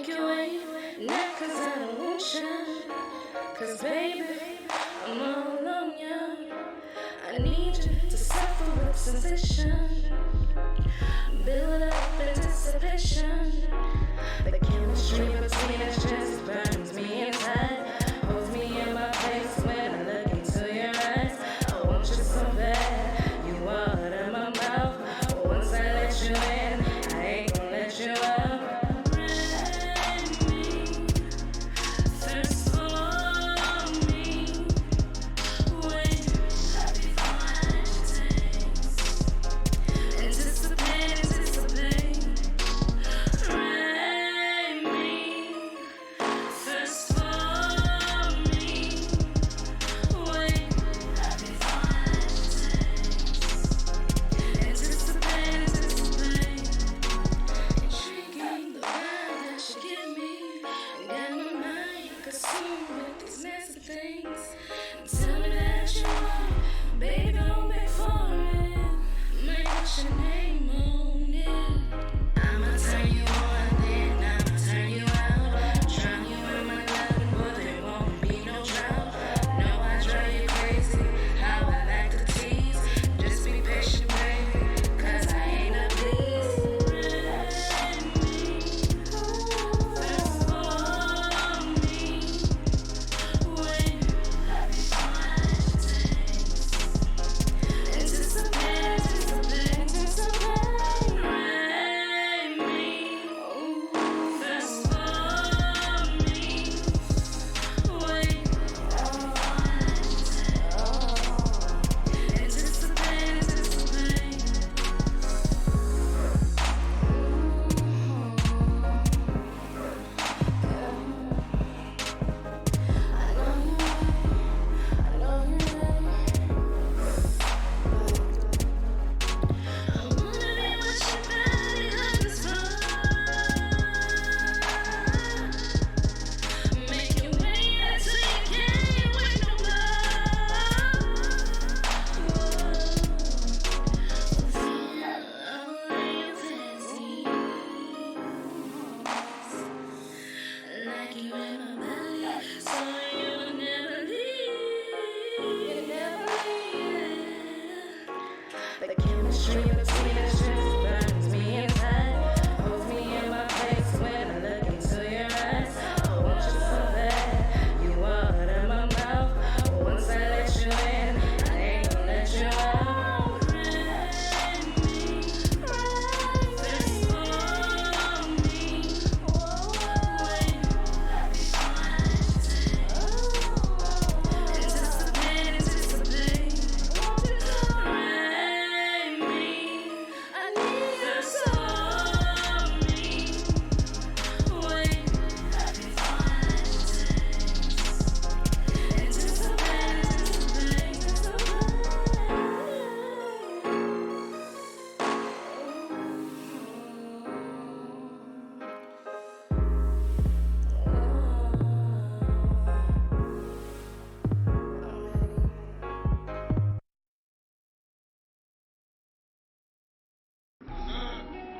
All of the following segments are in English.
make you wait, not 'cause I don't want you, 'cause baby, I'm all on you. I need you to suffer with sensation, build up anticipation. The chemistry between us just burns me inside, holds me in my face when I look into your eyes. I want you so bad, you water my mouth. Once I let you in, I ain't gonna let you out. Tell me that you want, baby, don't beg for it. Make what's your name on it. I'ma turn you on, then I'ma turn you out. Drown you in my love, but there won't be no drought. No, I drive you crazy, how I like to tease. Just be patient, baby, 'cause I ain't a beast. The chemistry between us just burns me inside, holds me in my face when I look into your eyes. I want you so bad, you water my mouth. Once I let you in, I ain't gonna let you out.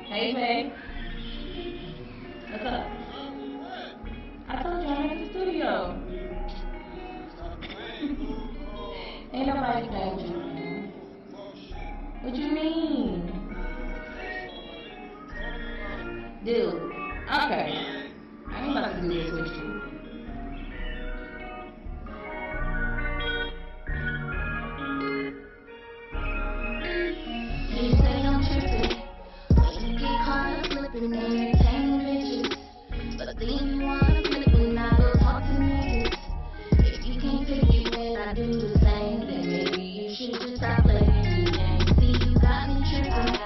Hey, babe. What's up? I told you I'm at the studio. Ain't nobody playing with you, man. What you mean? Dude, okay. I ain't about to do this with you. You say I'm tripping, but you get caught up slipping and entertaining bitches. But then you wanna flip when I go talk to niggas. If you can't pick it when I do the same, then maybe you should just stop playing the game. See, you got me tripping,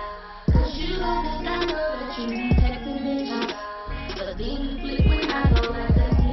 'cause you know that I know that you be texting bitches. But then you flip when I go like that.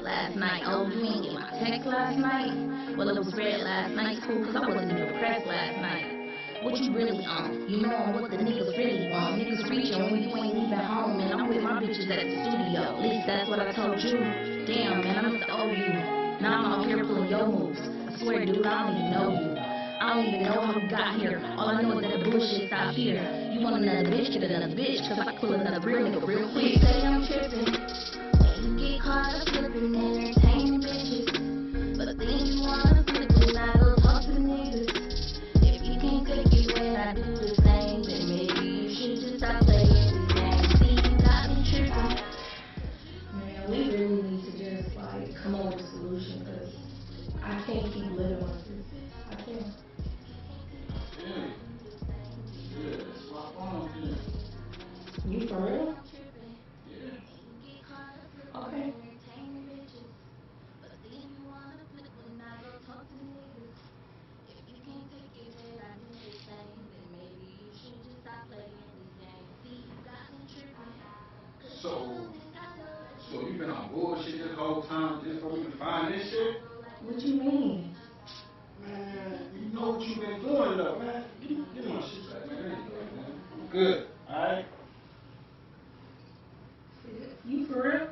last night. Oh, you ain't get my text last night? Well, it was read last night, too, because I wasn't even pressed last night. What you really on? You know what the niggas really want. Niggas reaching when you ain't even home, and I'm with my bitches at the studio. At least that's what I told you. Damn, man, I must owe you. Now I'm out here pulling your moves. I swear, dude, I don't even know you. I don't even know how we got here. All I know is that the bullshit stop here. You want another bitch, get another bitch, cause I pull another real nigga real quick. Say I'm tripping. You get caught up flipping, entertaining bitches. But then you wanna flip when I go talk to niggas. If you can't take it when I do the same, then maybe you should just stop playing this game. See, you got me tripping. Man, we really need to just like come up with a solution, cause I can't keep living like this. I can't. You for real? Okay. So you been on bullshit this whole time just for me to find this shit? What you mean? Man, you know what you been doing though, man. Give me my shit back, man. There you go, man. I'm good, alright? You for real?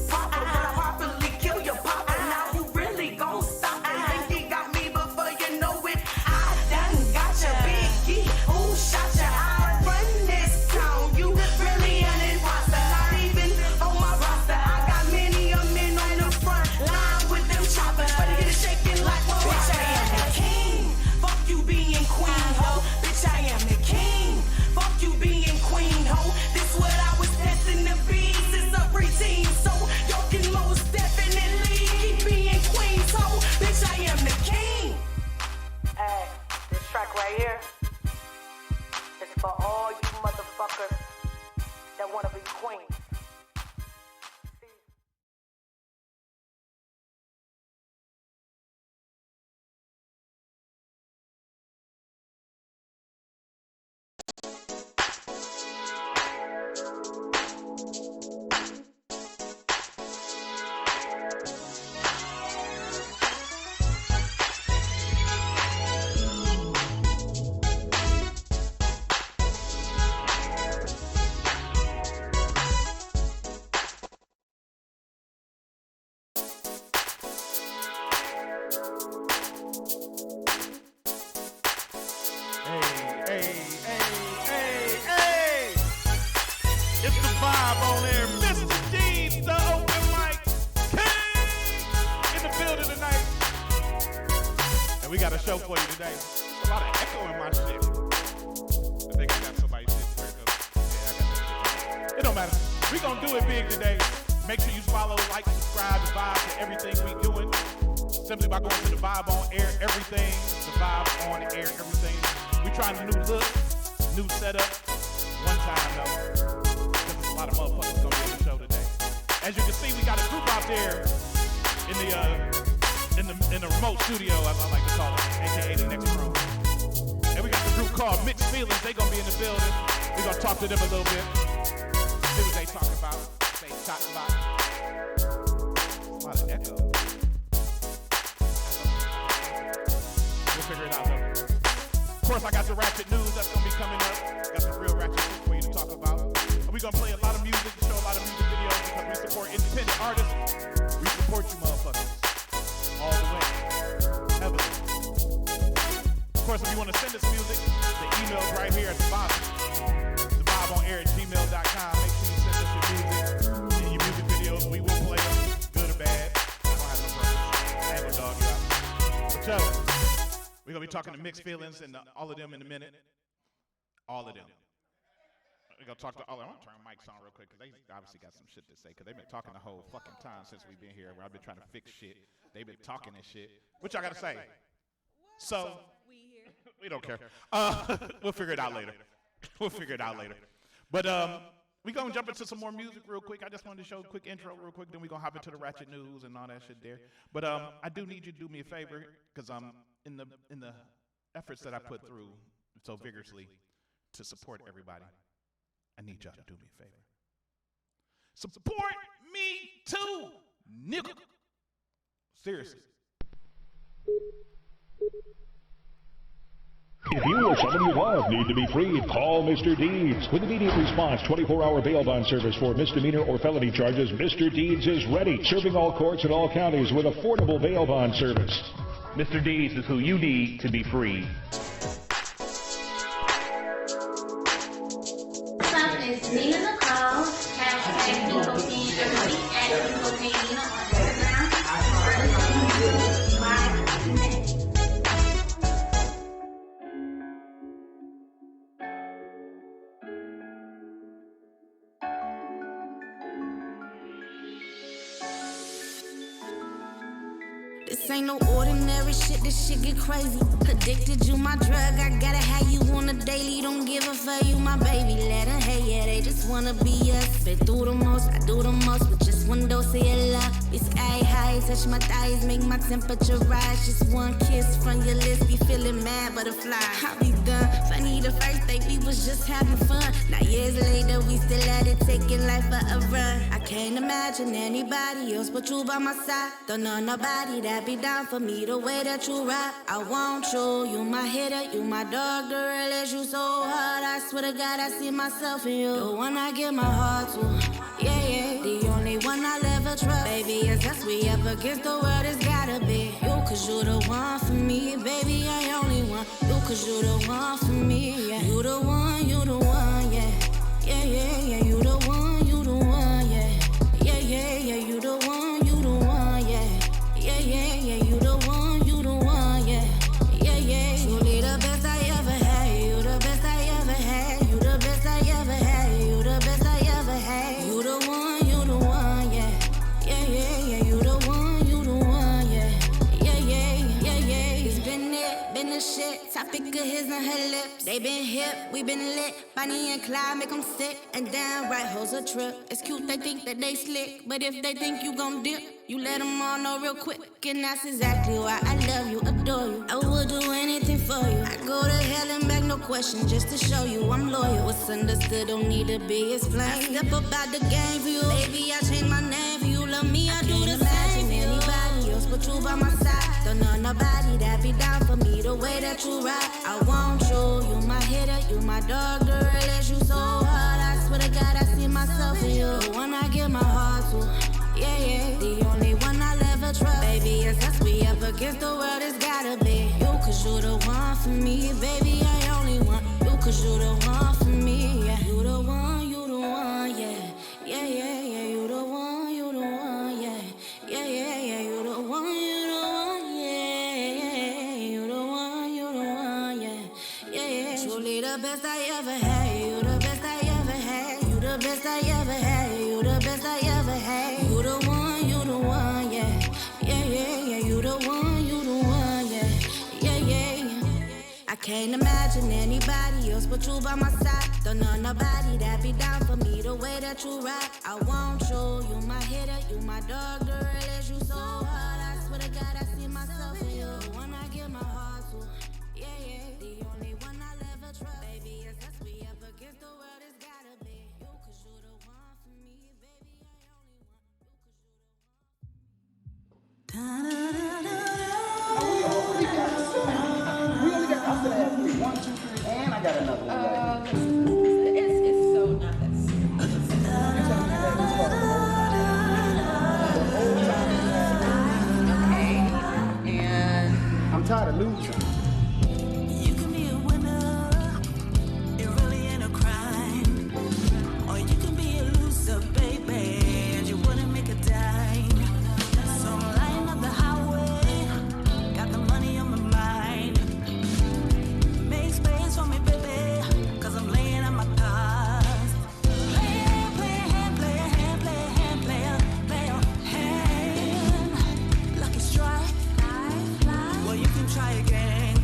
Poppin', but I properly kill your papa. Now you really gon' stop and think Hey. It's the vibe on there. Mr. Deeds, the open mic king in the building tonight. And we got a show for you today. A lot of echo in my shit. I think I got somebody's shit turned up. Yeah, I got that shit. It don't matter. We gonna do it big today. Make sure you follow, like, subscribe, the vibe to everything we doing. Simply by going to the Vibe on Air Everything. The Vibe on Air Everything. We trying a new look, new setup. One time though. Because a lot of motherfuckers gonna be on the show today. As you can see, we got a group out there in the remote studio, I like to call it, aka the next room. And we got the group called Mixed Feelings. They gonna be in the building. We gonna talk to them a little bit. See what they talking about. They talking about. A lot of echo. We'll figure it out though. Of course, I got the ratchet news that's gonna be coming up. Got some real ratchet shit for you to talk about. And we gonna play a lot of music, show a lot of music videos because we support independent artists. We support you motherfuckers. All the way. Heavily. Of course, if you want to send us music, the email's right here at the bottom. The vibeonair@gmail.com. Make sure you send us your music and your music videos. We will play them, good or bad. I don't have no preference. I ain't gonna dog you out. But yo, we're gonna be talking to Mixed Feelings and all of them in a minute. All of them. We're gonna talk to all of them. I'm gonna turn mics on real quick because they obviously got some shit to say because they've been talking the whole fucking time since we've been here where I've been trying to fix shit. They've been talking and shit. What y'all gotta say? So, we don't care. We'll figure it out later. But we gonna jump into some more music real quick. I just wanted to show a quick intro real quick. Then we gonna hop into the ratchet news and all that shit there. But I do need you to do me a favor because in the efforts that I put through so vigorously to support everybody, I need y'all to do me a favor. Support me too, nigga. Seriously. If you or someone you love need to be freed, call Mr. Deeds. With immediate response, 24-hour bail bond service for misdemeanor or felony charges, Mr. Deeds is ready, serving all courts in all counties with affordable bail bond service. Mr. Deeds is who you need to be free. It's Nina Nicole, hashtag #Nicotine, everybody at Nicotine Nina on Instagram. This ain't no ordinary shit, this shit get crazy. Addicted, you my drug, I gotta have you on a daily. Don't give a fuck, you my baby. Let her hate, yeah, they just wanna be us. Been through the most, I do the most with just one dose of your love. Be sky high, touch my thighs, make my temperature rise. Just one kiss from your lips, be feeling mad butterfly. I'll be done. Funny, the first day we was just having fun. Now years later, we still at it, taking life for a run. I can't imagine anybody else but you by my side. Don't know nobody that be down for me the way that you ride. I want you my hitter, you my dog, the real is you so hard. I swear to God, I see myself in you. The one I give my heart to, yeah. The only one I'll ever trust, baby, is us. We up against the world, it's gotta be you, cause you the one for me, baby, I only want you, cause you the one for me, yeah. You the one, yeah. Yeah, you the one, yeah. Yeah, you the one, yeah. Yeah, you the one, yeah. You the one, yeah. Truly the best I ever had. You the best I ever had. You the best I ever had. You the best I ever had. You the one, yeah. Yeah, you the one, yeah. Yeah. It's been it, been the shit. Topic of his and her lips. They been hip, we been lit. Bonnie and Clyde make them sick. And downright hoes a trip. It's cute, they think that they slick. But if they think you gon' dip, you let them all know real quick. And that's exactly why I love you, adore you. I would do anything for you. I go to hell and back, no question, just to show you I'm loyal. What's understood don't need to be explained. I step up out the game for you, baby, I change my name for you. Love me, I do the same. Anybody else but you by my side. Don't know nobody that be down for me the way that you ride. I want you my hitter, you my dog, the real is you so hard. I swear to God, I see myself in you. The one I give my heart to, yeah. The only one I'll ever trust, baby, is us. We up against the world, it's gotta be you, cause you the one for me, baby, I only want you, cause you the one for me, yeah. You the one, yeah. Yeah, yeah, yeah, you the one, yeah. Yeah, yeah, yeah, you the one, yeah. You the one, yeah. Yeah, yeah. Truly the best I ever had, you the best I ever had, you the best I ever had, you the best I ever had. You the one, yeah. Yeah, yeah, yeah, you the one, yeah. Yeah, yeah, yeah. I can't imagine anybody else but you by my side. Don't know nobody that be down for me the way that you rock. I want you, you my hitter, you my dog, the realest, you so hard. I swear to God, I see myself in you. The one I give my heart to, yeah, yeah. The only one I'll ever trust, baby, is us. We up against the world, it's gotta be you, cause you the one for me, baby, I only want you, We only got, I'm gonna have 3. 1, 2, 3, and I got another one right here. It's so not that serious. Okay, and I'm tired of losing. You can be a winner, it really ain't a crime. Or you can be a loser, baby, and you wouldn't make a dime. So I'm lying up the highway, got the money on my mind. Make space for me, baby, cause I'm laying on my cards. Play a hand, play a hand, play a hand, play a hand, play a hand. Lucky strike, well you can try again.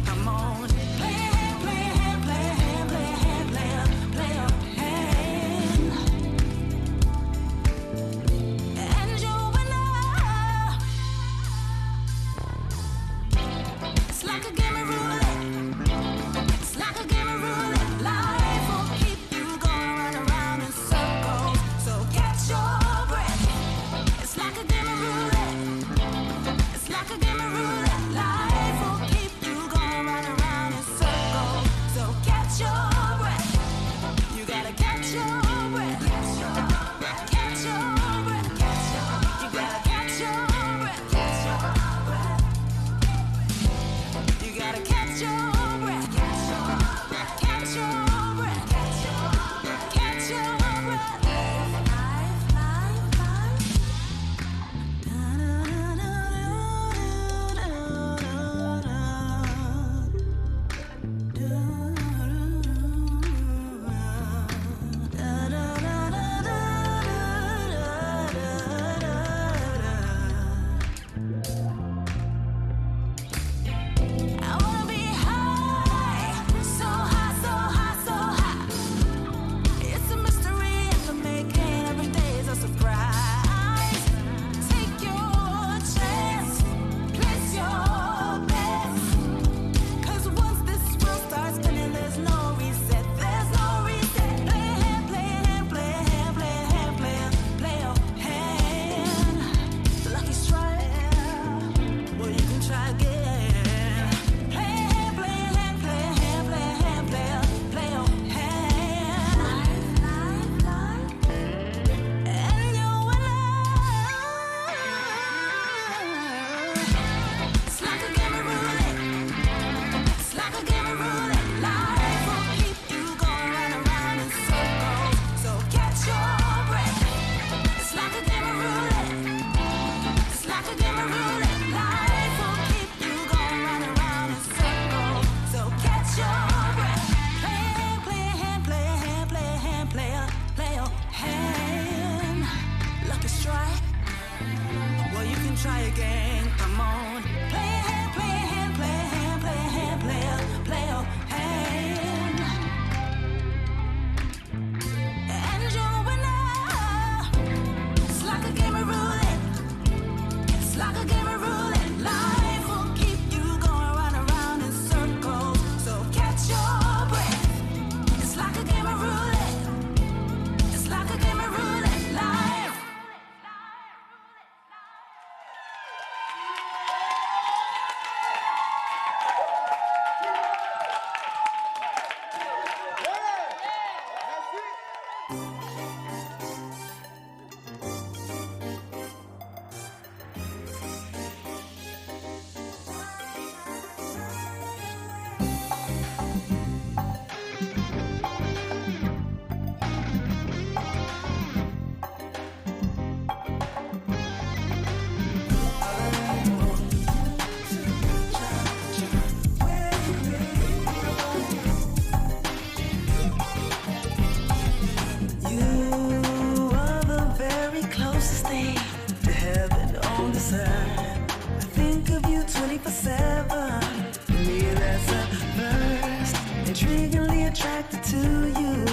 you 24/7. Me, that's a first. Intriguingly attracted to you.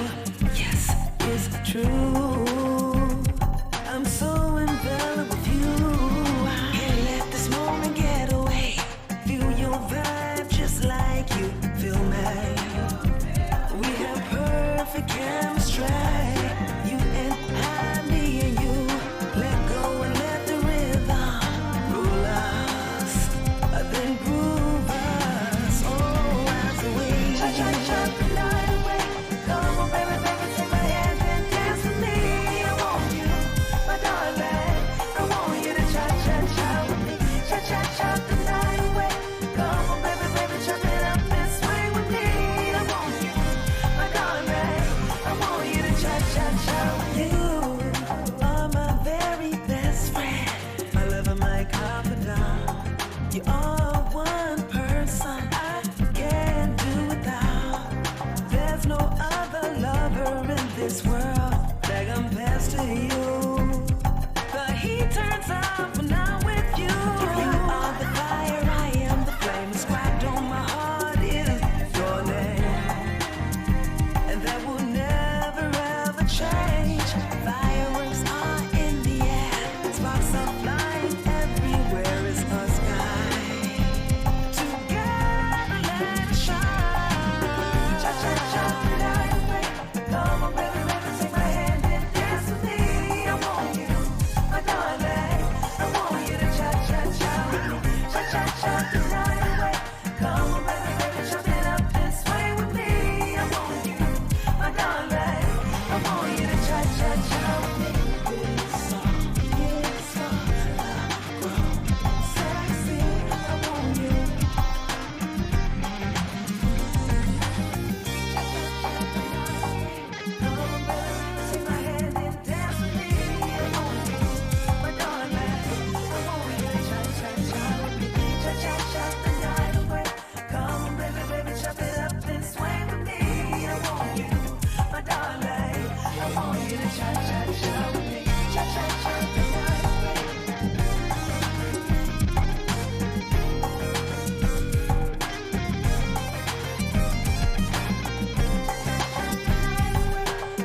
Yes, it's true. I'm so enveloped with you. Can't let this moment get away. Feel your vibe just like you feel mine. We have perfect chemistry. You and I, me and you. Let go and let the rhythm rule us. Then prove us. Oh, as the way. Cha-cha-cha the night away. Come on, baby, baby, take my hand and dance with me. I want you, my darling. I want you to cha-cha-cha with me. Cha-cha-cha the night away. Come on, baby, baby, chop it up and swing with me. I want you, my darling. I want you to cha-cha-cha with me. You are my very best friend. My lover, my confidant. You are one person I can't do without. There's no other lover in this world that compares to you. The heat turns up when I'm with you. You are the fire, I am the flame. Inscribed on my heart is your name, and that will never ever change. Fireworks are in the air, sparks are flying everywhere. It's our sky. Together, let it shine. Cha-cha-cha the night away. Come on, baby, baby, take my hand and dance with me. I want you, my darling. I want you to cha-cha-cha with me. Cha-cha-cha the night away. Come on, baby, baby, chop it up and swing with me. I want you, my darling. I want you to cha-cha-cha with me. This song is for love, grown sexy. I want you. Come on, baby, take my hand and dance with me. I want you, my darling. I want you to cha-cha-cha with me. Cha-cha-cha the night away. Come on, baby, baby, chop it up and swing with me. I want you, my darling. I want you to cha-cha-cha with me. Cha-cha-cha the night away.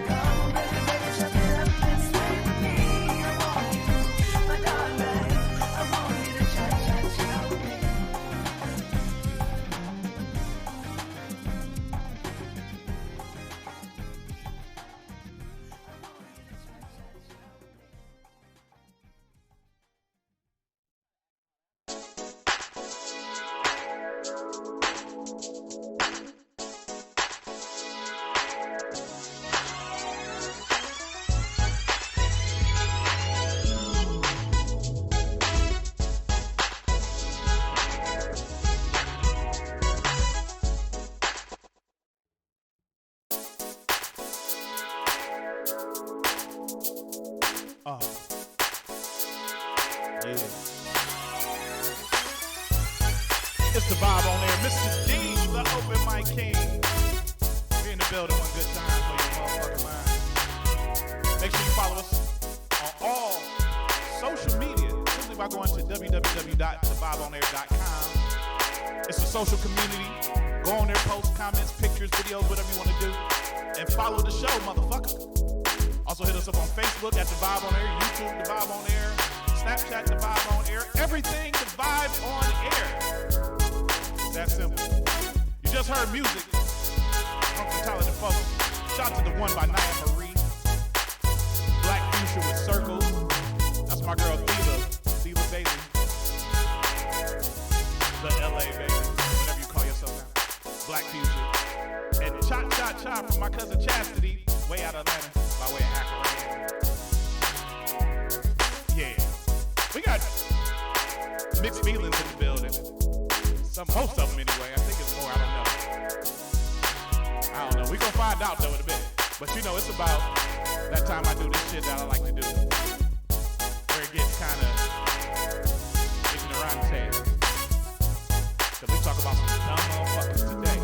Come on, baby, baby, chop it up and swing with me. I want you, my darling. I want you to cha-cha-cha with me. Yeah. It's the vibe on there. Mr. D, the open mic king. We're in the building one good time for your motherfucking mind. Make sure you follow us on all social media. Simply by going to www.thevibeonair.com. It's a social community. Go on there, post comments, pictures, videos, whatever you want to do. And follow the show, motherfucker. Also hit us up on Facebook at The Vibe on Air, YouTube, The Vibe on Air, Snapchat, The Vibe on Air, everything The Vibe on Air. It's that simple. You just heard music from some talented folks. Shout out to the one by Naya Marie. Black Fuchsia with Circles. That's my girl Thela Bailey. The LA baby, whatever you call yourself now. Black Fuchsia. And Cha Cha Cha from my cousin Chastity, way out of Atlanta, by way of Akron. Yeah. We got mixed feelings in the building. Most of them anyway. I think it's more, I don't know. We gonna find out though in a minute. But you know, it's about that time I do this shit that I like to do. Where it gets kinda ignorante. Cause we talk about some dumb motherfuckers today.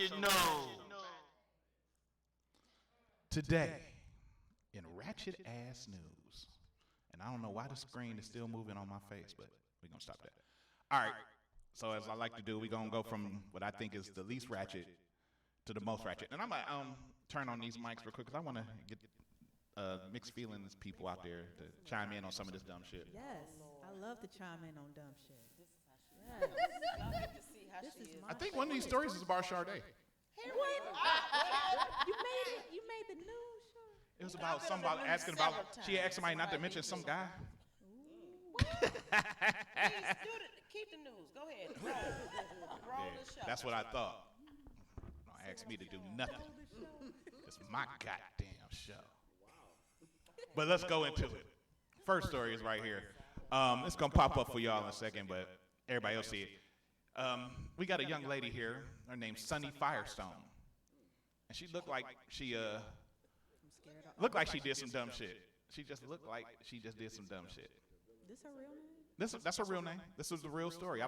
Ratchet News. Today, in Ratchet Ass News, and I don't know why the screen is still moving on my face, but we're going to stop that. All right, so as I like to do, we're going to go from what I think is the least ratchet to the most ratchet. And I'm going to turn on these mics real quick because I want to get mixed feelings people out there to chime in on some of this dumb shit. Yes, I love to chime in on dumb shit. I think one of these stories is about Sade. You made the news, sure. It was about somebody asking about, she asked somebody not to mention some guy. Keep the news. Go ahead. Roll the show. That's what I thought. Don't ask me to do nothing. It's my goddamn show. But let's go into it. First story is right here. It's going to pop up for y'all in a second, but everybody else see it. We got a young lady here. Her name's Sunny Firestone. And she looked like she did some dumb shit. She just looked like she just did some dumb shit. This her real name? That's her real name. This is the real story.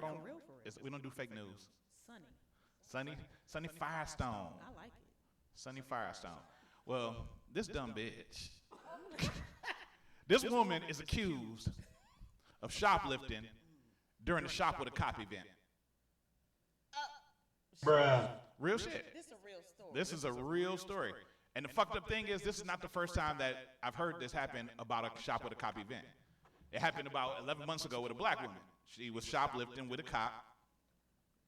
We don't do fake news. Sunny Firestone. I like it. Sunny Firestone. Well, this dumb bitch. This woman is accused of shoplifting during the Shop with a Cop event. Bruh. Real shit. This is a real story. This is a real story. And the fucked up thing is, this is not the first time that I've heard this happen about a Shop with a Cop event. It happened about 11 months ago with a black woman. She was shoplifting with a cop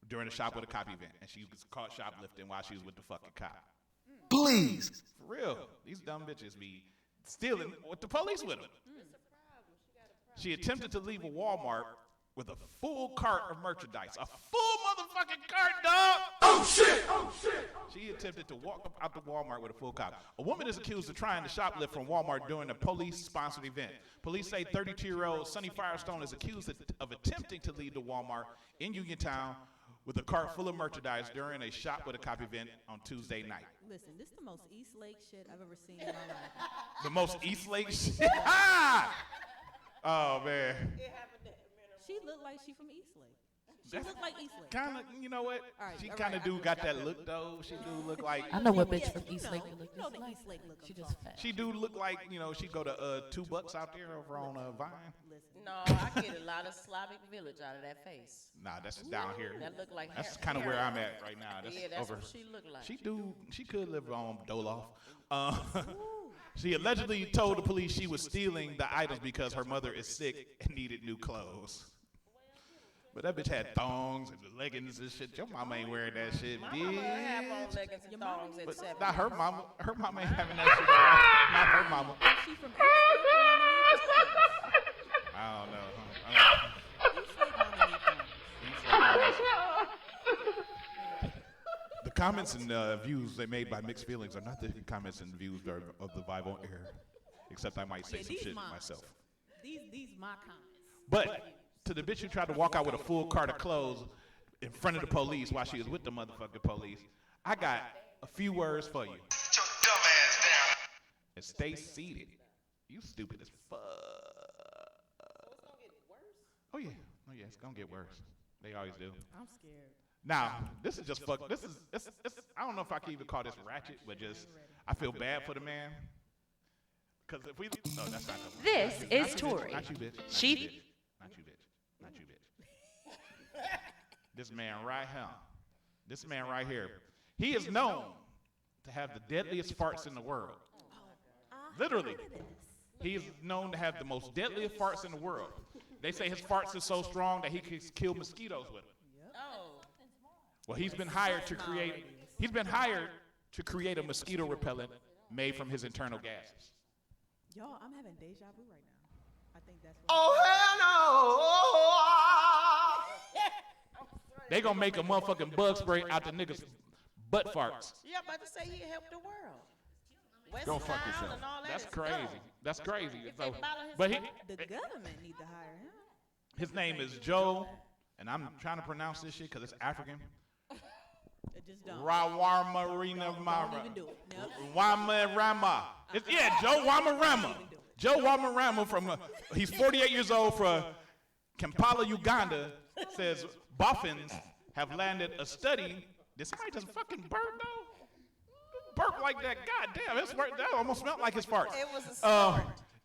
during the Shop with a Cop event. And she was caught shoplifting while she was with the fucking cop. Please. For real. These dumb bitches be stealing with the police with them. She attempted to leave a Walmart with a full cart of merchandise. A full motherfucking cart, dog! Oh shit! Oh shit! She attempted to walk out the Walmart with a full cart. A woman is accused of trying to shoplift from Walmart during a police-sponsored event. Police say 32-year-old Sunny Firestone is accused of attempting to leave the Walmart in Uniontown with a cart full of merchandise during a Shop with a Cop event on Tuesday night. Listen, this is the most Eastlake shit I've ever seen in my life. The most Eastlake shit? Oh, man. She looked like she from Eastlake. She looked like Eastlake. Kind of, you know what? All right, She all kind of right, do got that look, though. She do look like... I know what bitch Yeah, from you Eastlake know, you look you know just the like. Eastlake look. She I'm just talking fat. She do look like, she go to $2 out there over on Vine. Listen. No, I get a lot of Slavic village out of that face. Nah, that's down here. That look like That's hair- kind of where hair. I'm at right now. That's Yeah, that's over. what she look like. She could live on Dolof. She allegedly told the police she was stealing the items because her mother is sick and needed new clothes. But that bitch had thongs and leggings and shit. Your mama ain't wearing that shit, My bitch. mama have on leggings and thongs at But 7. not her mama. Her mama ain't having that shit on. Not her mama. She from Eastlake. I don't know. The comments and views they made by Mixed Feelings are not the comments and views of the Vibe on Air. Except I might say some shit myself. These my comments. But to the bitch who tried to walk out with a full cart of clothes in front of the police while she was with the motherfucking police, I got a few words for you. Sit your dumb ass down. And stay seated. You stupid as fuck. Oh yeah, it's gonna get worse. They always do. I'm scared. Now, this is just fuck. This is I don't know if I can even call this ratchet, but just I feel bad for the man. Cause if we no, that's not the one. This Not you, is bitch. Tori. Not you, bitch. She- Not you, bitch. Not you, bitch. This man right here. This man right here. He is known to have the deadliest farts in the world. Literally. He is known to have the most deadliest farts in the world. They say his farts are so strong that he can kill mosquitoes with them. Oh. Well, he's been hired to create a mosquito repellent made from his internal gases. Y'all, I'm having deja vu right now. I think that's what Oh hell no! They gonna make a motherfucking bug spray out the niggas' butt farts. Yeah, I'm about to say he helped the world. West Go fuck Nile yourself. and all that That's is crazy. gone. That's crazy. If they bottle his But the government need to hire him. his name is Joe, and I'm trying to pronounce this shit because it's African. It just don't. Rawamarina Don't Mara. even do it. Nope. Wamarama. Yeah, Joe Wamarama. Joe Wamarama from, he's 48 years old from Kampala, Uganda, says boffins have landed a study Did somebody just fucking burp though? Burp like that? God damn, that almost smelled like his fart. It was a snort.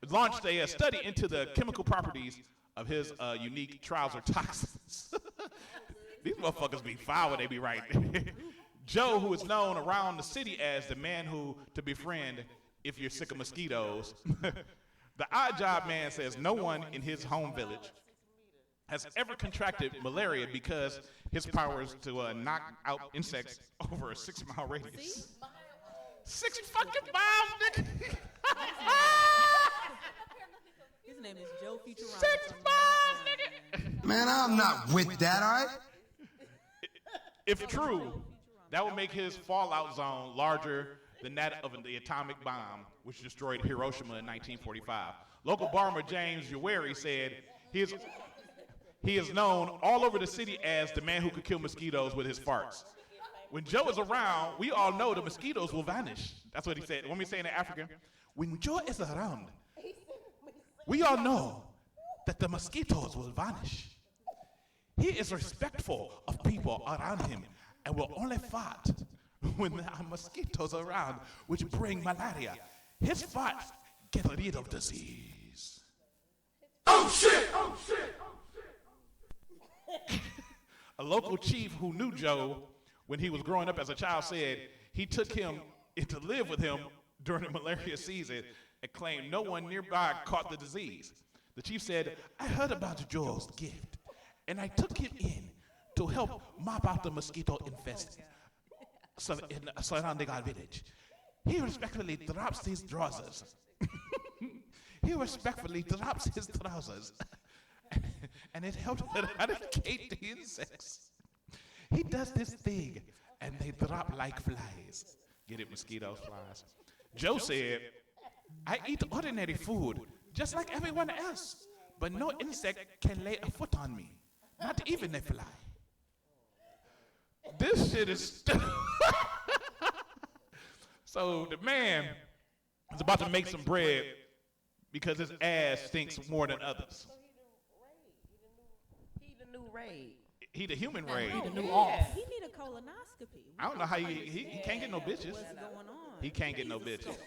Launched a study into the chemical properties of his unique trouser toxins. These motherfuckers be foul when they be right. Joe, who is known around the city as the man who to befriend if you're sick of mosquitoes. The Odd Job man says no one in his home village has ever contracted malaria because his power is to knock out insects over a 6-mile radius. 6 fucking miles, nigga. His name is Joe Futurama. 6 miles, nigga. Man, I'm not with that, all right? If true, that would make his fallout zone larger than that of the atomic bomb, which destroyed Hiroshima in 1945. Local barber James Uweri said he is known all over the city as the man who could kill mosquitoes with his farts. When Joe is around, we all know the mosquitoes will vanish. That's what he said. When we say in African, when Joe is around, we all know that the mosquitoes will vanish. He is respectful of people around him and will only fart when there are mosquitoes around, which bring malaria. His farts get rid of disease. Oh shit! Oh shit! A local chief who knew Joe when he was growing up as a child said he took him to live with him during the malaria season and claimed no one nearby caught the disease. The chief said, I heard about Joe's gift, and I took him in to help mop out the mosquito infested in surrounding our village. He respectfully drops his trousers. He respectfully drops his trousers, and it helped eradicate the insects. He does this thing, and they drop like flies. Get it, mosquitoes, flies. Joe said, I eat ordinary food, just like everyone else, but no insect can lay a foot on me, not even a fly. This shit is stupid. So the man is about to make some bread because his ass stinks more than others. He the new Raid. He the human Raid. He the new off. He need a colonoscopy. I don't know how he can't get no bitches. What's going on? He can't get no bitches.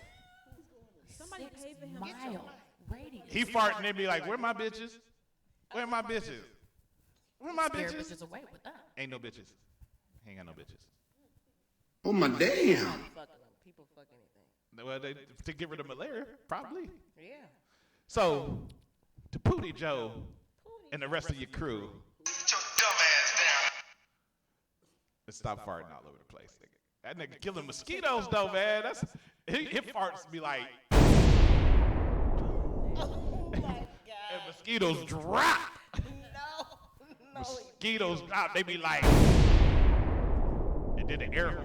Somebody pay for him. He fart and they be like, where my bitches? Where my bitches? Where my bitches? Bitches away with that. Ain't no bitches. He ain't got no bitches. Oh my damn. People fuck anything. Well, to get rid of malaria, probably. Yeah. So, to Pootie Joe and the rest of your crew, let's stop farting all over the place, nigga. That nigga killing mosquitoes though, man. That's his farts be like, Oh my God. and mosquitoes drop. No. Mosquitoes drop. They be like, and then the air.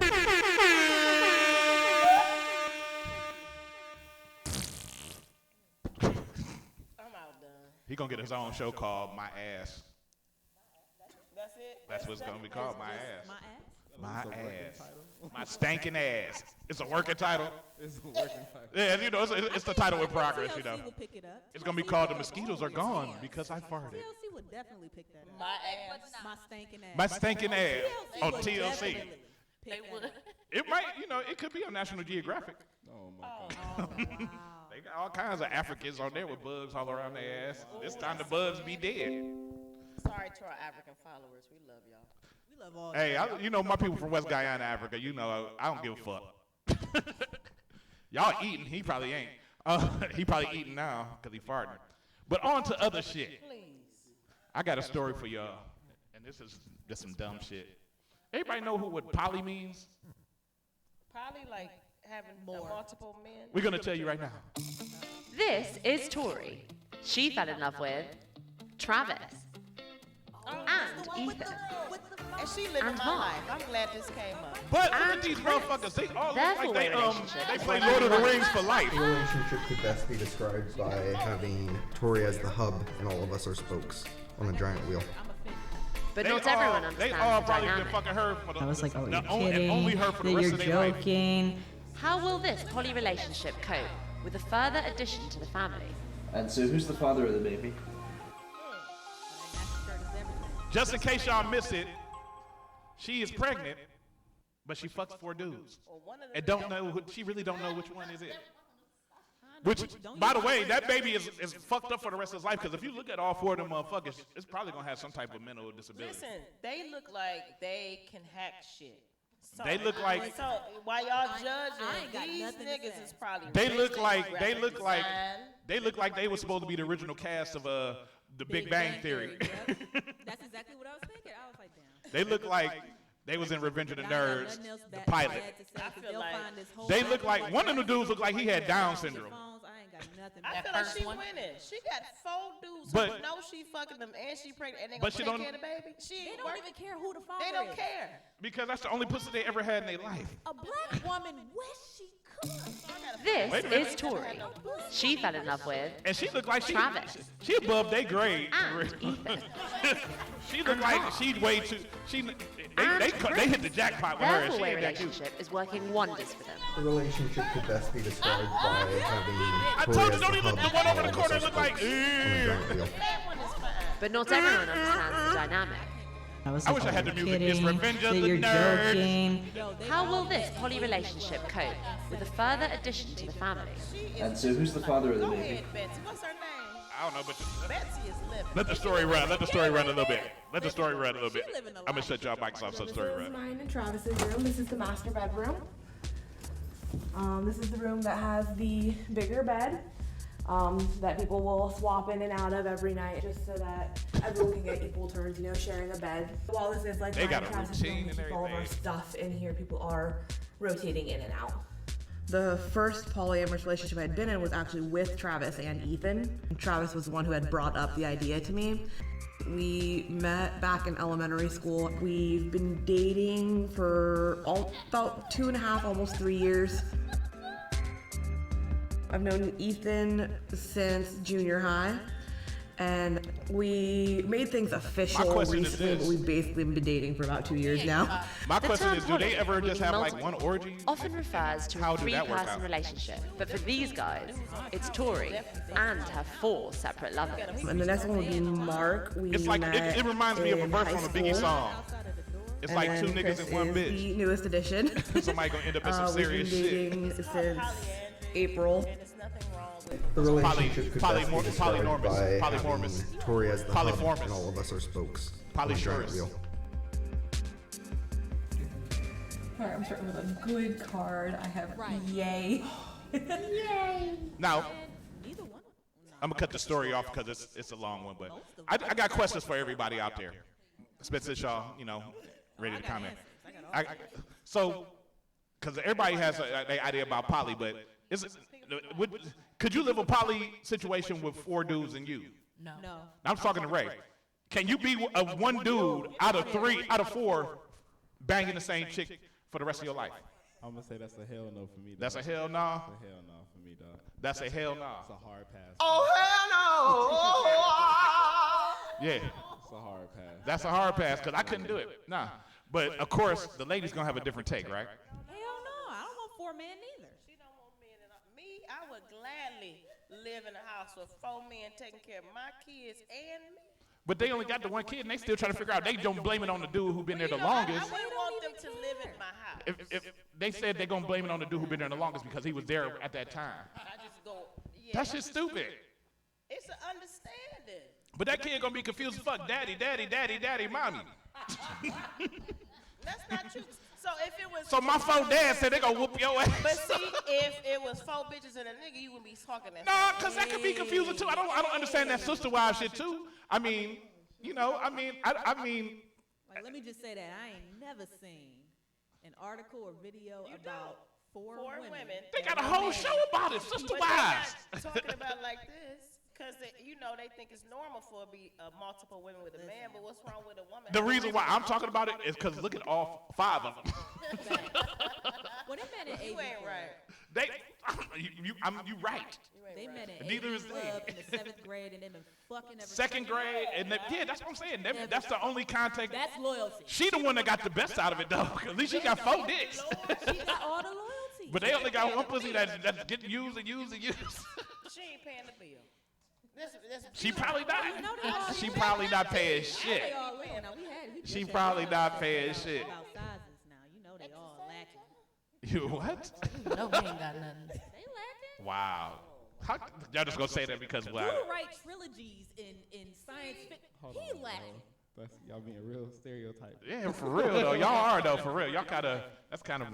I'm outdone. He gonna get his own show called My Ass. That's it? That's what's gonna be called, My Ass. My ass? My ass. My stankin' ass. It's a working title. It's a working title. Yeah, you know, it's the title in progress, you know. TLC will pick it up. It's gonna be called The Mosquitoes Are Gone Because I Farted. TLC would definitely pick that up. My ass. My stinking ass. My stinking ass on would TLC. definitely pick that up. It might, you know, it could be on National Geographic. Oh my Oh, God. wow. They got all kinds of Africans on there with bugs all around their ass. This time the bugs be dead. Sorry to our African followers. We love y'all. We love all Hey, you know, my people from West Guyana, Africa, you know, I don't give a fuck. Y'all eating, he probably ain't. He probably eating now because he farting. But on to other shit. Please. I got a story for y'all, and this is just some dumb shit. Everybody know what poly means? Probably like having multiple men. We're going to tell you right now. This is Tori. She fell in love with Travis and Ethan. And she living And my Mom. life. I'm glad this came up. But look at these motherfuckers. They all Their look like four-way relationship they is play like Lord of the Rings for life. The relationship could best be described by having Tori as the hub and all of us are spokes on a giant wheel. But They not all- everyone They understands all the probably been dynamic. fucking her for the, I was like, oh, the you're only, kidding. and only her for the That rest you're of their life. joking. How will this poly relationship cope with a further addition to the family? And so who's the father of the baby? Just in case y'all miss it, she is pregnant but she fucks 4 dudes. Well, one of them And don't know, she really don't know which one is it. Which, by the way, that baby is fucked up for the rest of his life, because if you look at all 4 of them motherfuckers, it's probably going to have some type of mental disability. Listen, they look like they can hack shit. So, They look like- So while y'all I judging, ain't got these nothing to niggas say. is probably. They rich, look like graphic design. they were supposed to be the original cast of the Big Bang Theory. Yep. That's exactly what I was thinking. I was like, damn. They look like they was in Revenge of the Y'all got Nerds, nothing else the bad- pilot. bad to say, 'cause I feel they'll like find this whole They look library like one of the dudes looked like he had Down on their syndrome. phones. I ain't got nothing. I feel like she winning. She got 4 dudes But- who know she fucking them and she pregnant and they But gonna she take don't- care of the baby. She They ain't don't working. even care who the father They don't is. care. Because that's the only pussy they ever had in their life. A black woman wish she could. This Wait a minute. is Tori. She fell in love with And she looked like Travis. she above their grade. and Ethan. She looked like she's way too. They hit the jackpot with her. Their And she four-way ain't that cute. relationship is working wonders for them. The relationship could best be described by having I Tori told as you, don't the even hub the one over the and all corner of us look as like. spokes on a giant wheel. That one is fine. But not everyone understands the dynamic. I was I like, wish I had "Are the you music. It's kidding? Revenge of That the you're Nerds. joking." How will this poly relationship cope with a further addition to the family? And so who's the father of the Go baby? ahead, Betsy. What's her name? I don't know, but Betsy is living. let the story run. Let the story run a little bit. Let the story run a little bit. living a I'm gonna shut y'all mics off so the story This is run. mine and Travis's room. This is the master bedroom. This is the room that has the bigger bed that people will swap in and out of every night, just so that everyone can get equal turns, you know, sharing a bed. While this is like They mine got and a Travis's room, routine we and keep all of our everything. stuff in here. People are rotating in and out. The first polyamorous relationship I'd been in was actually with Travis and Ethan. Travis was the one who had brought up the idea to me. We met back in elementary school. We've been dating for about 2.5, almost 3 years. I've known Ethan since junior high, and we made things official question is recently, this. but we've basically been dating for about 2 years now. My The question term is, do they poly, ever just have like multiple, one orgy? often refers to How a do that work three-person out? relationship. But for these guys, it's Tori and her 4 separate lovers. And the next one would be Mark. We It's like met it reminds me of a in verse high on a Biggie school. song. It's And like then 2 niggas Chris in one is bitch. the newest addition. Somebody gonna end up in some serious we've been shit. dating since April. The relationship could best be Polyamorous. described by Polymorphous. having Tori as the hub Polyformous. and all of us are spokes on a giant Polyshorus. wheel. Alright, I'm starting with a good card. I have yay. Yay! Now, I'm gonna cut the story off because it's a long one, but I got questions for everybody out there. Especially y'all, you know, ready to comment. So, because everybody has an idea about poly, but could you live a poly situation with 4 dudes and you? No. I'm talking to Ray. Can you be one dude out of 4 banging the same chick for the rest of your life? I'm gonna say that's a hell no for me. Dog. That's a hell no? That's a hell no for me, dog. That's a hell no. It's a hard pass. Oh, hell no! Yeah. It's a hard pass. That's a hard pass because I couldn't do it. Nah. But of course, the lady's gonna have a different take, right? Hell no, I don't want 4 men neither. She don't want men in me. I would gladly live in a house with 4 men taking care of my kids and me. But they only got the one kid and they still trying to figure out. They don't blame it on the dude who been there the longest. I wouldn't want them to live in my house. If they said they're gonna blame it on the dude who been there the longest because he was there at that time. I just go, yeah. That's just stupid. It's an understanding. But that kid gonna be confused as fuck. Daddy, mommy. That's not true. So if it was. So my 4 dads said they gonna whoop your ass. But see, if it was 4 bitches and a nigga, you wouldn't be talking that. No, because that could be confusing too. I don't understand that sister wives shit too. I mean, you know, I mean. Like, let me just say that I ain't never seen an article or video about 4 women. They got a whole show about it, sister But wives. they're not talking about like this. Because, you know, they think it's normal for multiple women with a man, but what's wrong with a woman? The reason why I'm talking about it is because look at all 5 of them. Well, they met in You ain't right. You right. They met in Neither is club in the 7th grade and then been fucking ever 2nd grade, and yeah, that's what I'm saying. That's the only contact. That's loyalty. She the one that got the best out of it though. At least she got 4 dicks. She got all the loyalty. But they only got one pussy that's getting used and used and used. She ain't paying the bill. She probably not. You know they all She live. probably not paying They shit. all live. Now, we She probably not paying shit. About sizes now. You know they all live. You what? No, we ain't got nothing. Wow. How, y'all just gonna say that because Who what? write trilogies in science fiction? He lacking. That's y'all being real stereotyped. Yeah, for real though. Y'all are though, for real. Y'all kinda. That's kind of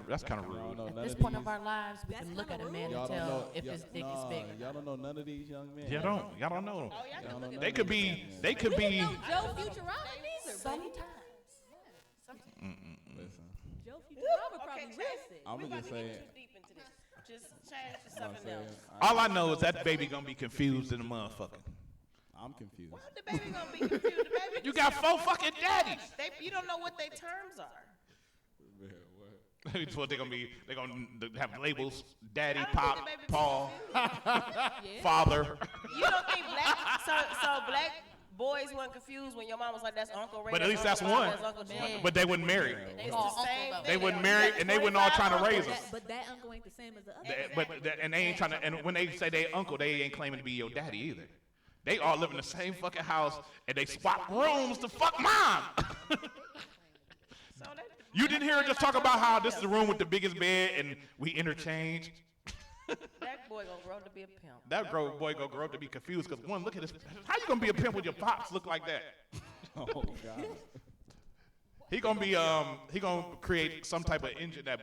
rude. At this point of our lives, we can look at a man and tell if his dick is big. Y'all don't know none of these young men. Y'all don't know. Y'all don't know They could be. They could We be. didn't know Joe Futurama neither. Sometimes. Listen, Joe Futurama probably real sick. I'm gonna just say. Too deep into this. Just change to something else. All I know is that baby gonna be confused in the motherfucker. I'm confused. The baby gonna be confused. The baby You got 4 fucking daddies. You don't know what their terms are. That's what they're gonna be. They're gonna have labels: daddy, pop, Paul, father. You don't think so black boys weren't confused when your mom was like, "That's Uncle Ray." But at least that's one. But they wouldn't marry. They wouldn't marry, and they wouldn't all trying to raise them. But that uncle ain't the same as the other. And they ain't trying to. And when they say they uncle, they ain't claiming to be your daddy either. They all live in the same fucking house, and they swap rooms to fuck mom. You didn't hear her just talk about how this is the room with the biggest bed, and we interchange. That boy gonna grow up to be a pimp. That boy gonna grow up to be confused because one, look at this. How you gonna be a pimp with your pops look like that? Oh God. He gonna be he gonna create some type of engine that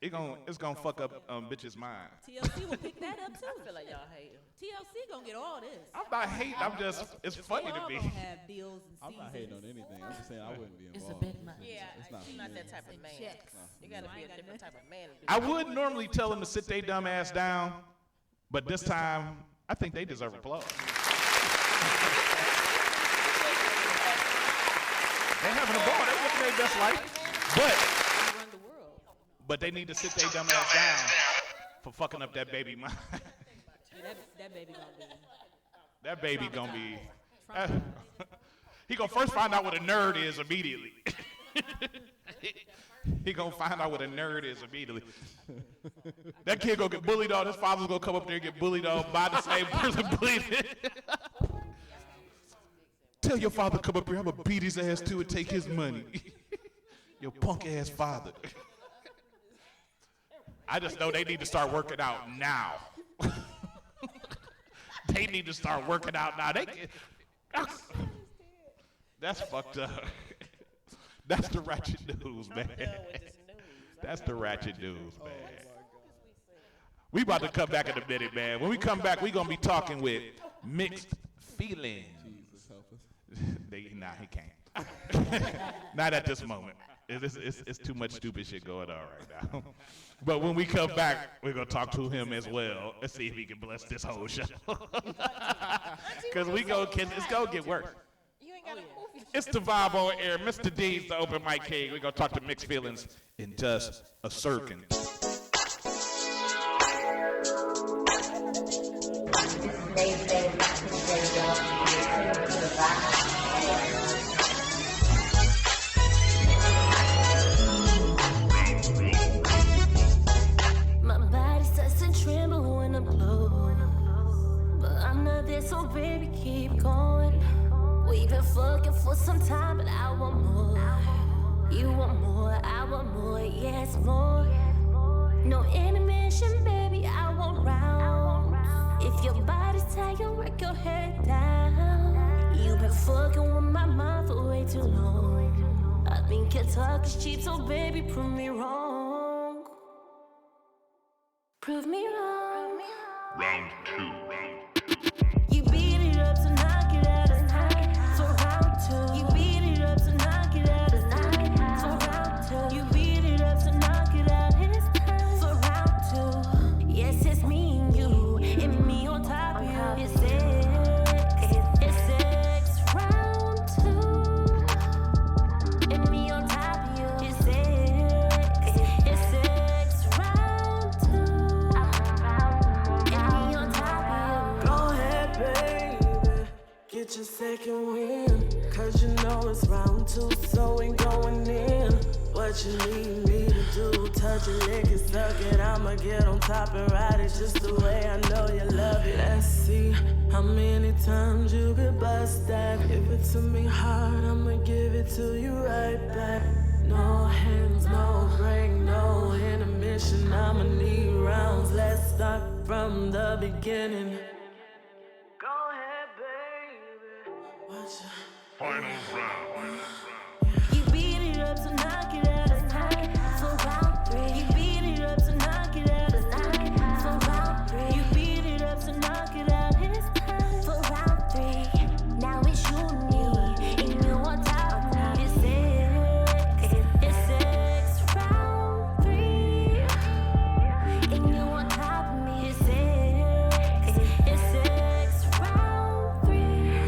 it's gonna fuck up bitches' mind. TLC will pick that up too. I feel like y'all hate him. TLC gonna get all this. I'm not hating. I'm just it's funny to me. They all gonna have deals and I'm not hating on anything. I'm just saying I wouldn't be It's involved. a big money. Yeah, It's not she's for not me. that type of man. You gotta be a different type of man. I would normally tell them to sit their dumb ass down, but this time I think they deserve applause. They having a ball. They living their best life, but they need to sit their dumb ass down for fucking up that baby mind. That baby gonna be. That baby gonna be. He gonna first find out what a nerd is immediately. He gonna find out what a nerd is immediately. That kid gonna get bullied on. His father's gonna come up there and get bullied on by the same person bullied. Tell your father come up here. I'm gonna beat his ass too and take his money. Your punk ass father. I just know they need to start working out now. They need to start working out now. That's fucked up. That's the ratchet news, man. That's the ratchet news, man. We about to come back in a minute, man. When we come back, we gonna be talking with Mixed Feelings. Jesus help us. Nah, he can't. Not at this moment. It's too much stupid shit going on right now. But when we come back, we're gonna talk to him as well. Let's see if he can bless this whole show. Cause it's gonna get worse. It's the vibe on air. Mr. D's the open mic king. We're gonna talk to Mixed Feelings in just a second. My body starts to tremble when I blow, but I'm not there, so baby, keep going. We've been fucking for some time, but I want more. You want more, I want more, yes, more. No intermission, baby, I want round. If your body's tired, work your head down. You've been fucking with my mind for way too long. I think your talk is cheap, so baby, prove me wrong. Prove me wrong. Round 2. You beat it up, so knock it out of time. For round 2. You beat it up, so knock it out of time. For round 2. You beat it up, so knock it out his time. For round 2. Yes, it's me and you, and me on top of you. It's sex. Round 2. And me on top of you. It's sex. Round 2. And me on top of you. Go ahead, baby, get your second win. Cause you know it's round 2, so we going in. What you need me to do, touch it, lick it, suck it. I'ma get on top and ride it just the way I know you love it. Let's see how many times you could bust that. Give it to me hard, I'ma give it to you right back. No hands, no break, no intermission. I'ma need rounds. Let's start from the beginning. Go ahead, baby. Watch out. Final round. You beat it up, so knock it out of time. For round 3. You beat it up, so knock it out of time. For round 3. You beat it up, so knock it out. It's time. For round 3. Now it's you and me, and you on top of me. It's 6 round 3, and you on top of me. It's 6 round 3.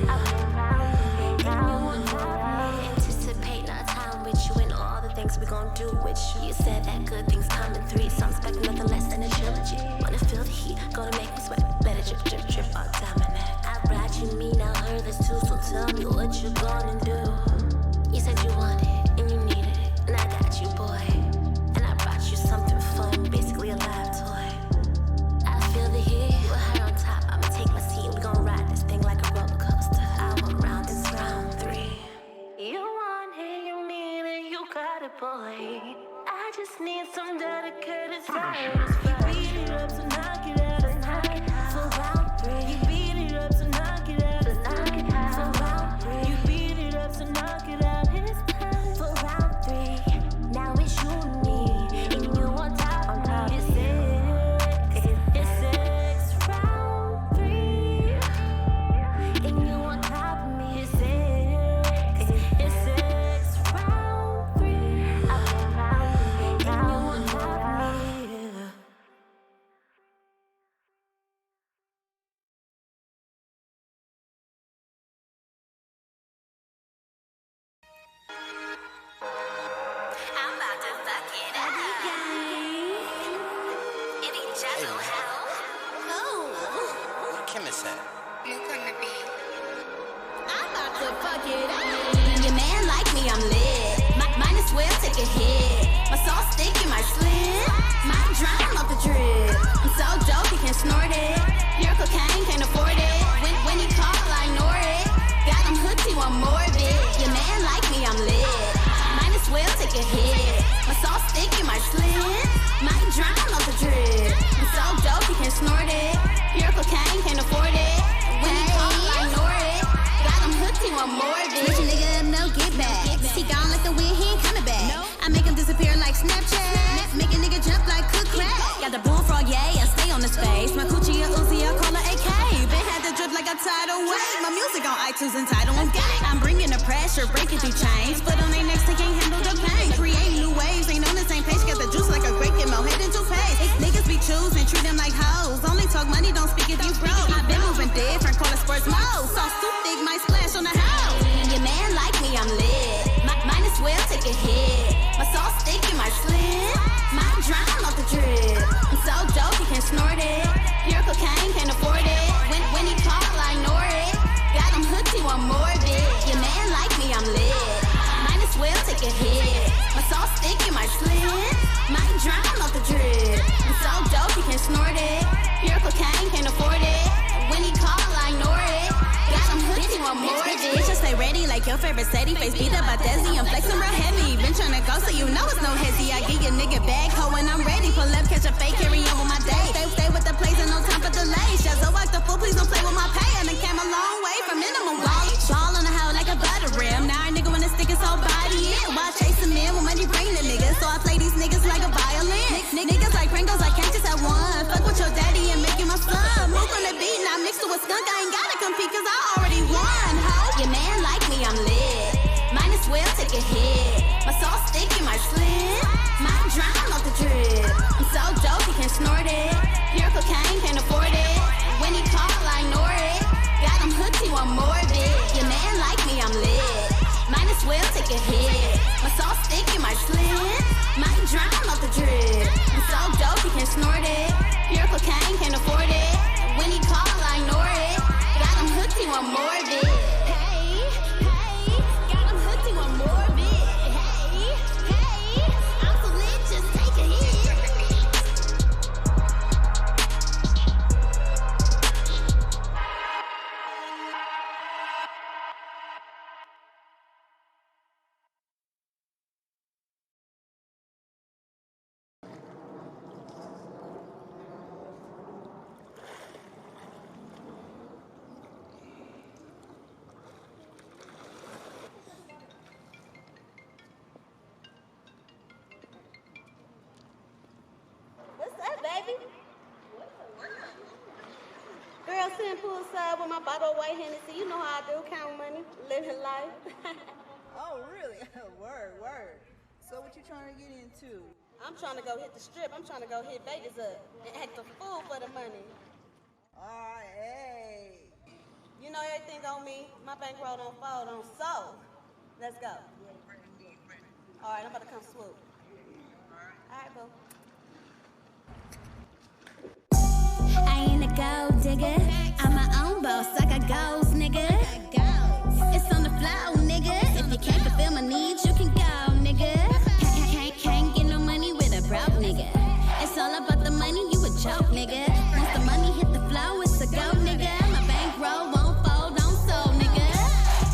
I've been round 3, and you on top of me. Anticipate our time with you and all the things we gon' do with you. You said that good things come in 3, so I'm expecting nothing less than a trilogy. Wanna feel the heat, gonna make me sweat. Let it drip, drip, drip all down my neck. I brought you me, now her this too, so tell me what you gonna do. You said you wanted it, and you needed it, and I got you, boy. And I brought you something fun, basically a live toy. I feel the heat, with her on top, I'ma take my seat, we gon' ride this thing like a roller coaster. I want round, this round 3. You want it, you need it, you got it, boy. I just need some dedicated service. You beat it up, so knock it out of time. For round 3. You beat it up, so knock it out of time. For round 3. You beat it up, so knock it out. It's time. For round 3. Now it's you and me, and you on top of me. It's 6 round 3, and you on top of me. It's 6 round 3. I've been round 3, and you on top of me. I'm about to fuck it up. It ain't just no how. Where Kim is at? Look on the beat. I'm about to fuck it up. Your man like me, I'm lit. Might as well take a hit. My sauce thick in my slit. Might drown off the drip. I'm so dope, you can snort it. Pure cocaine, can't afford it. When he call, I ignore it. Got him hooked, he want more of it. Your man like me, I'm lit. Might as well take a hit. My sauce thick in my slit. Might drown off the drip. I'm so dope, you can snort it. Pure cocaine, can't afford it. When he call, I ignore it. Got him hooked, he want more of it. Switch a nigga up, no get back. He gone like the wind, he ain't coming back. I make him disappear like Snapchat. Make a nigga jump like cook crack. Got the bullfrog, yeah, and stay on his face. My coochie a Uzi, I call her AK. Been had to drip like a tidal wave. My music on iTunes and Tidal and Gang. I'm bringing the pressure, breaking through chains. Foot on their necks, they can't handle the pain. Creating new waves, ain't on the same page. Got the juice like a grape, get more head into pace. Niggas be choosing, treat them like hoes. Only talk money, don't speak if you broke. I've been moving different, call it sports mode. Sauce too thick, might splash on the house. Your man like me, I'm lit. Might as well take a hit. My sauce thick in my slit. Might drown off the drip. I'm so dope, you can snort it. Pure cocaine, can't afford it. When he call, I ignore it. Got him hooked, he want more of it. Your man like me, I'm lit. Might as well take a hit. My sauce thick in my slit. Might drown off the drip. I'm so dope, you can snort it. Pure cocaine, can't afford it. When he call, I ignore it. Got him hooked, he want more of it. Bitch, just stay ready like your favorite Sadie. Face beat up by Desi, I'm flexing real heavy. Been tryna go so you know it's no hezzy. I get your nigga bag, ho, when I'm ready. Pull up, catch a fake, carry on with my day. Stay with the plays and no time for delays. Shazo walk the fool, please don't play with my pay. I done came a long way from minimum wage. Ball on the hoe like a butter rim. Now a nigga wanna stick his whole body in. Why chase him in when money bring the niggas? So I play these niggas like a violin. Niggas like Pringles, I can't just have one. Fuck with your daddy and make you my son. Move on the beat, now mixed to a skunk. I ain't gotta compete cause I already won, ho. Your man like me, I'm lit. Might as well take a hit. My sauce thick in my slit. Might drown off the drip. I'm so dope, you can snort it. Pure cocaine, can't afford it. When he call, I ignore it. Got him hooked, he want more of it. Your man like me, I'm lit. Might as well take a hit. My sauce thick in my slit. Might drown off the drip. I'm so dope, you can snort it. Pure cocaine, can't afford it. When he call, I ignore it. Got him hooked, he want more of it. baby? Girl, sitting poolside with my bottle of white Hennessy. You know how I do, count money, living life. Oh, really? Word. So what you trying to get into? I'm trying to go hit the strip. I'm trying to go hit Vegas up and act a fool for the money. Alright, hey. You know everything on me. My bankroll don't fall on soul. Let's go. Alright, I'm about to come swoop. Alright, boo. I ain't a gold digger. I'm my own boss. I got goals, nigga. It's on the flow, nigga. If you can't fulfill my needs, you can go, nigga. Can't get no money with a broke nigga. It's all about the money, you a joke, nigga. Once the money hit the flow, it's a go, nigga. My bankroll won't fold on soul, nigga.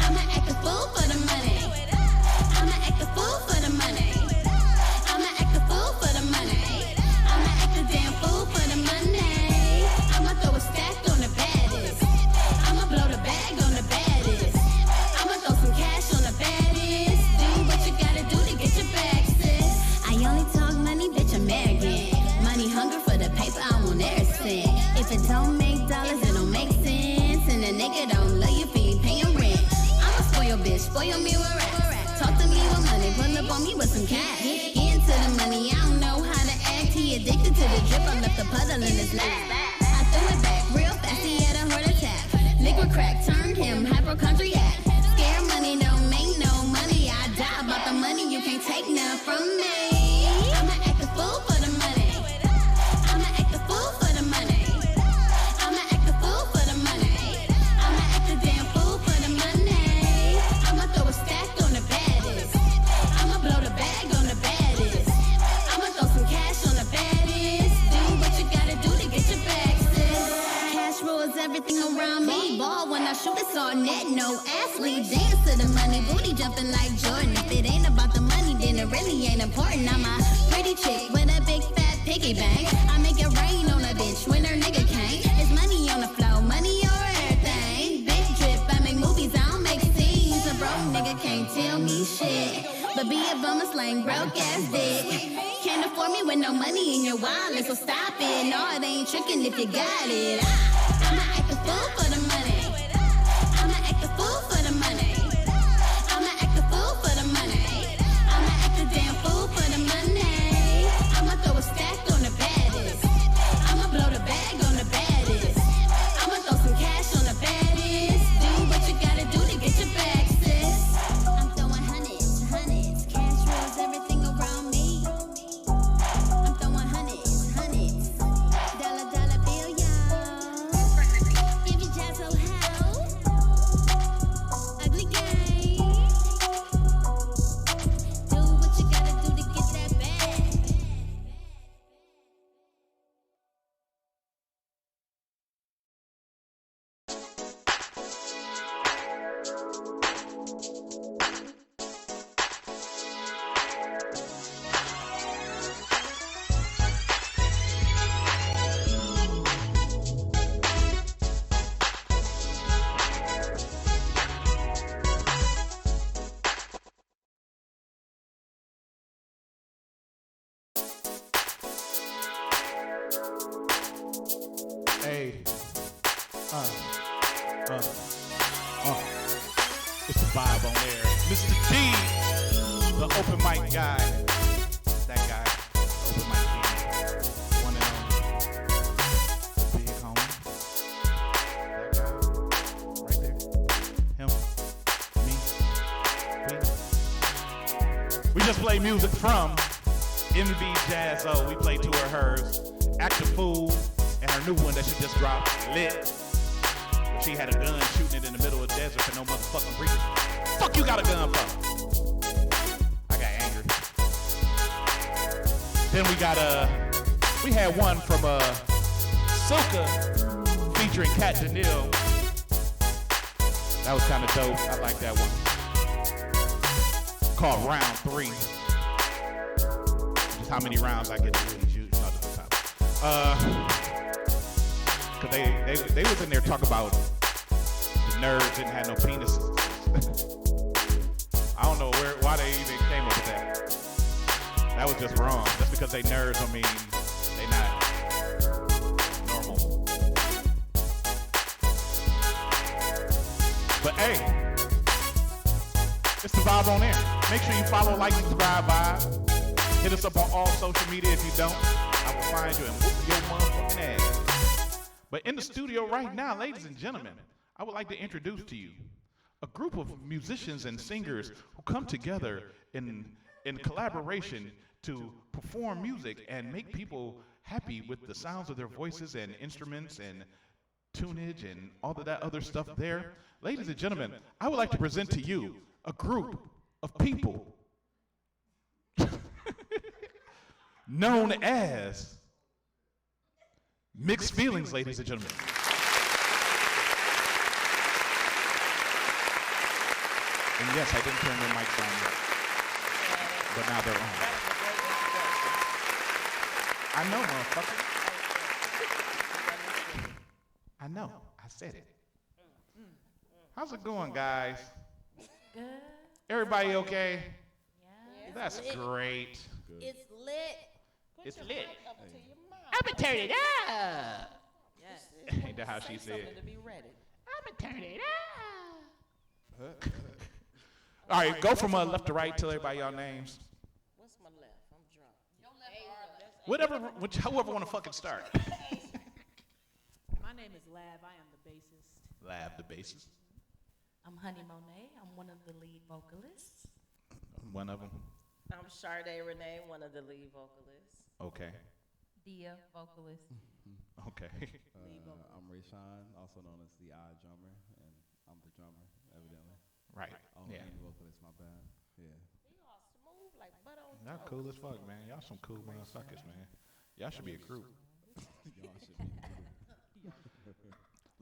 I'ma act a fool for the money. I'ma act a fool for the money. I'ma act a fool for the money. I'ma act a damn fool for the money. I'ma throw a stack on the baddest. I'ma blow the bag on the baddest. I'ma throw some cash on the baddest. Do what you gotta do to get your bag, sis. I only talk money, bitch, I'm arrogant. Money hunger for the paper, I want everything. If it don't make dollars, it don't make sense. And a nigga don't love you if he ain't paying rent. I'm a spoiled bitch, spoil me with racks. Talk to me with money, pull up on me with some cash. Get into the money, I don't know how to act. He addicted to the drip, I left the puddle in his lap. I threw it back real fast, he had a heart attack. Liquid crack turned him hypochondriac. Scare money don't make no money. I die about the money, you can't take none from me. I'ma act a fool for the money. I'ma act a fool for the money. I'ma act a fool for the money. I'ma act a damn fool for the money. I'ma throw a stack on the baddest. I'ma blow the bag on the baddest. I'ma throw some cash on the baddest. Do what you gotta do to get your bag, sis. Cash rules everything around me. Ball when I shoot, it's all net, no athlete. Dance to the money, booty jumping like Jordan. If it ain't about the money, then it really ain't important. I'm a pretty chick with a big fat piggy bank. I make it rain on a bitch when her nigga can't. It's money on the flow, money over everything. Big drip, I make movies, I don't make scenes. A broke nigga can't tell me shit. But be a bummer slang, broke ass dick. Can't afford me with no money in your wallet, so stop it. No, it ain't tricking if you got it. I'ma act a fool for the money. I'ma act a fool for the money. I'ma act a fool for the money. I'ma act a damn fool for the money. I'ma throw a stack on the baddest. I'ma blow the bag on the baddest. I'ma throw some cash on the baddest. Do what you gotta do to get your bag, sis. I'm throwing hundreds. Cash rules everything around me. I'm throwing hundreds. Dollar bill, y'all. If you just so how ugly game. Do what you gotta do to get that bag. Hey, it's the vibe on there. Mr. D, the open mic guy. That guy, open mic king. One and only. The big homie. That guy, right there. Him, me. We just play music from MV Jazzo. We played two of hers. Act a Fool. And her new one that she just dropped, Lit. She had a gun shooting it in the middle of the desert for no motherfucking reason. Fuck you got a gun for? I got angry. Then we had one from Silka featuring Kat Danielle. That was kind of dope. I like that one. Called Round 3. Just how many rounds I get to really shoot. Cause they was in there talking about the nerds didn't have no penises. I don't know why they even came up with that. That was just wrong. Just because they nerds don't mean they not But hey, it's the Vibe on Air. Make sure you follow, like, subscribe, Vibe. Hit us up on all social media. If you don't, I will find you and whoop your motherfucking ass. But in the studio right now, ladies and gentlemen, I would like to introduce to you a group of musicians and singers who come together in collaboration to perform music and make people happy with the sounds of their voices and instruments and tunage and all of that other stuff there. Ladies and gentlemen, I would like to present to you a group of people known as Mixed Feelings, ladies and gentlemen. And yes, I didn't turn their mics on yet, but now they're on. I know, motherfucker. I know. I said it. How's it going, guys? Good. Everybody okay? Yeah. That's great. It's lit. It's lit. I'ma turn it up. Yes. Ain't that how she said? To be ready. I'ma turn it up. All right, go from left to right. Tell everybody your names. What's my left? I'm drunk. Your left or Whoever want to fucking start. My name is Lav. I am the bassist. Lab the bassist. I'm Honey Monet. I'm one of the lead vocalists. One of them. I'm Sade Renee, one of the lead vocalists. Okay. Dia, vocalist. Okay. I'm Rayshawn, also known as the odd drummer, and I'm the drummer, evidently. Right. Oh, Yeah. lead vocalist, my bad. Yeah. Y'all smooth like butter on Y'all toast. cool as fuck, man. Y'all some cool motherfuckers, man. Y'all should be a group. Y'all should be.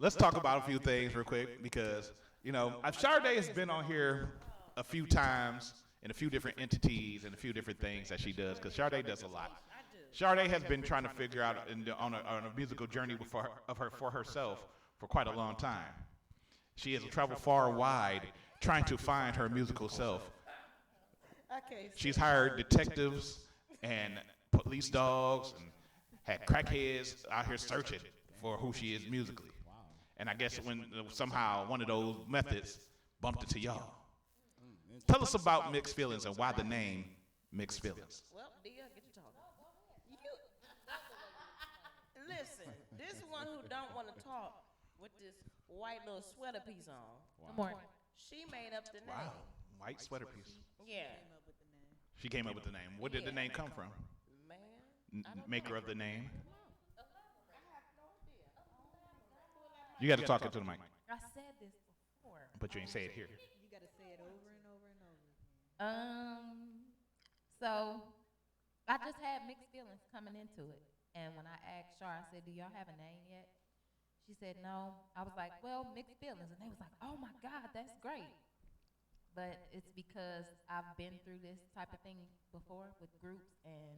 Let's talk about a few things real quick because, you know, Sade has been on here a few times in a few different entities and a few different things that she does because Sade does a lot. Sade has been trying to figure out on a musical journey for herself for quite a long time. She has traveled far and wide trying to find her musical self. She's hired detectives and police dogs and had crackheads out here searching for who she is musically. And I guess when somehow one of those methods bumped into y'all. Tell us about Mixed Feelings and why the name Mixed Feelings. Well, Dia, get you talking. Listen, this one who don't want to talk with this white little sweater piece on. Good morning. She made up the name. Wow, white sweater piece. Yeah. She came up with the name. Where did the name come from? Man. Maker of the name. You got to talk into the mic, I said this before. but you ain't say it here. You got to say it over and over and over. So I just had mixed feelings coming into it. And when I asked Char, I said, do y'all have a name yet? She said, no. I was like, well, mixed feelings. And they was like, oh my God, that's great. But it's because I've been through this type of thing before with groups and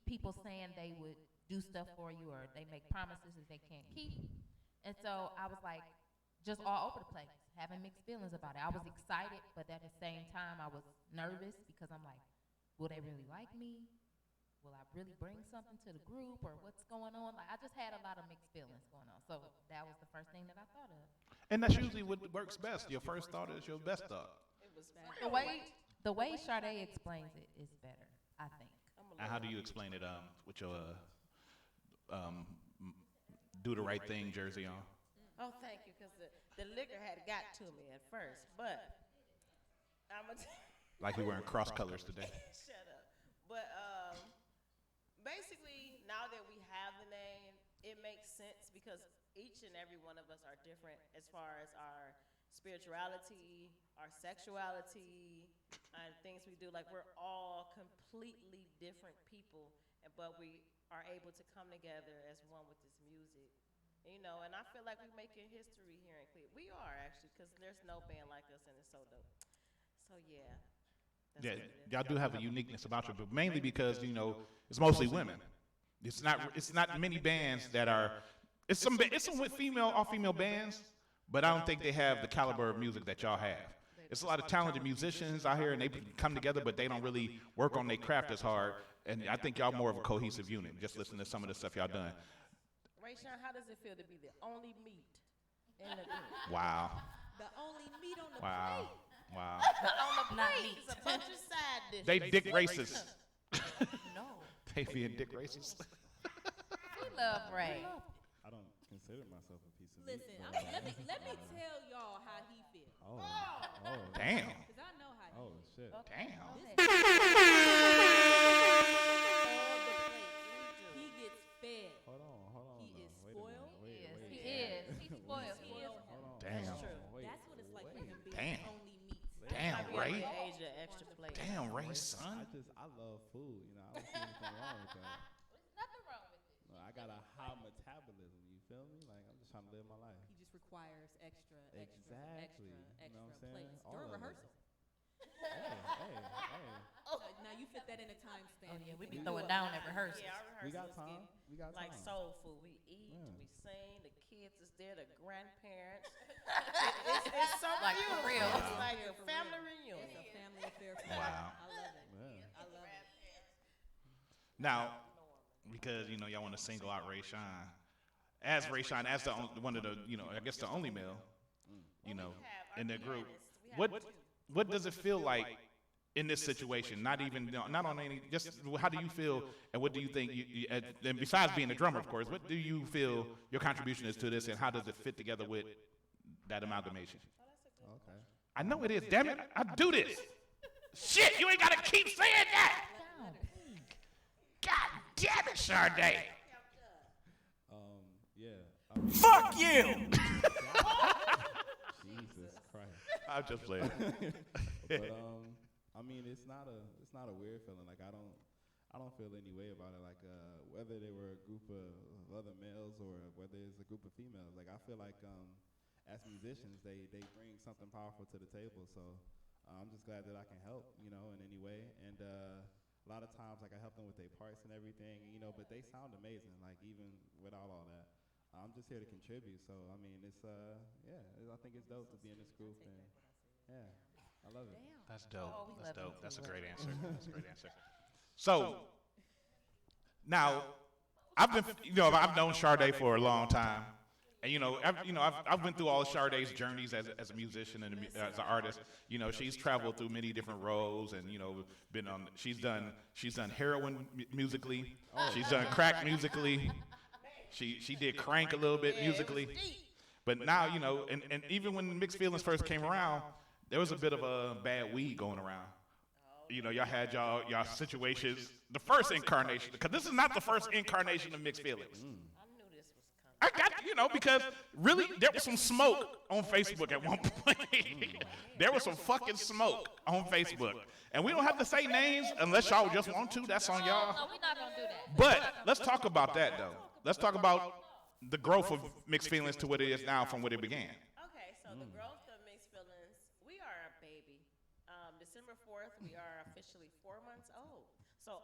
people saying they would do stuff for you or they make promises that they can't keep. And so I was like, just all over the place, having mixed feelings about it. I was excited, but at the same time, I was nervous because I'm like, will they really like me? Will I really bring something to the group or what's going on? Like, I just had a lot of mixed feelings going on. So that was the first thing that I thought of. And that's usually what works best. Your first thought is your best thought. The way Sade explains it is better, I think. And how do you explain it with your do the right thing jersey on? Oh, thank you, because the liquor had got to me at first, but I'm a Like we wearing cross colors today. Shut up. But basically, now that we have the name, it makes sense because each and every one of us are different as far as our spirituality, our sexuality, and things we do. Like, we're all completely different people, but we are able to come together as one with this music. You know, and I feel like we're making history here in Cleveland. We are, actually, because there's no band like us, and it's so dope. So, yeah. Yeah, y'all do have a uniqueness about you, but mainly because, you know, it's mostly women. It's not many bands that are, it's some with all-female bands, but I don't think they have the caliber of music that y'all have. It's a lot of talented musicians out here, and they come together, but they don't really work on their craft as hard. And I think y'all more of a cohesive unit. Just listen to some of the stuff y'all done. Rayshawn, how does it feel to be the only meat in the group? Wow. The only meat on the Wow. plate. Wow. On the Not plate meat. is a bunch of side dishes. They dick racist. No. They being dick racist. We love Ray. I don't consider myself a piece of Listen, meat. let me tell y'all how he feels. Oh. Damn. Cause I know how he Oh feels. shit. Damn. He gets fed. Hold on. He is Wait a spoiled. minute. Wait. He is. He's spoiled. He is. Hold on. Damn. Hold on, wait. That's what it's like for him being Damn. only meat. Damn, Ray. Asia extra plate. Damn, Ray, son. I love food. You know, I don't see anything wrong with that. There's nothing wrong with it. No, I got a high metabolism. You feel me? Like I'm just trying to live my life. He just requires extra Exactly. You know what I'm saying? plates All during of it. rehearsal. Hey. Now you fit that in a time span. Oh yeah, we be throwing down at rehearsals. Yeah, our rehearsals We got is time. getting We got like time. soul food. We eat, Yeah. we sing, the kids is there, the grandparents. it's so Like, for beautiful. real. It's like a family reunion. It's a family affair. For Wow. I love it. Yeah. I love it. Now, because y'all want to single out Ray Sean, as Ray Sean, as the one of the I guess the only male, in the group. What does it feel like in this situation? Not on any. Just how do you feel, and what do you think? And besides being a drummer, of course, what do you feel your contribution is to this, and how does it fit together with that amalgamation? Okay. I know it is. Damn it, I do this. Shit, you ain't gotta keep saying that. God damn it, Sade. Yeah. Fuck you. Jesus Christ. I'm just playing. But I mean, it's not a weird feeling. Like I don't feel any way about it. Like whether they were a group of other males or whether it's a group of females. Like I feel like as musicians, they bring something powerful to the table. So I'm just glad that I can help, in any way. And a lot of times, like I help them with their parts and everything, but they sound amazing. Like even without all that. I'm just here to contribute, so I mean, it's I think it's dope to be in this group, and yeah, I love it. That's dope. Oh, we That's love dope. you That's a too. great answer. That's a great answer. So now, I've been, I've known Sade for a long time, and I've been through all of Sade's journeys as a musician and as an artist. She's traveled through many different roles, and been on. She's done heroin musically. She's done crack musically. She did Crank a little bit musically, but now and even when Mixed Feelings first came around, there was a bit of a bad weed going around. Y'all had y'all situations. The first incarnation, because this is not the first incarnation of Mixed Feelings. I got because really there was some smoke on Facebook at one point. There was some fucking smoke on Facebook, and we don't have to say names unless y'all just want to. That's on y'all. No, we're not gonna do that. But let's talk about that though. Let's talk about the growth of Mixed Feelings to what it is now from what it began. Okay, so the growth of Mixed Feelings, we are a baby. December 4th, we are officially 4 months old. So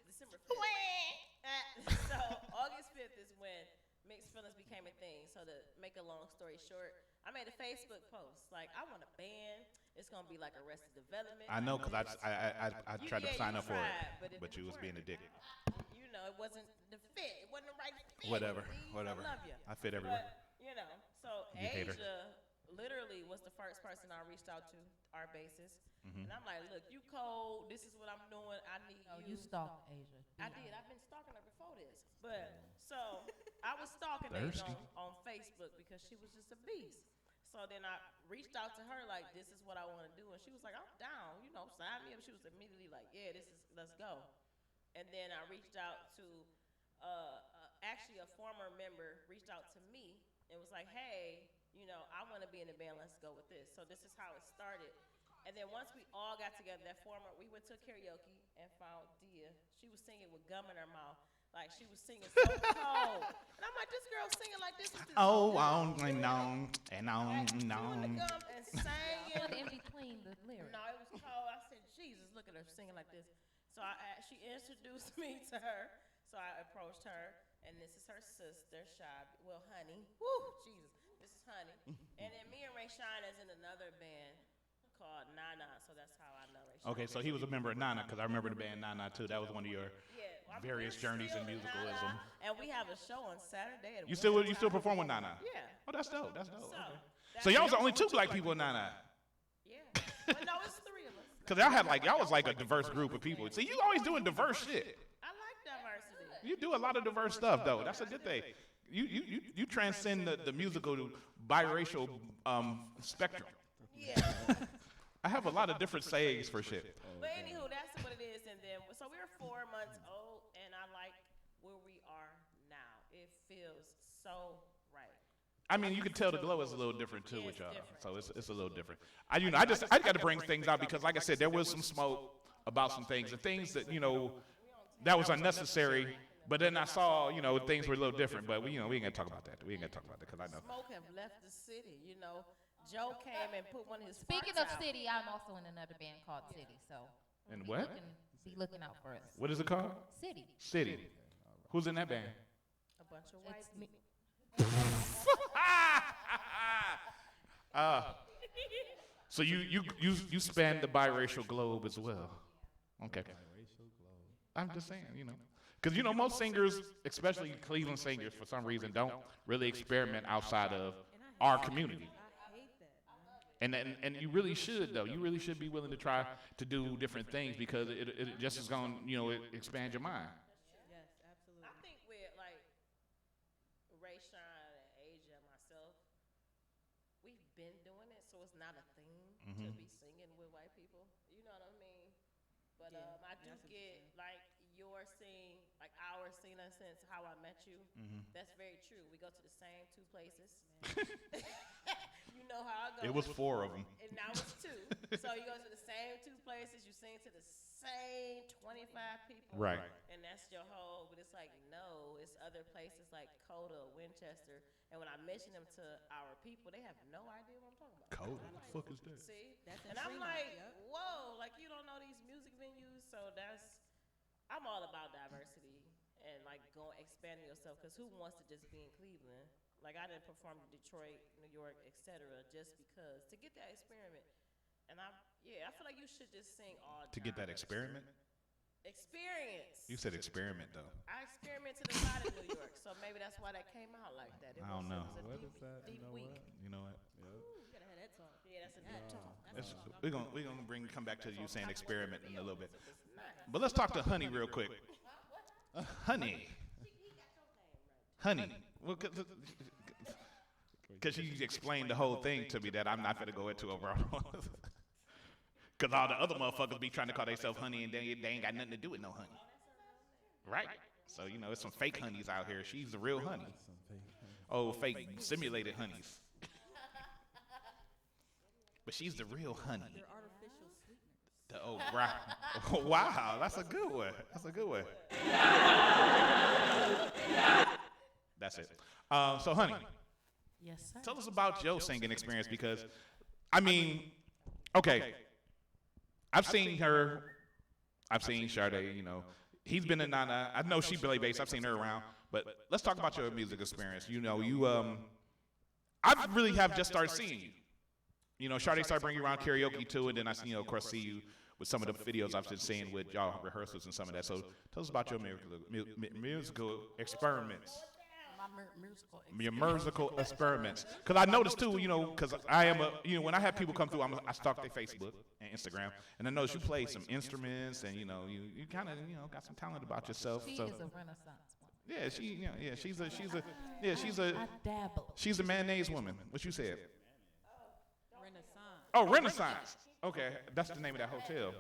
December 5th. So August 5th is when Mixed Feelings became a thing. So to make a long story short, I made a Facebook post like, I want a band. It's gonna be like Arrested Development. I know, because I tried to sign up for it, it but you was being a dick. It wasn't the fit. It wasn't the right fit. Whatever. I love you. I fit everywhere. But, so You hater. Asia literally was the first person I reached out to, our bassist. Mhm. And I'm like, look, you cold. This is what I'm doing. I need You stalked Asia. I did. I've been stalking her before this. But so I was stalking Asia Thirsty. on Facebook because she was just a beast. So then I reached out to her like, this is what I want to do. And she was like, I'm down. Sign me up. She was immediately like, yeah, let's go. And then I reached out to, actually a former member reached out to me and was like, hey, I want to be in the band, let's go with this. So this is how it started. And then once we all got together, we went to karaoke and found Dia. She was singing with gum in her mouth. Like, she was singing so cold. And I'm like, this girl singing like this. Oh, no, and no. Chewing the gum and singing. One in between the lyrics. No, it was cold. I said, Jesus, look at her singing like this. So she introduced me to her. So I approached her, and this is her sister, Honey. Woo, Jesus, this is Honey. And then me and Ray Shine is in another band called Nana. So that's how I know Ray Shine. Okay, so he was a member of Nana, because I remember the band Nana too. That was one of your various journeys in musicalism. And we have a show on Saturday. You still perform with Nana? Yeah. Oh, that's dope. That's dope. So, Okay. So y'all was the only 2 black people in 9i. Yeah. But no, it's 3 of us. Cause y'all was like a diverse group of people. See, you always doing diverse shit. I like diversity. You do a lot of diverse stuff though. That's a good thing. You transcend the musical biracial spectrum. Yeah. I have a lot of different sayings for shit. But anywho, that's what it is. And then, so we're 4 months old, and I like where we are now. It feels so right. I mean, you can tell the glow is a little different too with y'all. So it's a little different. I got to bring things out because, like I said, there was some smoke about some things and things that that was unnecessary. But then I saw things were a little different. But we ain't gonna talk about that. We ain't gonna talk about that because I know. Smoke have left the city. Joe came and put one of his. Speaking of City, I'm also in another band called City. So. And what? Be looking out for us. What is it called? City. City. Who's in that band? A bunch of white people. So you span the biracial globe as well. Okay. I'm just saying, because most singers, especially Cleveland singers, for some reason, don't really experiment outside of our community. And you really should though. You really should be willing to try to do different things because it just is going to expand your mind. Yes, absolutely. I think with like Ray Sean and Asia and myself, we've been doing it, so it's not a thing to be singing with white people. You know what I mean? But I do get like your scene, like our scene in a sense, how I met you. That's very true. We go to the same 2 places. You know how I go. It was 4 of them. And now it's 2. So you go to the same 2 places, you sing to the same 25 people. Right. And that's your whole, but it's like, no, it's other places like Coda, Winchester. And when I mention them to our people, they have no idea what I'm talking about. Coda, what the fuck is that? See? And I'm like, whoa, like you don't know these music venues. So I'm all about diversity and like expanding yourself. Because who wants to just be in Cleveland? Like I didn't perform in Detroit, New York, etc. just because to get that experiment. And I feel like you should just sing all to get that experiment. Experience. You said experiment though. I experimented a lot in New York, so maybe that's why that came out like that. I don't know. What is that? Deep week. You know what? Ooh, you gotta have that talk. Yeah, that's a deep talk. We're gonna come back to you saying experiment in a little bit. But let's talk to Honey real quick. Honey. Well, because she explained the whole thing to me that I'm not going to go into overall. Because all the other motherfuckers be trying to call themselves honey and they ain't got nothing to do with no honey. Right. So, it's some fake honeys out here. She's the real honey. Oh, fake simulated honeys. But she's the real honey. They're artificial sweeteners. Right. Wow, that's a good one. That's it. So, honey. Yes, sir. Tell us about your singing experience because, okay, I've seen her. I've seen Sade, He's been in 9i. I know she play bass. I've seen her around. But let's talk about your music experience. I really have just started seeing you. Sade started bringing you around karaoke too, and then I, of course, see you with some of the videos I've been seeing with y'all rehearsals and some of that. So tell us about your musical experiments. Your musical experiments. Because I noticed too, because I am when I have people come through, I stalk their Facebook and Instagram, and I notice you play some instruments, and you kind of got some talent about yourself. She so. is a Renaissance woman. Yeah, she's a mayonnaise woman. What you said? Renaissance. Oh, Renaissance. Okay, that's the name of that hotel.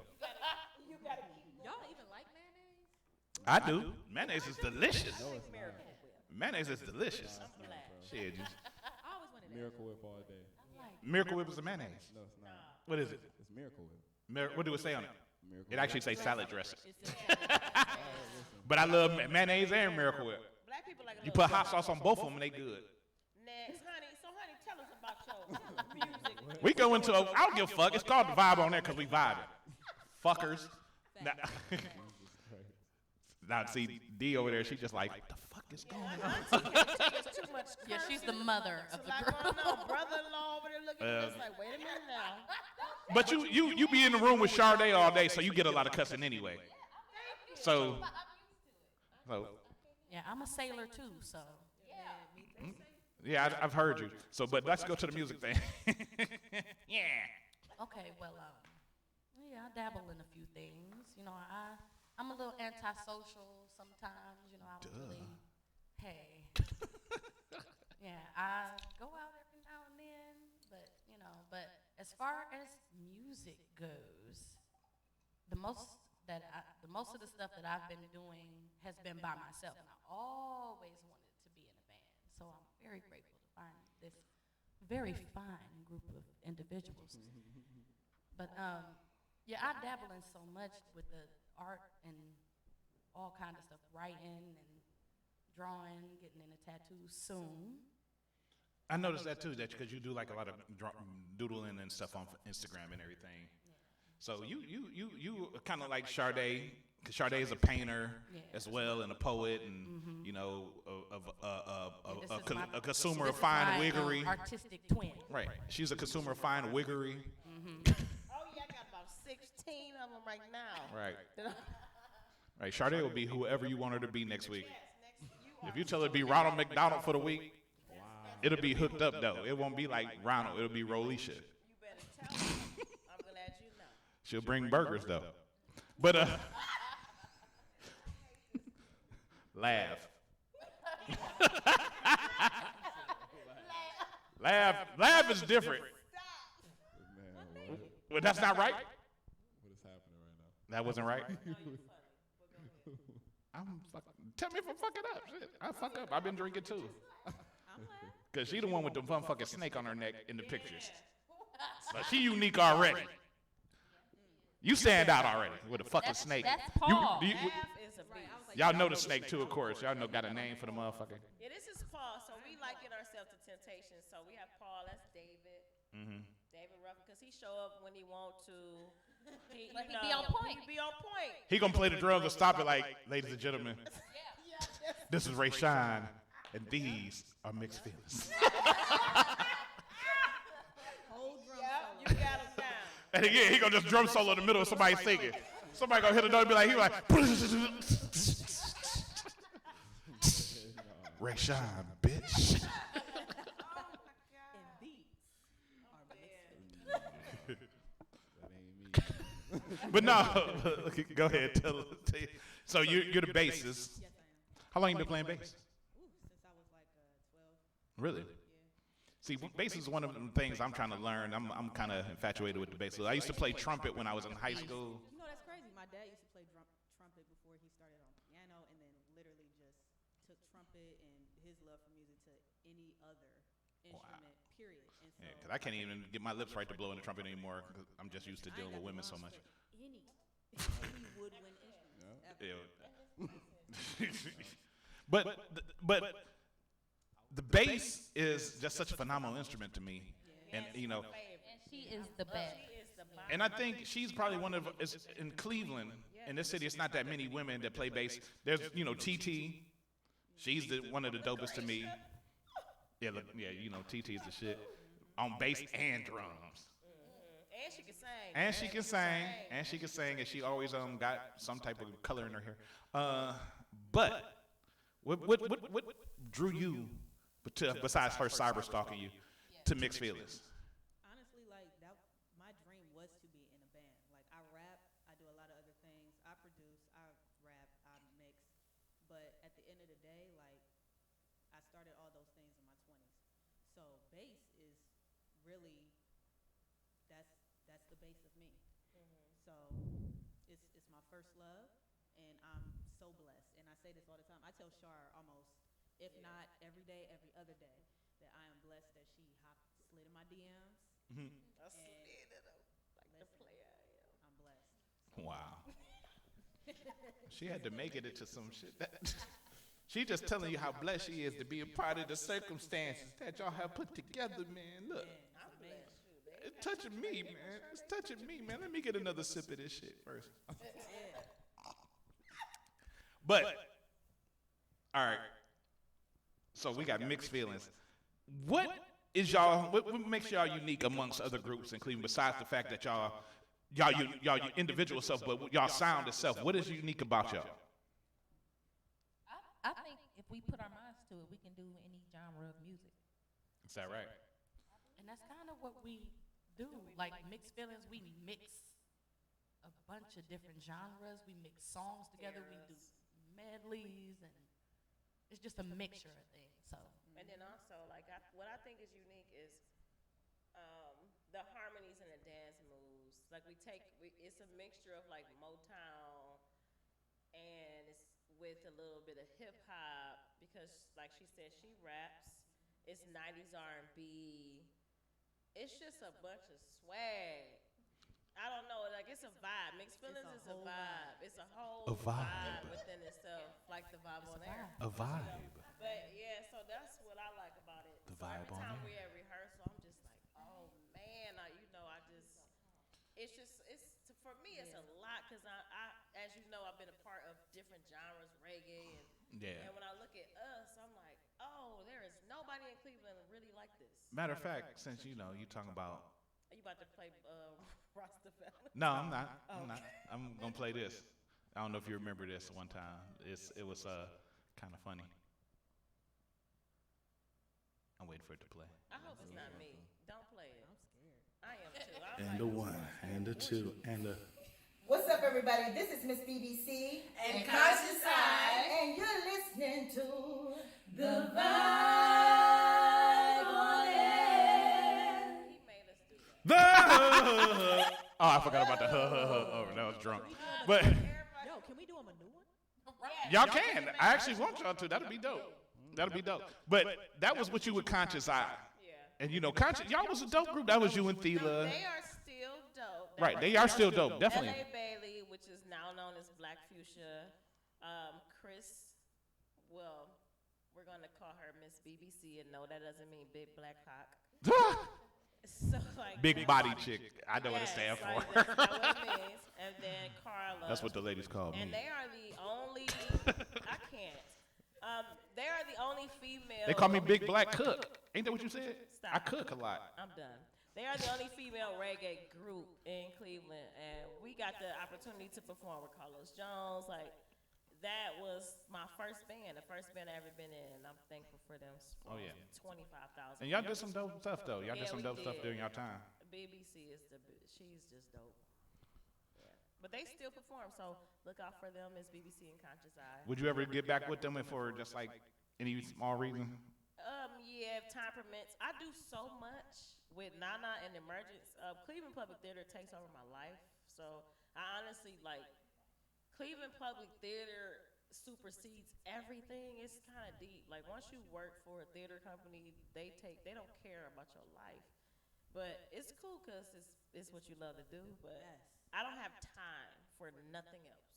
Y'all even like mayonnaise? I do. Mayonnaise is delicious. Mayonnaise is delicious. Shit, I always wanted that. Miracle Whip all day. Miracle Whip is a mayonnaise. No, it's not. What is it? It's Miracle Whip. What do it say on it? Miracle It actually says salad dressing. It says But I love mayonnaise and Miracle Whip. Black people like a You little put hot sauce on both of them and they good. Next, honey. So, honey, tell us about your music. We go into I don't give a fuck. It's called the vibe on there because we vibing. Fuckers. Now, see, D over there, she just like, what the fuck is going on? Yeah, she's the mother of the group. group. Brother-in-law over there looking at us like, wait a minute now. But you be in the room with Sade all day, so you get a lot of cussing anyway. So Yeah, I'm a sailor too, so. Yeah, I've heard you. So, but let's go to the music thing. Yeah. Okay, well, yeah, I dabble in a few things. You know, I'm a little antisocial sometimes. You know, I don't really, hey. Yeah, I go out every now and then, but as far as music goes, the most of the stuff that I've been doing has been by myself, and I always wanted to be in a band. So I'm very grateful to find this very fine group of individuals. But yeah, I dabble in so much with the art and all kind of stuff, writing and drawing, getting into tattoos soon. I noticed that too, that because you do like a lot of doodling and stuff on Instagram and everything. So you kind of like Sade, because Sade is a painter as well and a poet and you know a consumer of fine wiggery. Artistic twin. Right, she's a consumer of fine wiggery. Oh yeah, I got about 16 of them right now. Right. Right, Sade will be whoever you want her to be next week. If you tell her to be Ronald McDonald for the week, it'll be hooked up though. It won't be like Ronald. It'll be Rolisha. You better tell me. I'm gonna let you know. She'll bring burgers though. But laugh. Laugh is different. Well, that's not right. What is happening right now? That wasn't right. Tell me if I'm fucking up. Shit, I fuck up. I've been drinking too. Cause she the one with the motherfucking snake on her neck in the pictures. So she unique already. You stand out already with a fucking snake. That's Paul. Y'all know the snake too, of course. Y'all know got a name for the motherfucker. Yeah, this is Paul. So we liken ourselves to Temptation. So we have Paul. That's David. David Ruffin, because he show up when he want to. He be on point. He be on point. He gonna play the drums and stop it like, ladies and gentlemen, this is Ray Shine, and these are Mixed Feelings. You got him down. And again, he gonna just drum solo in the middle of somebody singing. Somebody gonna hit a note and be like, Ray Shine, bitch. But no, go ahead. Tell so you're the bassist. How long you been playing bass? Since I was like 12. Really? See, bass is one of the things I'm trying to learn. I'm kind of infatuated with the bass. I used to play trumpet when I was in high school. You know, that's crazy. My dad used to play trumpet before he started on piano, and then literally just took trumpet and his love for music to any other instrument, period. And so, Yeah, because I can't even get my lips right to blow in the trumpet anymore. Cause I'm just used to dealing with women so much. Any woodwind instrument. But the bass is just such a phenomenal instrument to me, and you know. And she is the best. And I think she's probably one of in Cleveland, in this city. It's not that many women that play bass. There's TT. She's one of the dopest to me. Yeah, TT is the shit on bass and drums. And she can sing. And she can sing, and she always got some type of color in her hair. But what drew you, besides her cyber stalking you, to Mixed Feelings? Honestly, like my dream was to be in a band. Like I rap, I do a lot of other things. I produce, I rap, I mix. But at the end of the day, like I started all those things in my 20s. So bass is really that's the base of me. So it's my first love, and I'm so blessed. And I say this all the time. I tell Shar almost, if not every day, every other day, that I am blessed that she slid in my DMs. I slid in them like the player I am. I'm blessed. Wow. She had to make it into some shit. She just telling you how blessed she is to be a part of the circumstances that y'all have put together, man. Look. It's touching me, man. It's touching me, man. Let me get another sip of this shit first. But, all right. So we got Mixed Feelings. What makes y'all unique amongst other groups in Cleveland, besides the fact that y'all your individual self, but y'all sound itself? What is unique about y'all? I think if we put our minds to it, we can do any genre of music. Is that right? And that's kind of what we do. Like Mixed Feelings, we mix a bunch of different genres. We mix songs together. We do medleys, and it's just a mixture of things. So. And then also, like, what I think is unique is the harmonies and the dance moves. Like, it's a mixture of like Motown, and it's with a little bit of hip hop because, like she said, she raps. It's 90s R&B. It's just a bunch of swag. I don't know, like it's a vibe. Mixed Feelings is a vibe. It's a whole vibe within itself, like the vibe on air. A vibe. But yeah, so that's what I like about it. The so vibe every on time air. we're at rehearsal, I'm just like, oh man, for me, it's a lot because I, as you know, I've been a part of different genres, reggae, and when I look at us, I'm like, oh, there is nobody in Cleveland really like this. Matter of fact, since you talking about. Are you about to play Rastafari? No, I'm not. Oh, I'm not. I'm gonna play this. I don't know if you remember this one time. It was kind of funny. I'm waiting for it to play. I hope it's not me. Don't play it. I'm scared. I am too. I'm And a one, and a two, and a. What's up, everybody? This is Miss BBC and Conscious Side, and you're listening to The Vibe on Air. Oh, I forgot about the Oh, that was drunk. But Yo, can we do them a new one? y'all can. I actually want y'all to. That'd be dope. That'd be dope. But that was what you with Conscious Eye. And Conscious, y'all was a dope group. That was you and Thela. They are still dope. Right, they are still dope, definitely. L.A. Bailey, which is now known as Black Fuchsia. Chris, well, we're going to call her Miss BBC, and no, that doesn't mean Big Black Cock. So, like, Big body chick. I know what it stands for. That's what it means. And then Carla. That's what the ladies call me. And they are the only, I can't. They are the only female. They call me Big Black Cook. Ain't that what you said? Stop. I cook a lot. I'm done. They are the only female reggae group in Cleveland, and we got the opportunity to perform with Carlos Jones. Like, that was my first band, the first band I ever been in, and I'm thankful for them. Oh, yeah. 25,000. And y'all did some dope stuff, though. Y'all did some we dope stuff during your time. BBC is she's just dope. Yeah. But they still perform, so look out for them. It's BBC and Conscious Eye. Would you ever get back with them for just like any small reason? Yeah, if time permits. I do so much with Nana and Emergence. Cleveland Public Theater takes over my life. So I honestly, like, Cleveland Public Theater supersedes everything. It's kind of deep. Like, once you work for a theater company, they don't care about your life. But it's cool because it's what you love to do. But I don't have time for nothing else.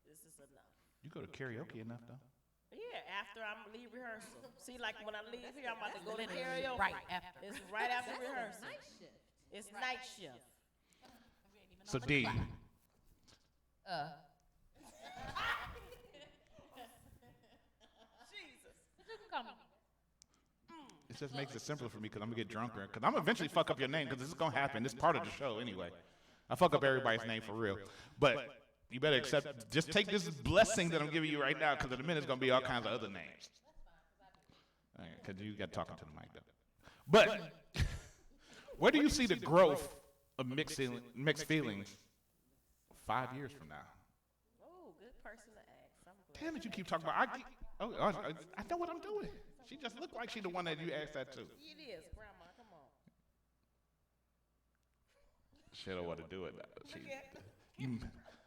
This is enough. You go to karaoke enough, though. Yeah, after I leave rehearsal. See, like when I leave here, I'm about to go to karaoke. Right after. It's right after rehearsal. It's night shift. So D. Jesus. But you can call me. It just makes it simpler for me because I'm going to get drunker. Because I'm eventually fuck up your name because this is going to happen. It's part of the show anyway. I fuck up everybody's name for real. But you better accept, just take this blessing that I'm giving you right now because in a minute it's going to be all kinds of other names. Because you got talking to the mic though. But where do you see the growth of mixed feelings 5 years from now? Oh, good person to ask. I'm glad. Damn it, you keep talking about, I know what I'm doing. She just looked like she the one that you asked that to. It is, Grandma. Come on. She don't want to do it.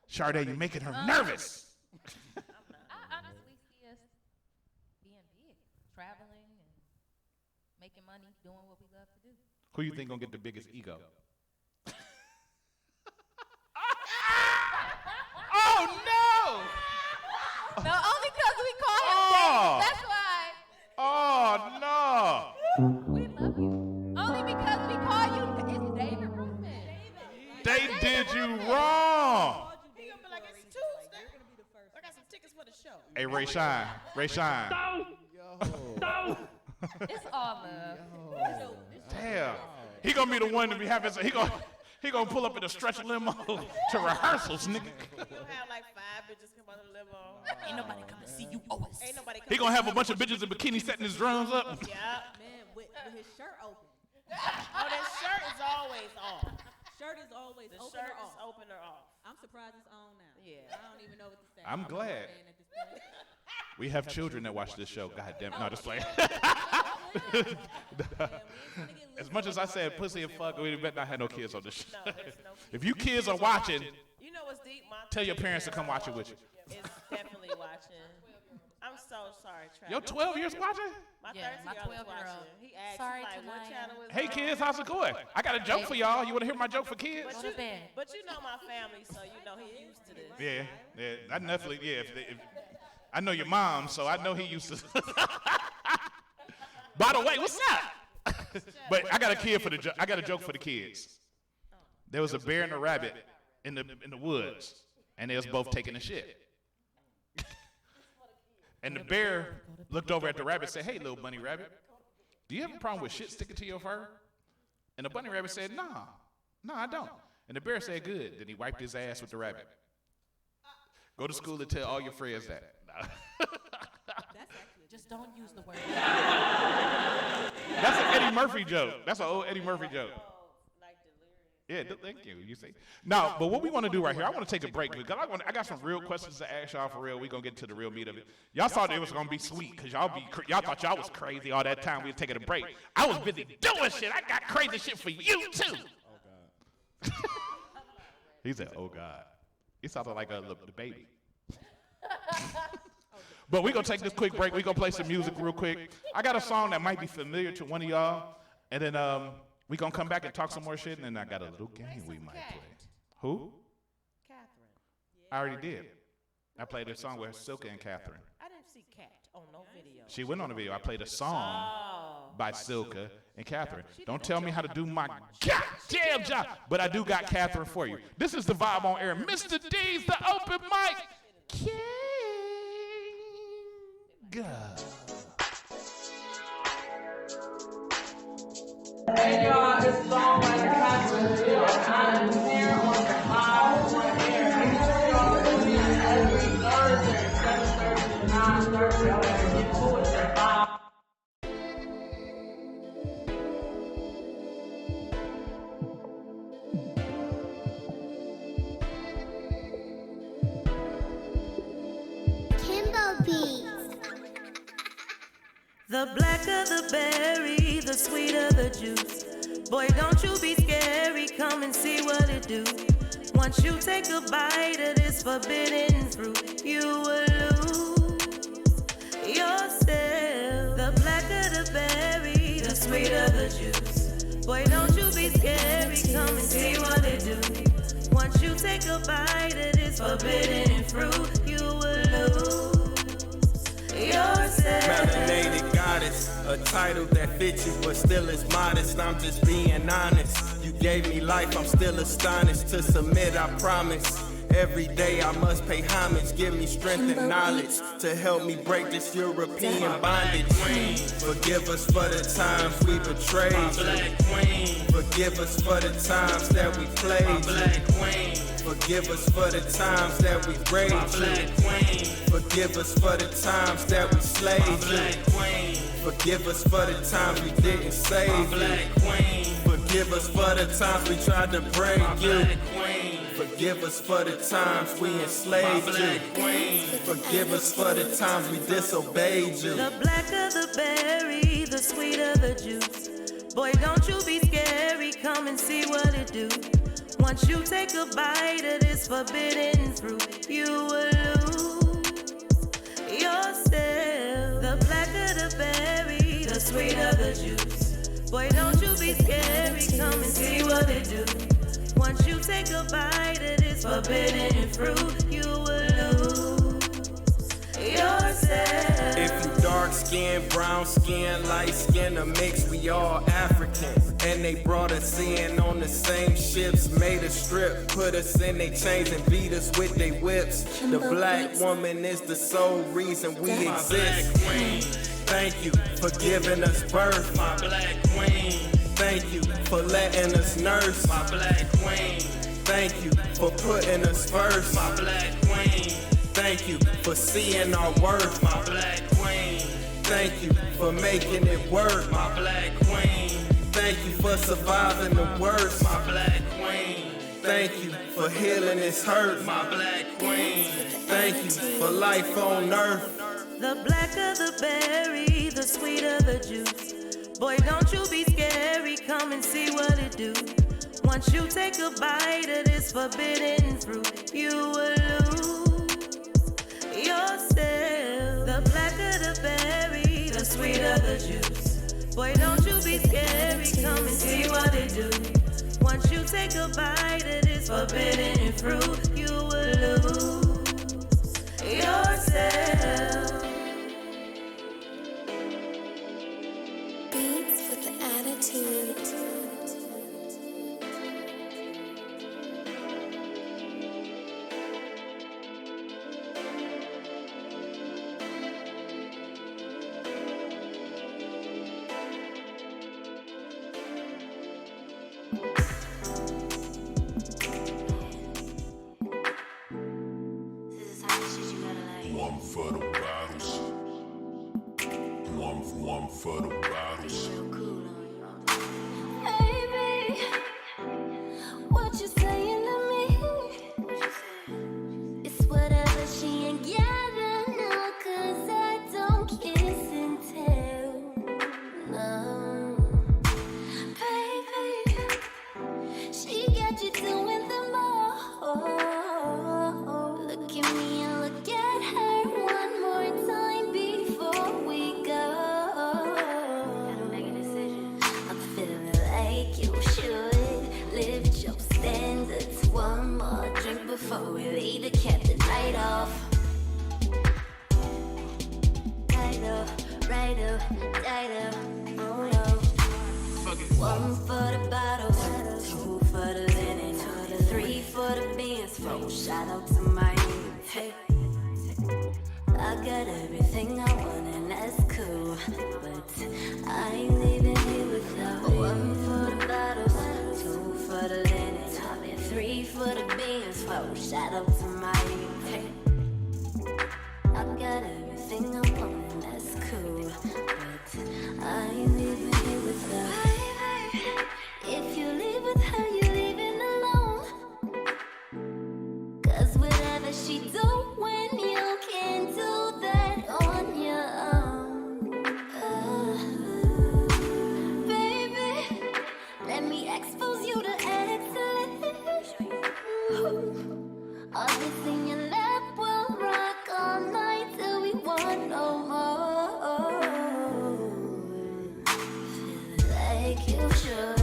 Sade, you're making her nervous. I honestly see us being big, traveling and making money, doing what we love to do. Who you think gonna get the biggest ego? Oh no! No, only because we call him Dave. That's why. Oh no! We love you. Only because we call you. It's David Ruffin. They did you wrong. He gonna be like, it's Tuesday. I got some tickets for the show. Hey, Ray Shine. It's all love. Damn. He gonna be the one to be having. He gonna pull up in a stretch limo to rehearsals, nigga. He gonna have like 5 bitches come out of the limo. Ain't nobody come to see you, Otis. Ain't nobody come. He gonna have a bunch of bitches in bikinis setting his drums up. Yeah, man. with his shirt open. Oh, that shirt is always off. Shirt is always The open shirt or is off. open or off. I'm surprised it's on now. Yeah. I don't even know what to say. I'm a glad. fan at this point. We have children that watch this show. God damn it. No, just playing. As much as I said pussy and fuck, we better not have no kids on this show. No, there's no If you kids are watching, You know what's deep? My tell your parents to come watch it with you. It's definitely watching. I'm so sorry, Travis. Your 12 years watching? My 13-year-old Yeah, my is 12-year-old. watching. He asked, Sorry, he's like, what tonight. channel is Hey on? kids, how's it going? I got a joke for y'all. You want to hear my joke for kids? But Go you, to bed. but you know my family, so you know he's used to this. Yeah. I definitely, if I know your mom, so I know he used to. By the way, what's up? But I got a kid for the. I got a joke for the kids. There was a bear and a rabbit in the woods, and they was both taking a shit. And the bear looked over at the rabbit and said, "Hey, little bunny rabbit, do you have a problem with shit sticking to your fur?" And the bunny rabbit said, "No, I don't." And the bear said, "Good." Then he wiped his ass with the rabbit. Go to school and tell all your friends that. Just don't use the word. That's an Eddie Murphy joke. That's an old Eddie Murphy joke. Yeah, thank you. You see. Now, but what we want to do right here, I want to take a break because I got some real questions to ask y'all for real. We're gonna get to the real meat of it. Y'all thought it was gonna be sweet because y'all thought y'all was crazy all that time we was taking a break. I was busy doing shit. I got crazy shit for you too. Oh God. He said, "Oh God." He sounded like the baby. But we're going to take this quick break. We're going to play some music real quick. I got a song that might be familiar to one of y'all. And then we're going to come back and talk some more shit. And then I got a little game we might play. Who? Catherine. I already did. I played a song with Silka and Catherine. I didn't see Cat on no video. She went on the video. I played a song by Silka and Catherine. Don't tell me how to do my goddamn job. But I do got Catherine for you. This is the vibe on air. Mr. D's, the open mic. King. Hey y'all, this songwriter Catherine Hill. I'm here on the live on air. Make sure y'all tune in every Thursday, 7:30 to 9:30. Y'all better get to it at 5. The blacker the berry, the sweeter the juice. Boy, don't you be scary, come and see what it do. Once you take a bite of this forbidden fruit, you will lose yourself. The blacker the berry, the sweeter the juice. Boy, don't you be scary, come and see what it do. Once you take a bite of this forbidden fruit, you will lose yourself. Melanated goddess, a title that fits you but still is modest. I'm just being honest. You gave me life, I'm still astonished. To submit, I promise. Every day I must pay homage. Give me strength and knowledge to help me break this European bondage. Forgive us for the times we betrayed you. Forgive us for the times that we played you. Forgive us for the times that we raped you. Forgive us for the times that we slaved you. Forgive us for the times we didn't save you. Forgive us for the times we tried to break you. Forgive us for the times we enslaved you. Forgive us for the times we disobeyed you. The blacker the berry, the sweeter the juice. Boy, don't you be scary, come and see what it do. Once you take a bite of this forbidden fruit, you will lose yourself. The blacker the berry, the sweeter the juice. Boy, don't you be scary, come and see what it do. Once you take a bite of this forbidden fruit, you will lose yourself. If you dark skin, brown skin, light skin, a mix, we all African. And they brought us in on the same ships, made a strip, put us in they chains and beat us with they whips. The black woman is the sole reason we exist. Thank you for giving us birth, my black queen. Thank you for letting us nurse, my black queen. Thank you for putting us first, my black queen. Thank you for seeing our worth, my black queen. Thank you for making it work, my black queen. Thank you for surviving the worst, my black queen. Thank you for healing this hurt, my black queen. Thank you for life on earth. The blacker the berry, the sweeter the juice. Boy, don't you be scary, come and see what it do. Once you take a bite of this forbidden fruit, you will lose yourself. The blacker the berry, the sweeter the juice. Boy, don't you be scary, come and see what it do. Once you take a bite of this forbidden fruit, you will lose yourself. Beats with the attitude. One for the bottles. One for the bottles. Baby, what you saying to me? It's whatever she ain't gotta know, 'cause I don't kiss and tell. No, baby, she got you doing the most. Look at me and look at her one more time before we go. Gotta make a decision. I'm feeling like you should lift your standards. One more drink before we leave to cap the night off. Right up, tight up. Oh no. One for the bottles, two for the linen, 3 for the beans. 4 shout out to my hey. I got everything I want and that's cool, but I ain't leaving here without you. 1 for the bottles, 2 for the linen, 3 for the beans. 4 shout out to my hey. I got everything I want and that's cool, but I ain't leaving here without you. If you leave with her, you're leaving alone. 'Cause whatever she do when you can't do that on your own. Baby, let me expose you to excellence. All this in your lap will rock all night till we want no more. Feel like you should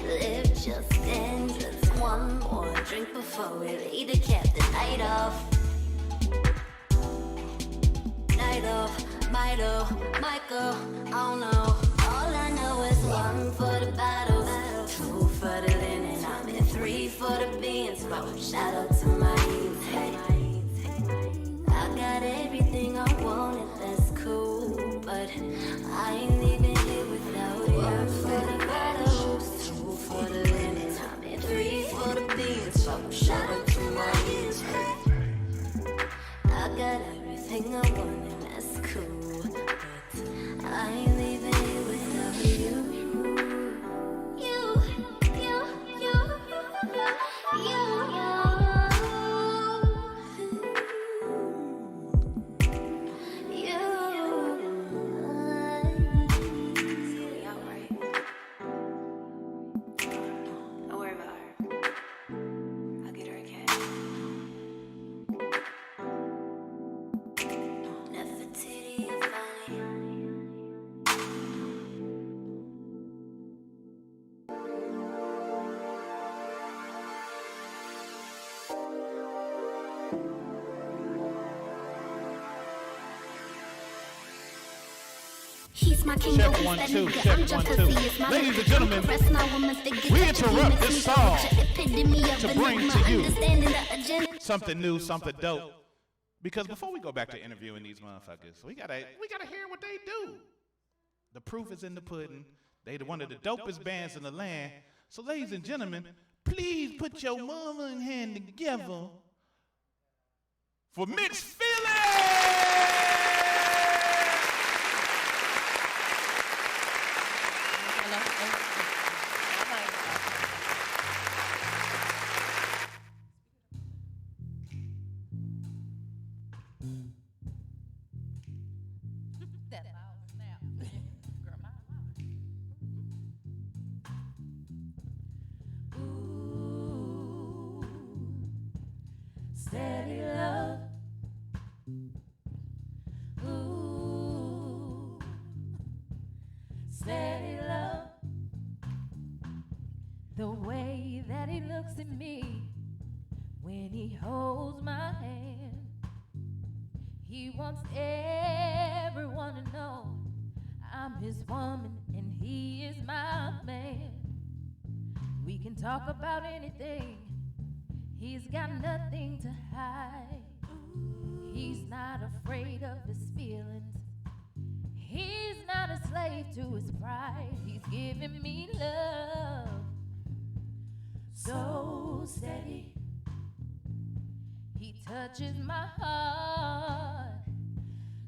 lift your standards. One more drink before we leave to cap the night off. Night off, Michael, oh no. All I know is 1 for the bottles, 2 for the linen, 3 for the beans. 4 shout out to my hey. I got everything I wanted, that's cool, but I ain't leaving here without you. 1 for the bottles, 2 for the linen, 3 for the beans. 4 shout out to my hey. I got everything I want and that's cool, but I ain't leaving here without you. Don't worry about her. I'll get her a cat. Nefertiti is He's my king. Check 1 2, check 1 2. Ladies and gentlemen, we interrupt this song to bring to you something new, something dope. Because before we go back to interviewing these motherfuckers, we gotta hear what they do. The proof is in the pudding. They one of the dopest bands in the land. So, ladies and gentlemen, please put your mama and hand together for Mixed Feelings. That loud snap. Girl, my Ooh, steady love. Ooh, steady love. The way that he looks at me when he holds my hand. He wants everyone to know I'm his woman and he is my man. We can talk about anything. He's got nothing to hide. He's not afraid of his feelings. He's not a slave to his pride. He's giving me love. So steady. He touches my heart.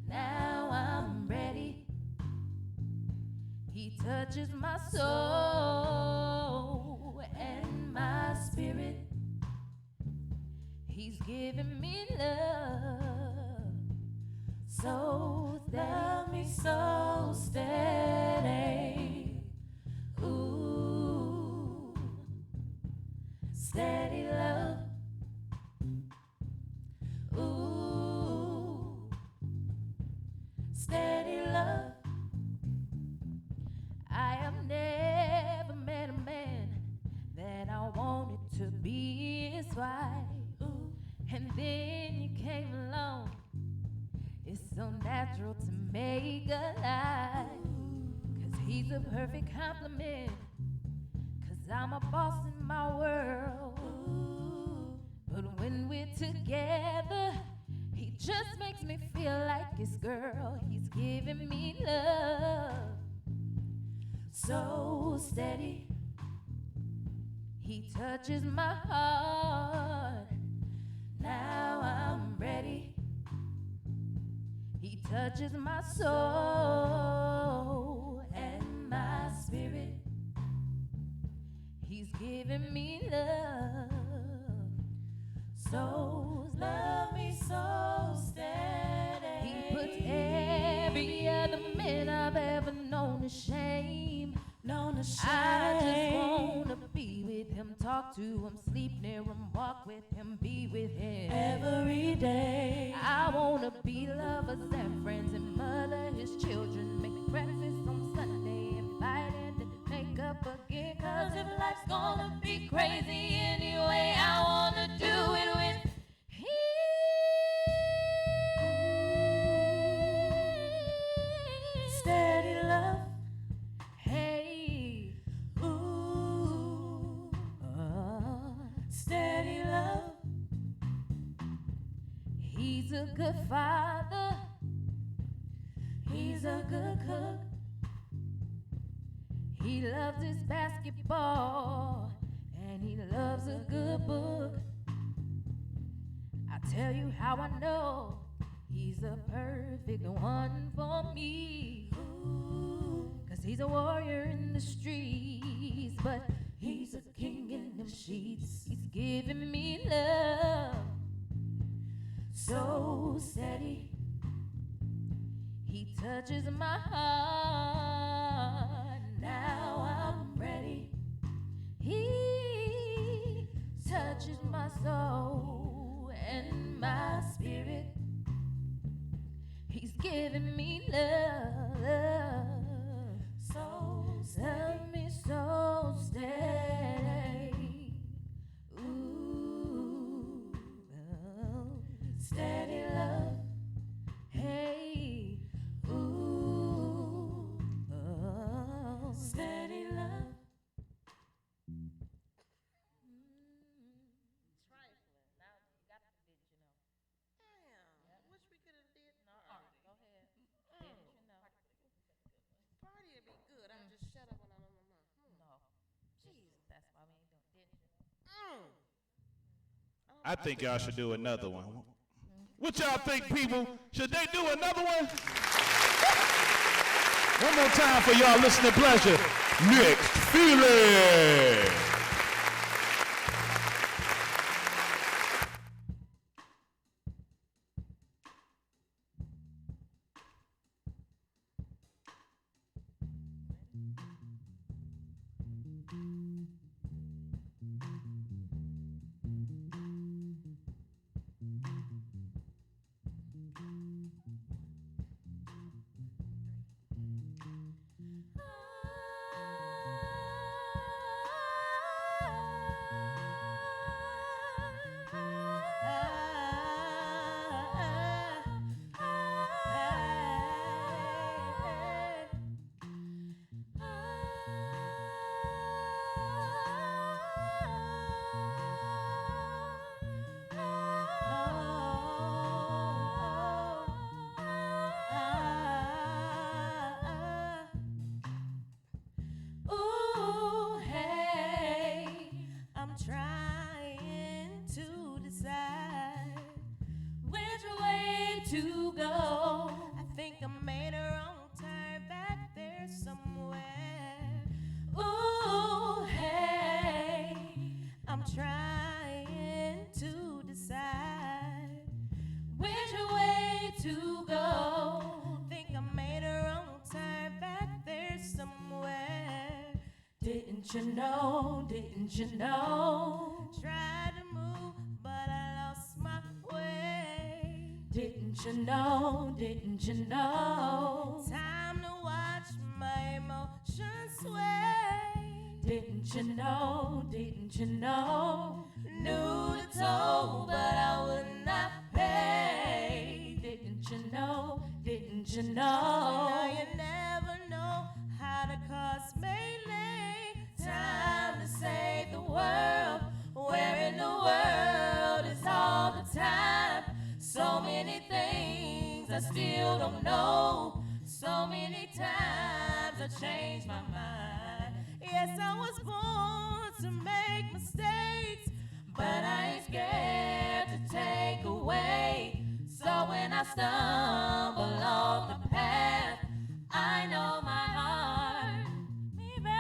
Now I'm ready. He touches my soul and my spirit. He's giving me love. So love me so steady. Ooh, steady love. Ooh, steady love. I have never met a man that I wanted to be his wife. Ooh, and then you came along. It's so natural to make a lie. 'Cause he's a perfect compliment. 'Cause I'm a boss in my world. But when we're together, he just makes me feel like his girl. He's giving me love. So steady. He touches my heart. Now I'm ready. He touches my soul and my spirit. He's giving me love. So love me so steady. He puts every other man I've ever known to shame. I just wanna be with him, talk to him, sleep near him, walk with him, be with him every day. I wanna be lovers and friends and mother his children, make breakfast on Sunday and fight and then make up again. 'Cause if life's gonna be crazy anyway, I wanna do it with him. Steady love. Hey, ooh, steady love. He's a good father. He's a good cook. He loves his basketball and he loves a good book. I tell you how I know he's a perfect one for me. 'Cause he's a warrior in the streets, but he's a king in them sheets. He's giving me love. So steady. He touches my heart. Now I'm ready. He touches my soul and my spirit. He's giving me love. So love me so steady. Ooh, steady love. Hey, ooh, steady love. Trifling. Now you got the ditch, you know. Damn. Wish we could have did. No, go ahead. Ditch, you know. Party would be good. I just shut up when I'm on my mouth. No. Jesus, that's why we ain't doing ditch. I think y'all should do another one. What y'all think, people? Should they do another one? One more time for y'all listening pleasure. Mixed Feelings. Ooh, hey, I'm trying to decide which way to go. I think I made a wrong turn back there somewhere. Ooh, hey, I'm trying to decide which way to go. Think I made a wrong turn back there somewhere. Didn't you know? Didn't you know? Tried to move, but I lost my way. Didn't you know? Didn't you know? Time to watch my emotions sway. Didn't you know? Didn't you know? Knew the toll, but I would not pay. Didn't you know? Didn't you know? Now you never know how to cause melee. Time to save the world. Where in the world is all the time? So many things I still don't know. So many times I changed my mind. Yes, I was born to make mistakes, but I ain't scared to take away. So when I stumble on the path, I know my heart, baby,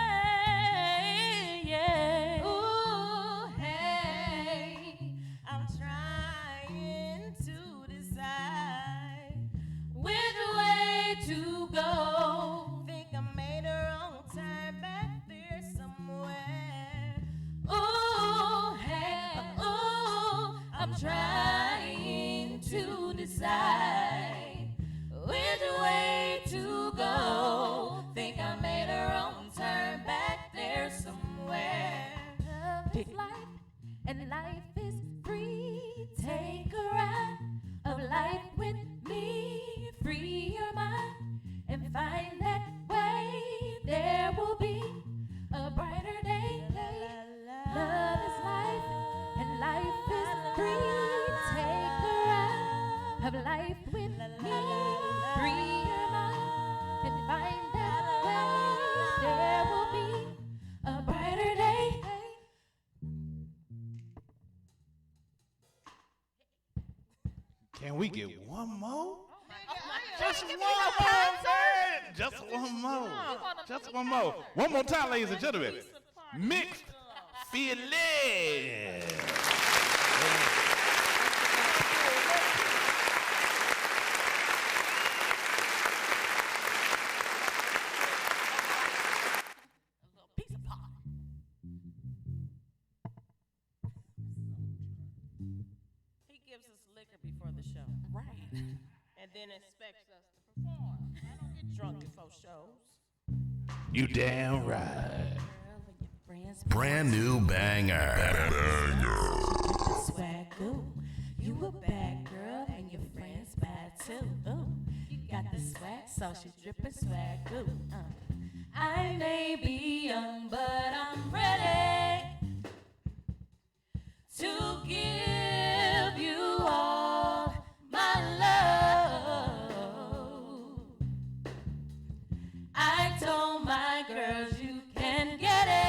yeah. Ooh, hey, I'm trying to decide which way to go. Think I made a wrong turn back there somewhere. Ooh, hey, ooh, I'm trying to decide which way to go. Think I made a wrong turn back there somewhere. Love is life, and life is free. Take a ride of life with me. Free your mind and find that way. There will be a brighter day. Love is life, and life is free. Take a ride of life with me. Free your mind and find that way. There will be a brighter day. Can we get one more? Just one more, man. Just one more. Just one more. One more time, ladies and gentlemen. Mixed Feelings. He gives us liquor before the show. Right. And then expects us to perform. I don't get drunk before shows. You damn right. Brand new banger. Swagoo, you a bad girl and your friends bad too. Ooh, you got the swag, so she's dripping swagoo. I may be young, but I'm ready to give you all my love. I told my girls you can get it.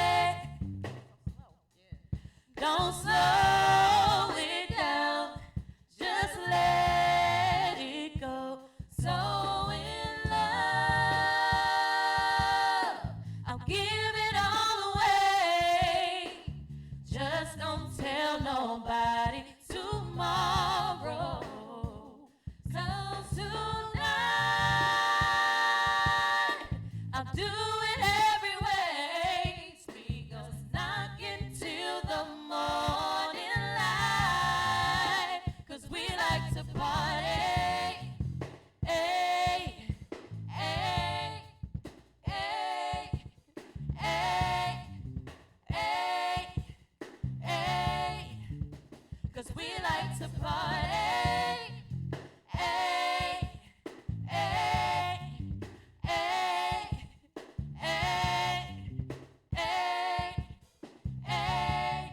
Don't slow it down, just let it go. So in love, I'll give nobody tomorrow. So tonight, I'll do it every way. We gon' knock until the morning light. 'Cause we like to party. Hey, hey, hey, hey, hey, hey. 'Cause we like to party. Hey, hey, hey, hey, hey, hey.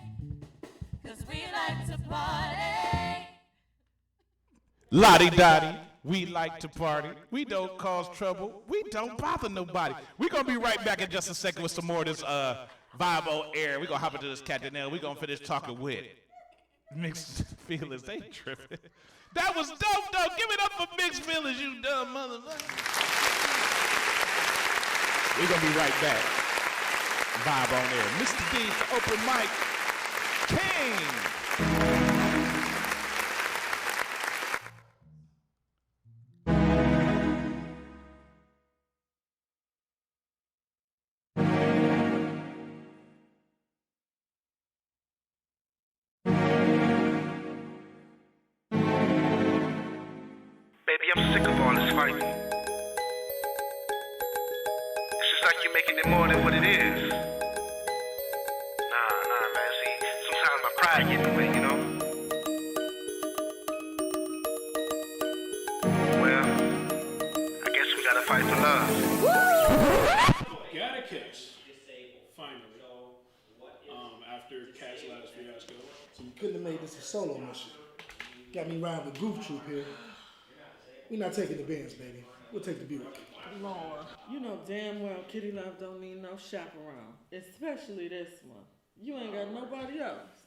'Cause we like to party. Lottie-dottie, we like to party. We don't cause trouble. We don't bother nobody. We're going to be right back in just a second with some more of this vibe on air. We're going to hop into this cat Danielle. We're going to finish talking with Mixed Feelings. They tripping. That was dope, though. Give it up for Mixed Feelings, you dumb motherfucker. We're going to be right back. Vibe on air. Mr. D's Open Mic King. Baby, I'm sick of all this fighting. It's just like you're making it more than what it is. Nah, man. See, sometimes my pride get in the way, you know? Well, I guess we gotta fight for love. Got a case. Finally. After Cat's last fiasco. So you couldn't have made this a solo mission. Got me riding with Goof Troop here. We're not taking the Benz, baby. We'll take the Buick. Lord, you know damn well Kitty Love don't need no chaperone, especially this one. You ain't got nobody else.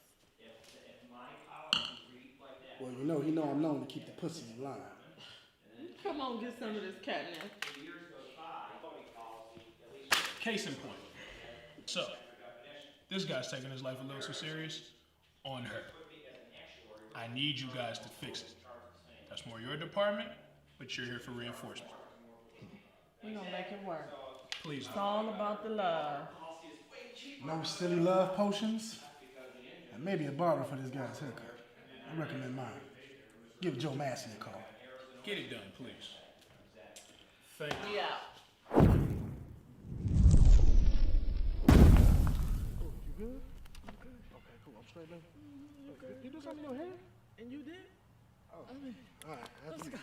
Well, you know I'm known to keep the pussy in line. Come on, get some of this catnip. Case in point. So, this guy's taking his life a little too serious on her. I need you guys to fix it. That's more your department, but you're here for reinforcement. We gonna make it work. Please. It's all about the love. No silly love potions? And maybe a barber for this guy's haircut. I recommend mine. Give Joe Massey a call. Get it done, please. Thank you. We out. You good? Okay, cool. I'm straight now. Okay. You do something in your hair? And you did? Oh. All right. Let's go.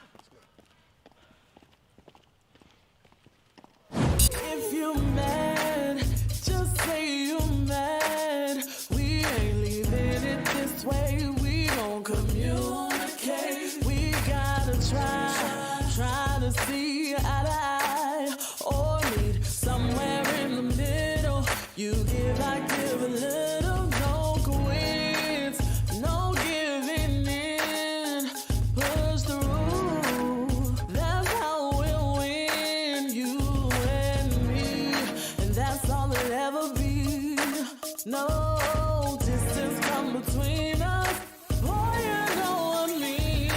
If you're mad, just say you're mad. We ain't leaving it this way. We gon' communicate. We gotta try to see eye to eye, or meet somewhere in the middle. You give, I give a little. No quits, no giving in. Push through. That's how we'll win. You and me, and that's all it'll ever be. No distance come between us. Boy, you know what I mean.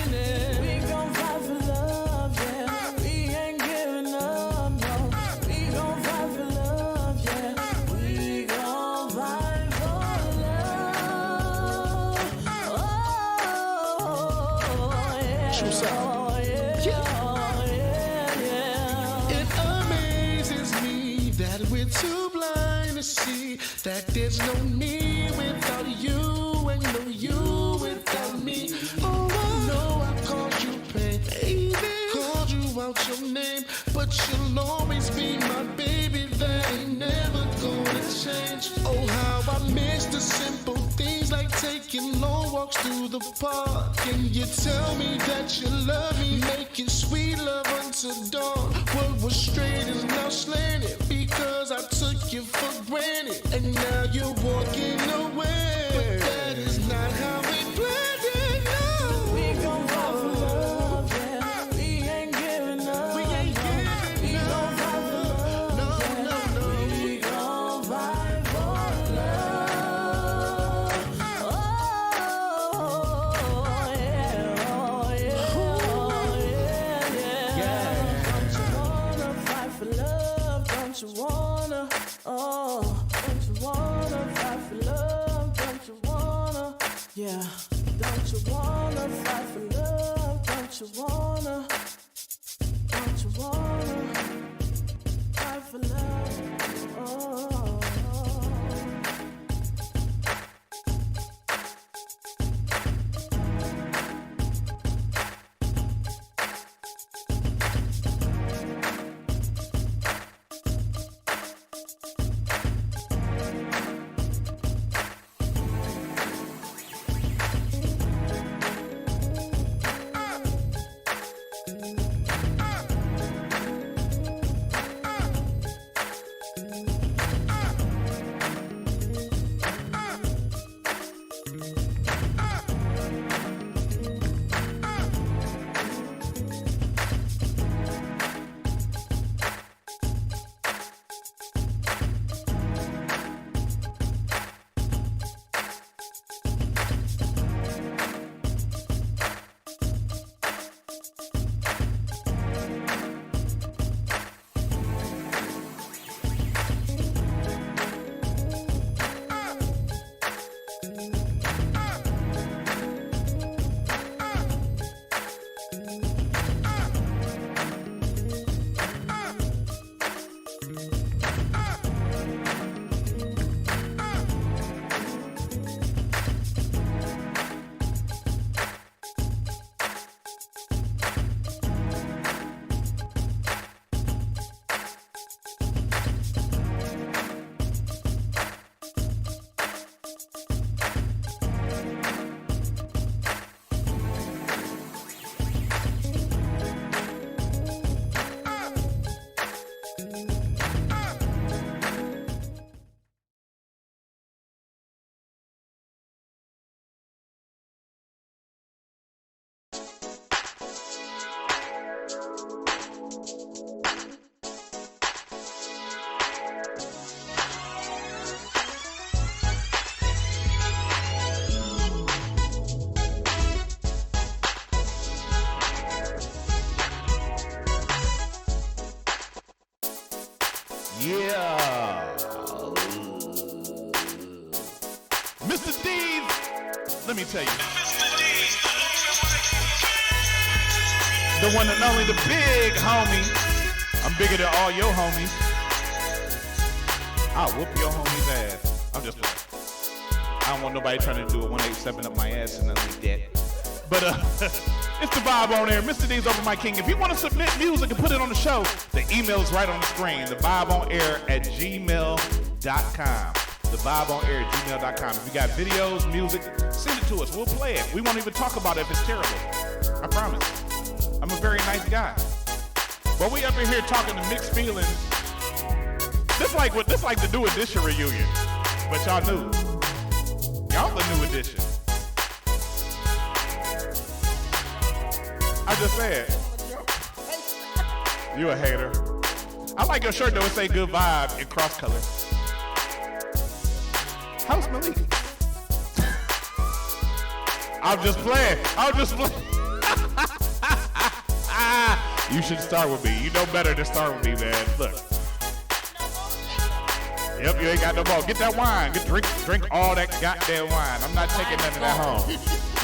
We gon' fight for love, yeah. We ain't giving up, no. We gon' fight for love, yeah. We gon' fight for love. Oh, yeah. True sound. Oh, yeah. It amazes me that we're too blind to see that there's no me without you and no you without me. Oh, I know I called you pain, called you out your name, but you'll always be my baby. That ain't never gonna change. Oh, how I miss the simple things like taking long walks through the park. Can you tell me that you love me, making sweet love until dawn? What was straight is now slanted because I took you for granted, and now you're walking away. But that is not how we planned it. No, we gon' fight for love, yeah. We ain't giving up. We ain't giving up. We gon' fight for love. No. We gon' fight for love. Oh, Yeah, don't you wanna fight for love? Don't you wanna fight for love? Oh. Yeah. Mr. Deeds, let me tell you. The one and only, the big homie. I'm bigger than all your homies. I'll whoop your homie's ass. I'm just playing. I don't want nobody trying to do a 187 up my ass and nothing like that. But it's the vibe on air. Mr. D's Open Mic King. If you want to submit music and put it on the show, the email is right on the screen. The vibe on air at gmail.com. The vibe on air at gmail.com. If you got videos, music, send it to us. We'll play it. We won't even talk about it if it's terrible. I promise. I'm a very nice guy. But we up in here talking to mixed feelings. This like the New Edition reunion. But y'all knew. Y'all the New Edition. I just said. You a hater. I like your shirt though. It say good vibe in cross color. How's Malik? I'm just playing. You should start with me. You know better than start with me, man. Look. Yep, you ain't got no more. Get that wine. Drink all that goddamn wine. I'm not taking none of that home.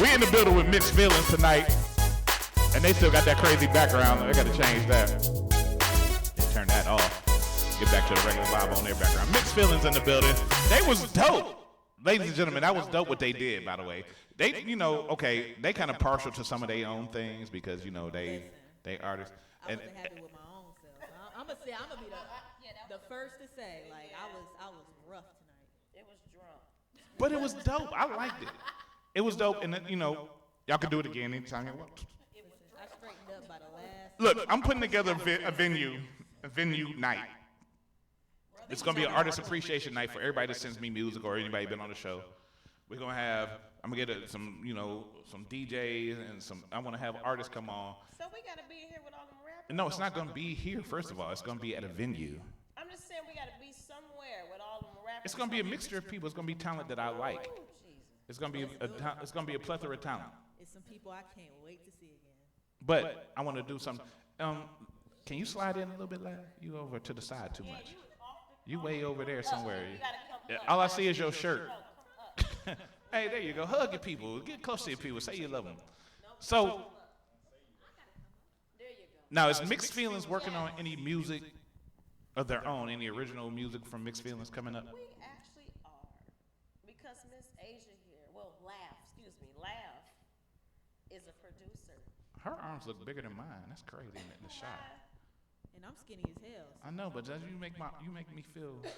We in the building with mixed feelings tonight. And they still got that crazy background. They got to change that. Yeah, turn that off. Get back to the regular vibe on their background. Mixed feelings in the building. They was dope. Ladies and gentlemen, that was dope what they did, by the way. They, you know, okay, they kind of partial to some of their own things because, you know, they artists. I wasn't happy with my own self. I'm gonna be the first to say, like, I was rough tonight. It was drunk. But it was dope. I liked it. It was dope, and you know, y'all can do it again anytime you want. I straightened up by the last. Look, I'm putting together a venue night. It's gonna be an artist appreciation night for everybody that sends me music or anybody been on the show. We're gonna have. I'm gonna get some, you know, some DJs and some. I want to have artists come on. So we gotta be here with all them rappers. No, it's not gonna be here. First of all, it's gonna be at a venue. I'm just saying we gotta be somewhere with all them rappers. It's gonna be a mixture of people. It's gonna be talent that I like. It's gonna be a plethora of talent. It's some people I can't wait to see again. But I want to do something. Can you slide in a little bit, lad? You over to the side too much. You way over there somewhere. All I see is your shirt. Hey, there you go. Hug your people. Get close to your people. Say you love them. So, now is Mixed Feelings working on any music of their own? Any original music from Mixed Feelings coming up? We actually are. Because Miss Asia here, well, Laugh is a producer. Her arms look bigger than mine. That's crazy in the shot. And I'm skinny as hell. So I know, but you make me feel. Hey,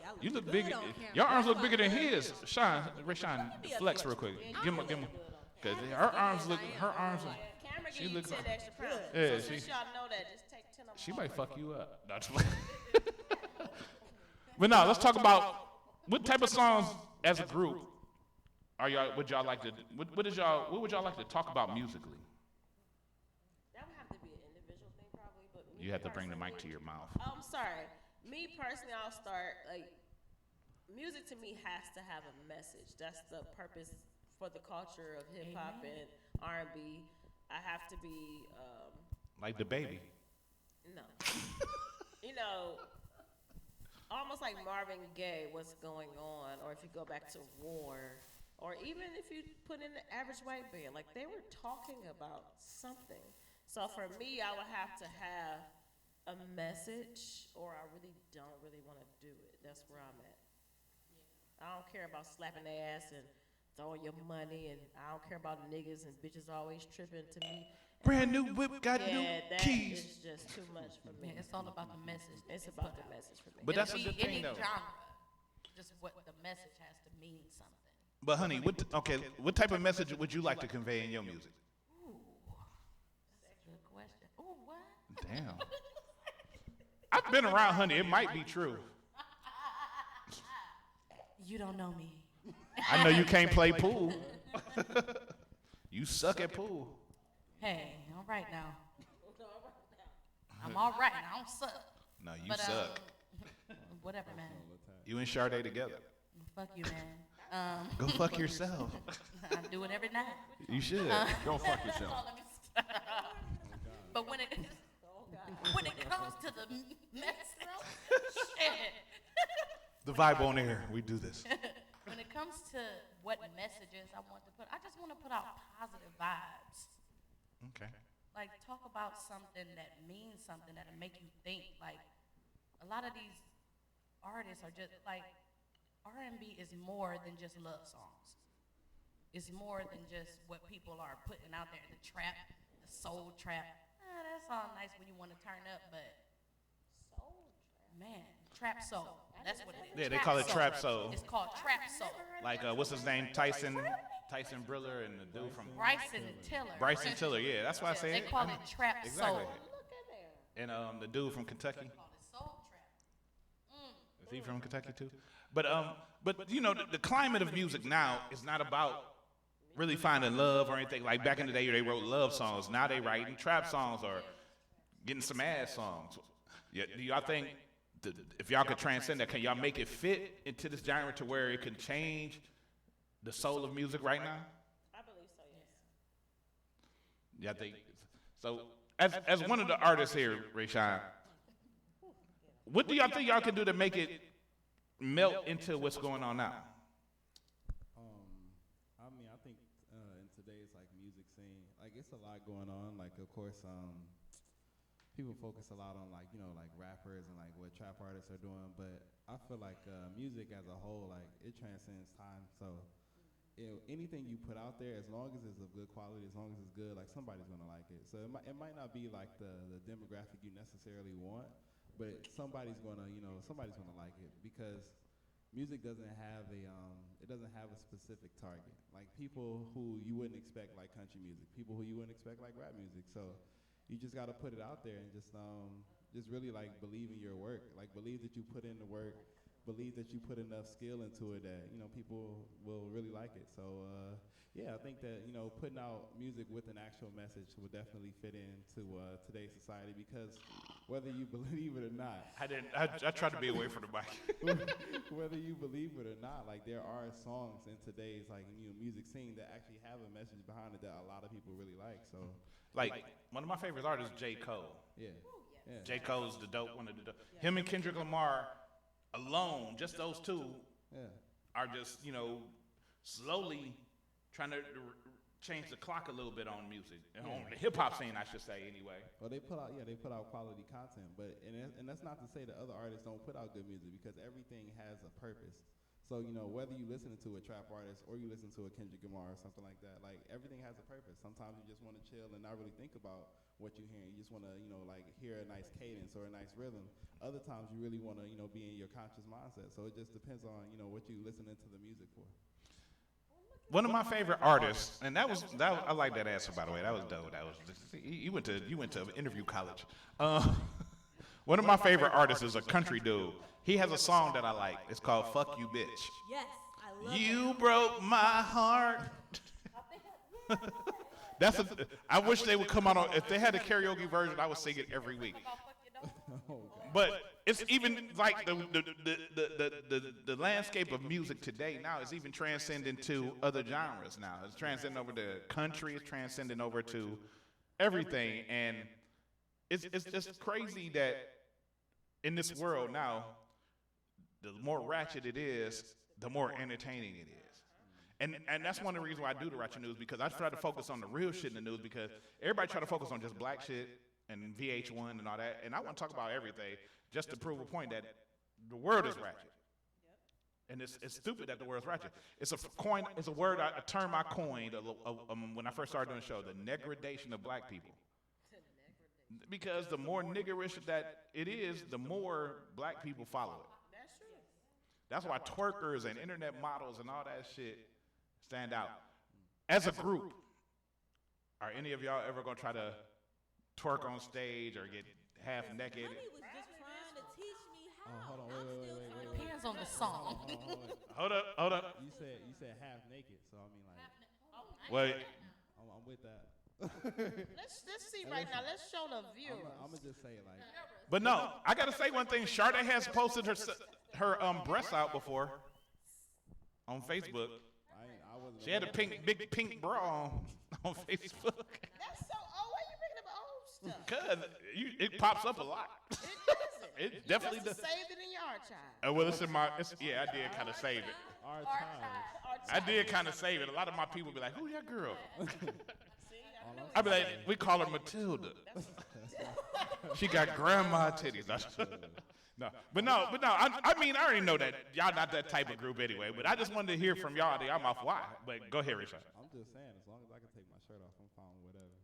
I You look good bigger. on camera. Your arms look bigger than his. Rayshawn, flex real quick. Give him. Cause her arms look. Camera She give you looks. 10 extra pounds. Yeah, So she. since y'all know that, just take 10 of them She off. might fuck you up. That's But no, let's talk about what type of songs as a group are y'all? Would y'all like to? What would y'all like to talk about musically? That would have to be an individual thing, probably. But me You have to bring the mic personally- to your mouth. Oh, I'm sorry. Me personally, I'll start like music to me has to have a message. That's the purpose for the culture of hip hop and R&B. I have to be Like the baby. no, you know, almost like Marvin Gaye. What's going on? Or if you go back to War, or even if you put in the Average White Band, like they were talking about something. So for me, I would have to have a message, or I really don't want to do it. That's where I'm at. I don't care about slapping their ass and throwing your money, and I don't care about niggas and bitches always tripping to me. Brand new whip, got new that keys. is just too much for me. Yeah, it's all about the message. It's about the message for me. But that's a It'll good be thing, any though. genre, just what the message has to mean something. But honey, what type of message would you like to convey in your music? Ooh, that's a good question. Ooh, what? Damn. I've been around honey. It might be true. You don't know me. I know you can't play pool. You suck at pool. Hey, all right now. I'm all right. I don't suck. No, you But, suck. Whatever, man. You and Sade together. Fuck you, man. Go fuck yourself. I do it every night. You should. Go fuck yourself. But when it comes to the message, shit. The vibe on air. We do this. When it comes to what messages I want to put, I just want to put out positive vibes. Okay. Like talk about something that means something that'll make you think. Like a lot of these artists are just like R&B is more than just love songs. It's more than just what people are putting out there. The trap, the soul trap. That's all nice when you want to turn up, but man, trap soul. That's what it is. Yeah, they call it trap soul. It's called trap soul. Like what's his name? Tyson Briller and the dude from Bryson Tiller. Bryson Tiller. Yeah, that's why I say They call it trap exactly. soul. And the dude from Kentucky. Soul trap. Is he from Kentucky too? But you know the climate of music now is not about really finding love or anything. Like back in the day, they wrote love songs. Now they writing trap songs or getting some ass songs. Yeah, do y'all think if y'all could transcend that, can y'all make it fit into this genre to where it can change the soul of music right now? I believe so, yes. Yeah, I think so. As one of the artists here, Rayshawn, what do y'all think y'all can do to make it melt into what's going on now? I mean, I think in today's like music scene, like it's a lot going on. Like of course, people focus a lot on like like rappers and like what trap artists are doing, but I feel like music as a whole, like it transcends time. So anything you put out there, as long as it's of good quality, as long as it's good, like somebody's gonna like it. So it might not be like the demographic you necessarily want, but somebody's gonna like it because music doesn't have a specific target. Like people who you wouldn't expect like country music, people who you wouldn't expect like rap music. So you just gotta put it out there and just really like believe in your work, like believe that you put in the work, believe that you put enough skill into it that people will really like it. So yeah, I think that putting out music with an actual message would definitely fit into today's society, because whether you believe it or not, I tried to be away from the mic. Whether you believe it or not, like there are songs in today's like music scene that actually have a message behind it that a lot of people really like. So like one of my favorite artists, J. Cole. Yeah. J. Cole's one of the dope. Him and Kendrick Lamar alone, just those two, are just slowly trying to change the clock a little bit on music, on the hip hop scene, I should say, anyway. Well, they put out quality content, but and that's not to say that other artists don't put out good music, because everything has a purpose. So, you know, whether you listen to a trap artist or you listen to a Kendrick Lamar or something like that, like, everything has a purpose. Sometimes you just want to chill and not really think about what you're hearing. You just want to, you know, like, hear a nice cadence or a nice rhythm. Other times you really want to, you know, be in your conscious mindset. So it just depends on, you know, what you're listening to the music for. One of my favorite artists, and that was I like that answer, by the way. That was dope. That was you went to interview college. One of my favorite artists is a country dude. He has a song that I like. It's called "Fuck You, Bitch." Yes, I love You broke my heart. I wish they would come out on. If they had a karaoke version, I would sing it every week. But it's even like the landscape of music today now is even transcending to other genres now. It's transcending over to country. It's transcending over to everything, and it's just crazy that in this world now, the more ratchet it is, the more entertaining it is. And that's one of the reasons why I do the ratchet news, because I try to focus on the real shit in the news, because everybody try to focus on just black shit and VH1 and all that, and I want to talk about everything just to prove a point that the world is ratchet. And it's stupid that the word's ratchet. It's a word, a term I coined when I first started doing the show, the degradation of black people. Because the more niggerish that it is, the more black people follow it. That's why twerkers and internet models and all that shit stand out. As a group, are any of y'all ever gonna try to twerk on stage or get half naked? Honey was just trying to teach me how. Hold on, wait. Depends on the song. Hold up. You said half naked, so I mean, like. Wait. I'm with that. Let's see right now. Let's show the viewers. I'm gonna just say it like. But no, I gotta say one thing. Sade has posted her breasts out before on Facebook. She had a big pink bra on Facebook. That's so. Oh, why you bringing up old stuff? Cause it pops up a lot. It definitely does. Save it in your archive. Well, it's in my. I did kind of save it. I did kind of save it. A lot of my people be like, "Who that girl?" I be like, "We call her Matilda." She got grandma titties. No. I mean, I already know that y'all not that type of group anyway. But I just wanted to hear from y'all. I'm off why. But go ahead, Richard. I'm just saying, as long as I can take my shirt off, I'm fine with whatever.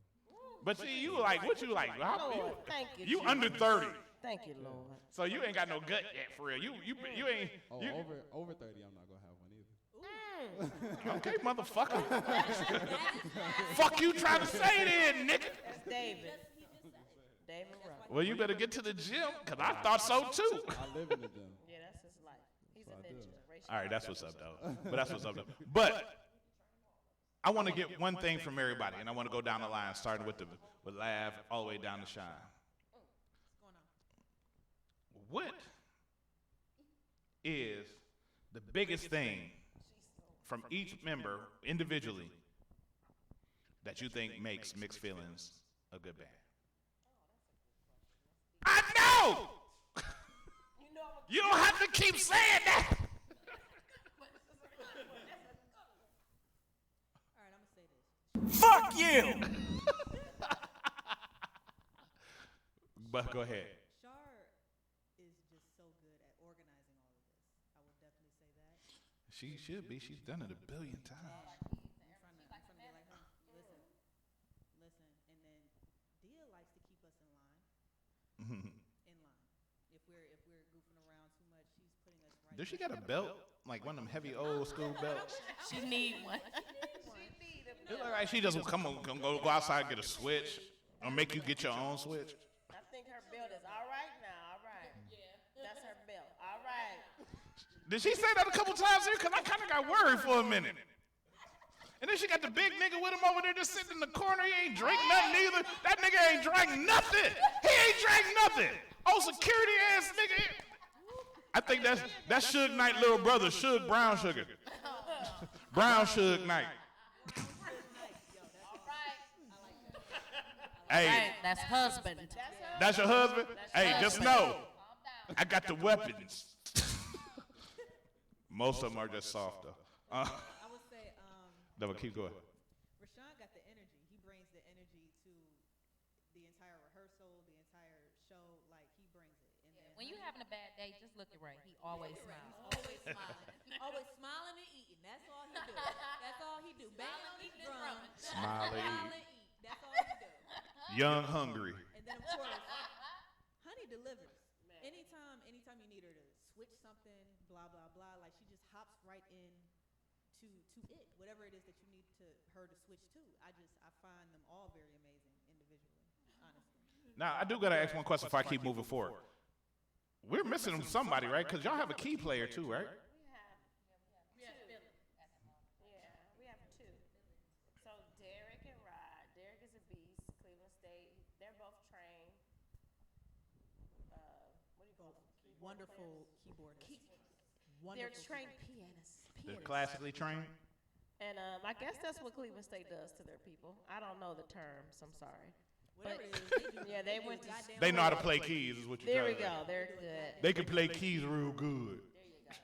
But see, you like what you like? Lord, thank you. You under 30. Thank you, Lord. So you ain't got no gut yet, for real. You ain't. Over 30, I'm not gonna have one either. Okay, motherfucker. Fuck you trying to say then, nigga. That's David. David Ruff. Well, you better get to the gym, because I thought so too. I live in the gym. Yeah, that's his life. He's a ninja. All right, that's what's up, though. But I want to get one thing from everybody, and I want to go down the line, starting with Lav, all the way down to Shine. What is the biggest thing from each member individually that you think makes Mixed Feelings a good band? I know! You don't have to keep saying that! All right, I'm gonna say this. Fuck you! But go ahead. Shar is just so good at organizing all of this. I would definitely say that. She should be. She's done it a billion times. I'm trying to be like her. Listen, and then Dia likes to keep us in line. If we're goofing around too much, she's putting us right. Does she got a belt? Like one of them heavy old school belts? She need one. It look like she just go outside and get a switch, or make you get your own switch. I think her belt is all right now. All right. Yeah. That's her belt. All right. Did she say that a couple times here? Because I kind of got worried for a minute. And then she got the big nigga with him over there just sitting in the corner. He ain't drink nothing either. That nigga ain't drank nothing. He ain't drank nothing. Oh, security ass nigga. I think that's Suge Knight little brother, Suge Brown Sugar. Brown Suge Knight. Hey, Right, that's husband. that's your husband? Hey, just know, I got the weapons. Most of them are just soft though. I would say No, but keep going. Rashawn got the energy. He brings the energy to the entire rehearsal, the entire show. Like he brings it. And then When you having a bad day, just look at Ray. He always smiles. Always smiling. Always smiling and eating. That's all he do. That's all he do. Banging on his drum. Smile and eat. That's all he do. Young, hungry. And then of course, Honey delivers. Anytime you need her to switch something, blah blah blah, like she just hops right in to it, whatever it is that you need her to switch to. I find them all very amazing individually, honestly. Now, I do gotta ask one question before I keep moving forward. We're missing somebody, right? Because y'all have a key player too, right? We have two. So Derek and Rod. Derek is a beast. Cleveland State. They're both trained. What do you call them? Wonderful keyboardists. They're trained pianists. They're classically trained. And I guess that's what Cleveland State does to their people. I don't know the terms. I'm sorry. Whatever But it is, they do. yeah, they went to. They know how to play keys, is what you're There we telling me. go. They're good. They can play keys real good. There you go.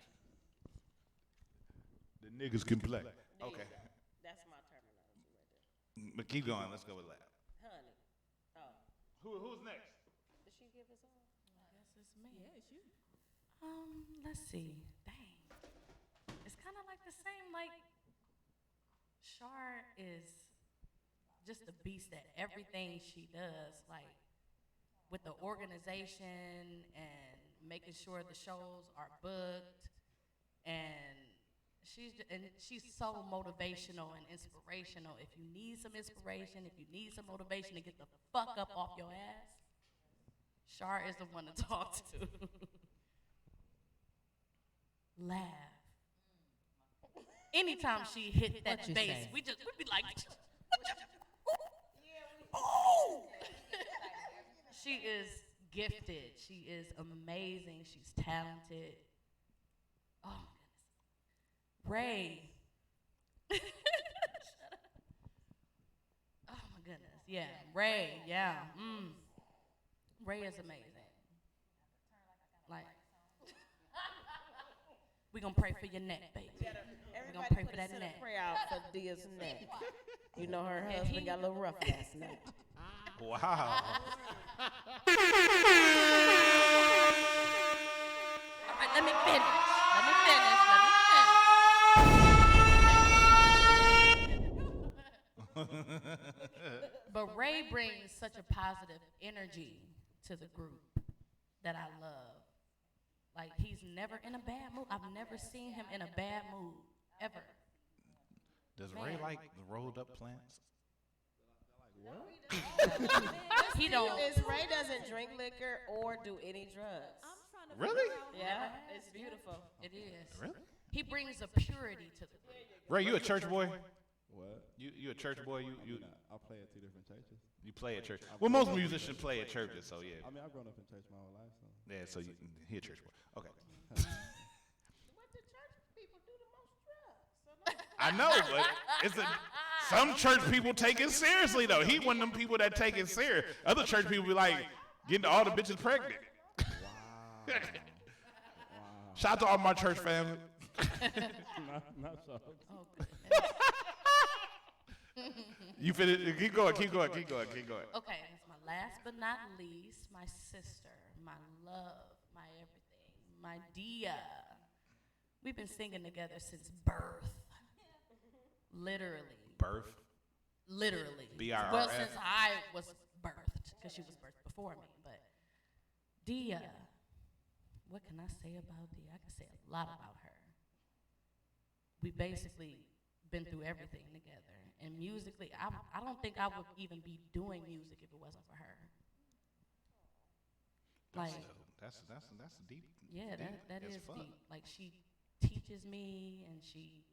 The niggas can play. There you Okay. go. That's my terminology right there. But keep going. Let's go with that. Honey. Oh. Who's next? Did she give us all? I guess it's me. Yeah, it's you. Let's see. Dang. It's kind of like the same, like, Shar is just a beast at everything she does, like, with the organization and making sure the shows are booked, and she's so motivational and inspirational. If you need some inspiration, if you need some motivation to get the fuck up off your ass, Shar is the one to talk to. Laugh. Anytime she hit that you bass, say? we'd be like, oh! She is gifted. She is amazing. She's talented. Oh my goodness. Ray. Shut up. Oh my goodness. Yeah. Ray. Yeah. Ray is amazing. Like, we're going to pray for your neck, baby. We're going to pray for that neck. Pray out for Dia's neck. You know her husband got a little rough last night. Wow. All right, let me finish. But Ray brings such a positive energy to the group that I love. Like, he's never in a bad mood. I've never seen him in a bad mood, ever. Does Ray like the rolled up plants? He don't. Ray doesn't drink liquor or do any drugs. Really? Yeah, it's beautiful. It is. Really? He brings a purity to the group. Ray, you a church boy? What? You a church boy? You I play at 2 different churches. You play at church. Well, most musicians play at churches, so yeah. I mean, I've grown up in church my whole life, so. Yeah, so he a church boy. Okay. What the church people do the most drugs? I know, but some church people take it seriously though. He one of them people that take it serious. Other church people be like getting all the bitches pregnant. Wow. Shout out to all my church family. Not so. Oh, You finished? Keep going. Okay, that's my last but not least, my sister, my love, my everything, my Dia. We've been singing together since birth. Literally. Birth? Literally. B-R-R-F. Well, since I was birthed, because she was birthed before me. But Dia, what can I say about Dia? I can say a lot about her. We basically been through everything together. And musically, I don't think I would even be doing music if it wasn't for her. That's deep. Yeah, deep. that It's is fun. deep. Like, she teaches me, and she's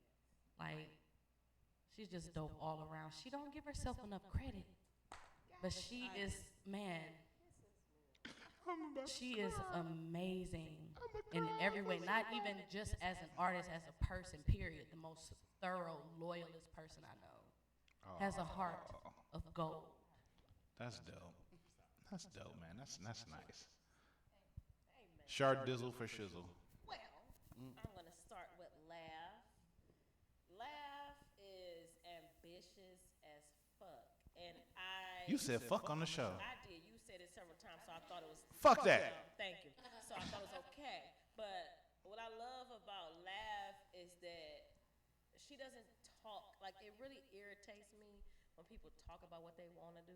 just dope all around. She don't give herself enough credit, but she is, man, she is amazing in every way. Not even just as an artist, as a person, period. The most thorough, loyalist person I know. Has a heart of gold. That's dope. That's dope, man. That's nice. Shar Dizzle for Shizzle. Well, I'm going to start with Laugh. Laugh is You said fuck on the show. I did. You said it several times, so I thought it was. Fuck that. Thank you. So I thought it was okay. But what I love about Lav is that she doesn't talk. Like, it really irritates me when people talk about what they want to do.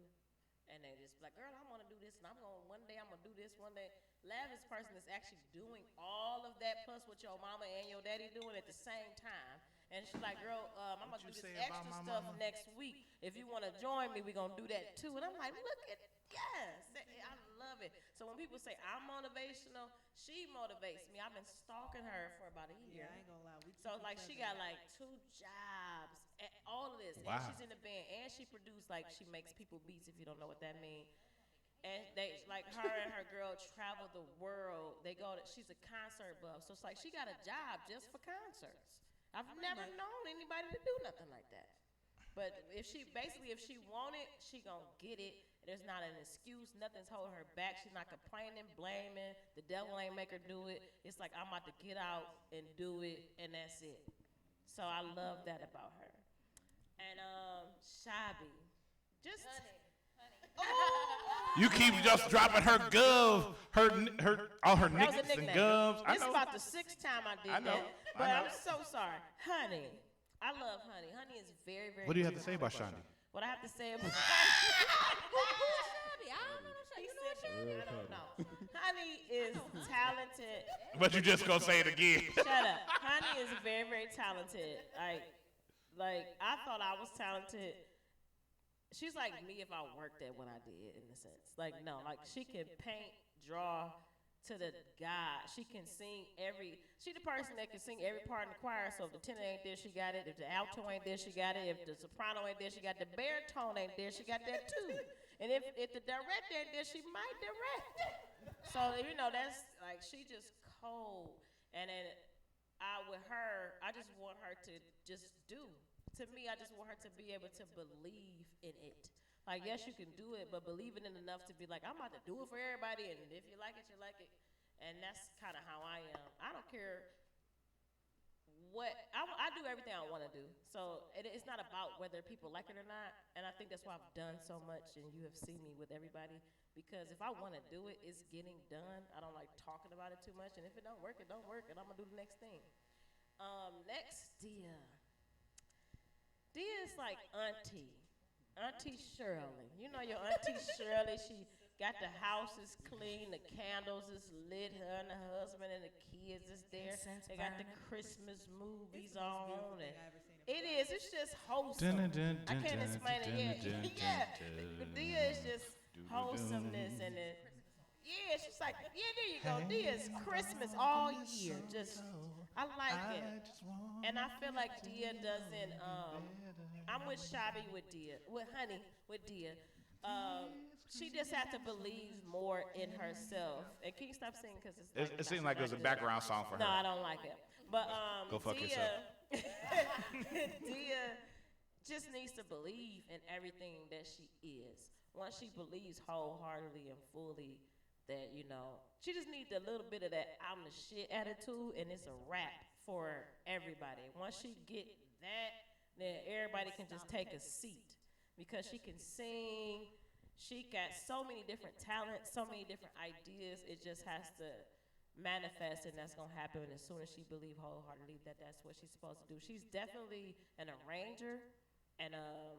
And they just be like, girl, I want to do this, and one day I'm going to do this, one day. Lav is the person that's actually doing all of that, plus what your mama and your daddy doing at the same time. And she's like, girl, I'm going to do this extra stuff next week. If you want to join me, we're going to do that too. And I'm like, look at, yes, I love it. So when people say I'm motivational, she motivates me. I've been stalking her for about a year. Yeah, I ain't gonna lie. So like she got like 2 jobs, and all of this. Wow. And she's in the band, and she produced, like, she makes people beats, if you don't know what that means. And they, like, her and her girl travel the world. They go to, she's a concert buff. So it's like she got a job just for concerts. I've never known anybody to do nothing like that. But if she want it, she gonna get it. There's not an excuse. Nothing's holding her back. She's not complaining, blaming. The devil ain't make her do it. It's like, I'm about to get out and do it, and that's it. So I love that about her. And Shabby, just You keep just dropping her gov, all her that was a nicks and nickname. gubs. I This is know. about the 6th time I did I know. that. But I'm so sorry. Honey. I love Honey. Honey is very, very What do you have to good. say about Shani? What I have to say about Shabby. I don't know Shabby. You know Shabby? I don't know. Honey is talented. But you just gonna say it again. Shut up. Honey is very, very talented. Like I thought I was talented. She's like me if I worked at what I did, in a sense. Like, no, like she can paint, draw to the God. She can sing she the person that can sing every part in the choir. So if the tenor ain't there, she got it. If the alto ain't there, she got it. If the soprano ain't there, she got the baritone ain't there, she got that too. And if the director ain't there, she might direct. So, you know, that's like, she just cold. And then with her, I just want her to just do. To me, I just want her to be able to believe in it. Like, yes, you can do it, but believe in it enough to be like, I'm about to do it for everybody, and if you like it, you like it. And that's kind of how I am. I don't care what, I do everything I want to do. So it's not about whether people like it or not. And I think that's why I've done so much, and you have seen me with everybody. Because if I want to do it, it's getting done. I don't like talking about it too much. And if it don't work, it don't work, and I'm going to do the next thing. Next, Dia. Dia is like Auntie Shirley. You know your Auntie Shirley, she got the house is clean, the candles is lit, her and the husband and the kids is there. They got the Christmas movies on. And it is, it's just wholesome. I can't explain it yet. Yeah, Dia is just wholesomeness and then, yeah, she's like, yeah, there you go. Dia is Christmas all year. Just, I like it. And I feel like Dia doesn't, I'm with Shabby with Dia, with Honey with Dia. She just has to believe more in herself. And can you stop singing? Because It seems like it was a background song for her. No, I don't like it. But Go fuck yourself. Dia just needs to believe in everything that she is. Once she believes wholeheartedly and fully that, you know, she just needs a little bit of that I'm the shit attitude, and it's a wrap for everybody. Once she get that, then everybody can just take a seat, because she can sing. She got so many different talents, so many different ideas. It just has to manifest, and that's gonna happen as soon as she believes wholeheartedly that that's what she's supposed to do. She's definitely an arranger and a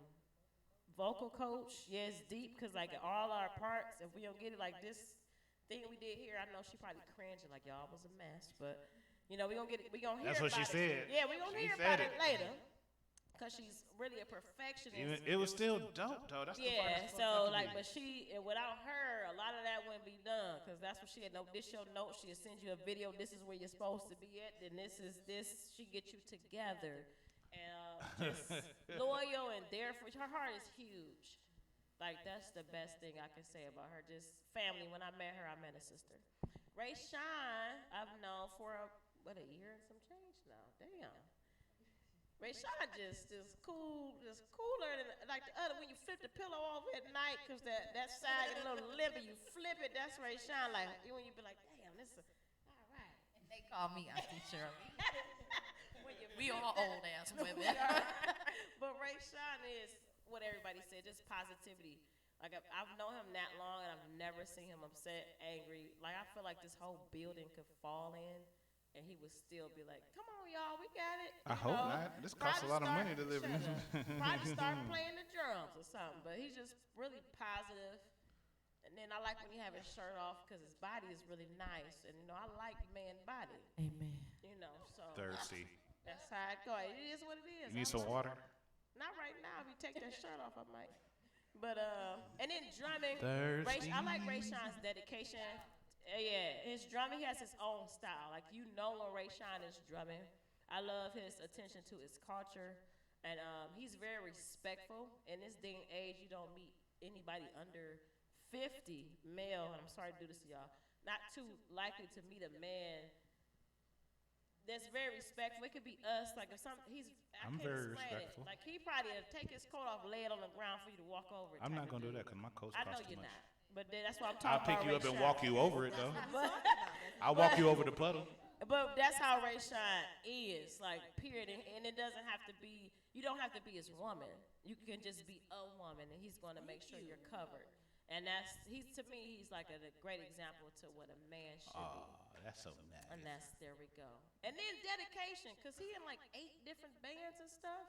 vocal coach. Yes, deep, because like all our parts, if we don't get it like this thing we did here, I know she probably cringing like y'all was a mess, but you know, we gonna get it. We gonna hear. That's what she said. Yeah, we gonna hear about it later. Because she's really a perfectionist. It was still dope, though. That's yeah, the so like, but without her, a lot of that wouldn't be done. Because that's what she had. No, this your note. She'll send you a video. This is where you're supposed to be at. Then this is this. She get you together, and just loyal and there for. Her heart is huge. Like, that's the best thing I can say about her. Just family. When I met her, I met a sister. Ray Shine, I've known for a year and some change now. Damn. Ray Shine just cool, just cooler than like the other. When you flip the pillow over at night, cause that side get a little limp, and you flip it. That's Ray Shine. Like when you be like, damn, this is all right. And they call me Auntie Shirley. We all old ass women. But Ray Shine is what everybody said, just positivity. Like I've known him that long, and I've never seen him upset, angry. Like I feel like this whole building could fall in, and he would still be like, "Come on, y'all, we got it." I hope not. This costs a lot of money to live in this. Probably start playing the drums or something, but he's just really positive. And then I like when he have his shirt off because his body is really nice, and I like man body. Amen. So Thirsty. that's how it goes. It is what it is. You need some water? Not right now. If you take that shirt off, I might. But and then drumming. Thirsty. I like Ray Sean's dedication. Yeah, his drumming, he has his own style. Like when Ray Sean is drumming. I love his attention to his culture, and he's very respectful. In this day and age, you don't meet anybody under 50 male. And I'm sorry to do this to y'all. Not too likely to meet a man that's very respectful. It could be us. Like if I'm very explain respectful. It. Like he probably take his coat off, lay it on the ground for you to walk over. I'm not gonna do that because my coat's I know cost too you're much. not. But that's what I'm I'll talking about. pick you up and Ray walk Sean. you over it though. I'll But- walk you over the puddle. But that's how Ray Sean is, like, period. And it doesn't have to be, you don't have to be his woman. You can just be a woman, and he's going to make sure you're covered. And to me, he's like a great example to what a man should be. That's so nice. And there we go. And then dedication, because he in like 8 different bands and stuff.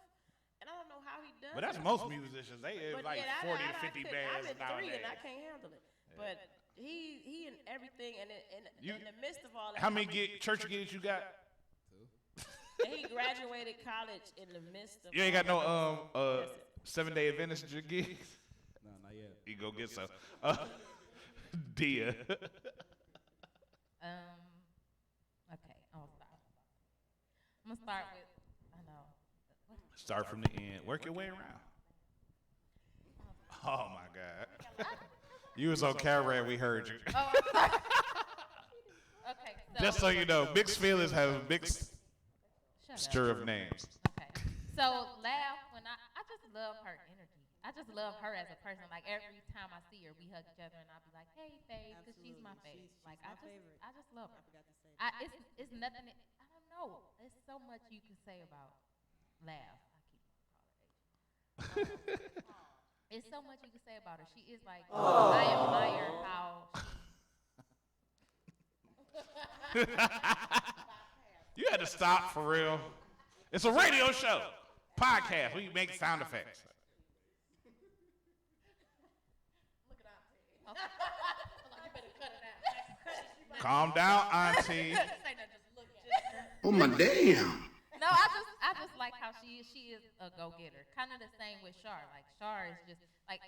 And I don't know how he does But that's it. most musicians. They have But like yeah, 40 I 50 couldn't- bands I'm at 3 nowadays. and I can't handle it. But he in everything, and in the midst of all that. How many church gigs you got? And he graduated college in the midst of. You ain't got no all that. 7-day Adventist gigs? No, not yet. You go get some. Dia. Okay, I'll start. I'm gonna start with. I know. Start from the end. Work your way around. Oh my God. You was on camera and we heard you. Oh, I'm sorry. Okay. Just so you know, mixed feelings have a mixture of names. Okay. So laugh when I just love her energy. I just love her as a person. Like every time I see her, we hug each other, and I'll be like, "Hey, babe," because she's my favorite. Like I just love her. It's nothing. I don't know. There's so much you can say about laugh. I keep calling her Asia. It's so much you can say about her. She is like I admire how. You had to stop for real. It's a radio show, podcast. We make sound effects. Calm down, auntie. Oh my damn. No, I just like how she is a go-getter. Kind of the same with Shar. Like Shar is just like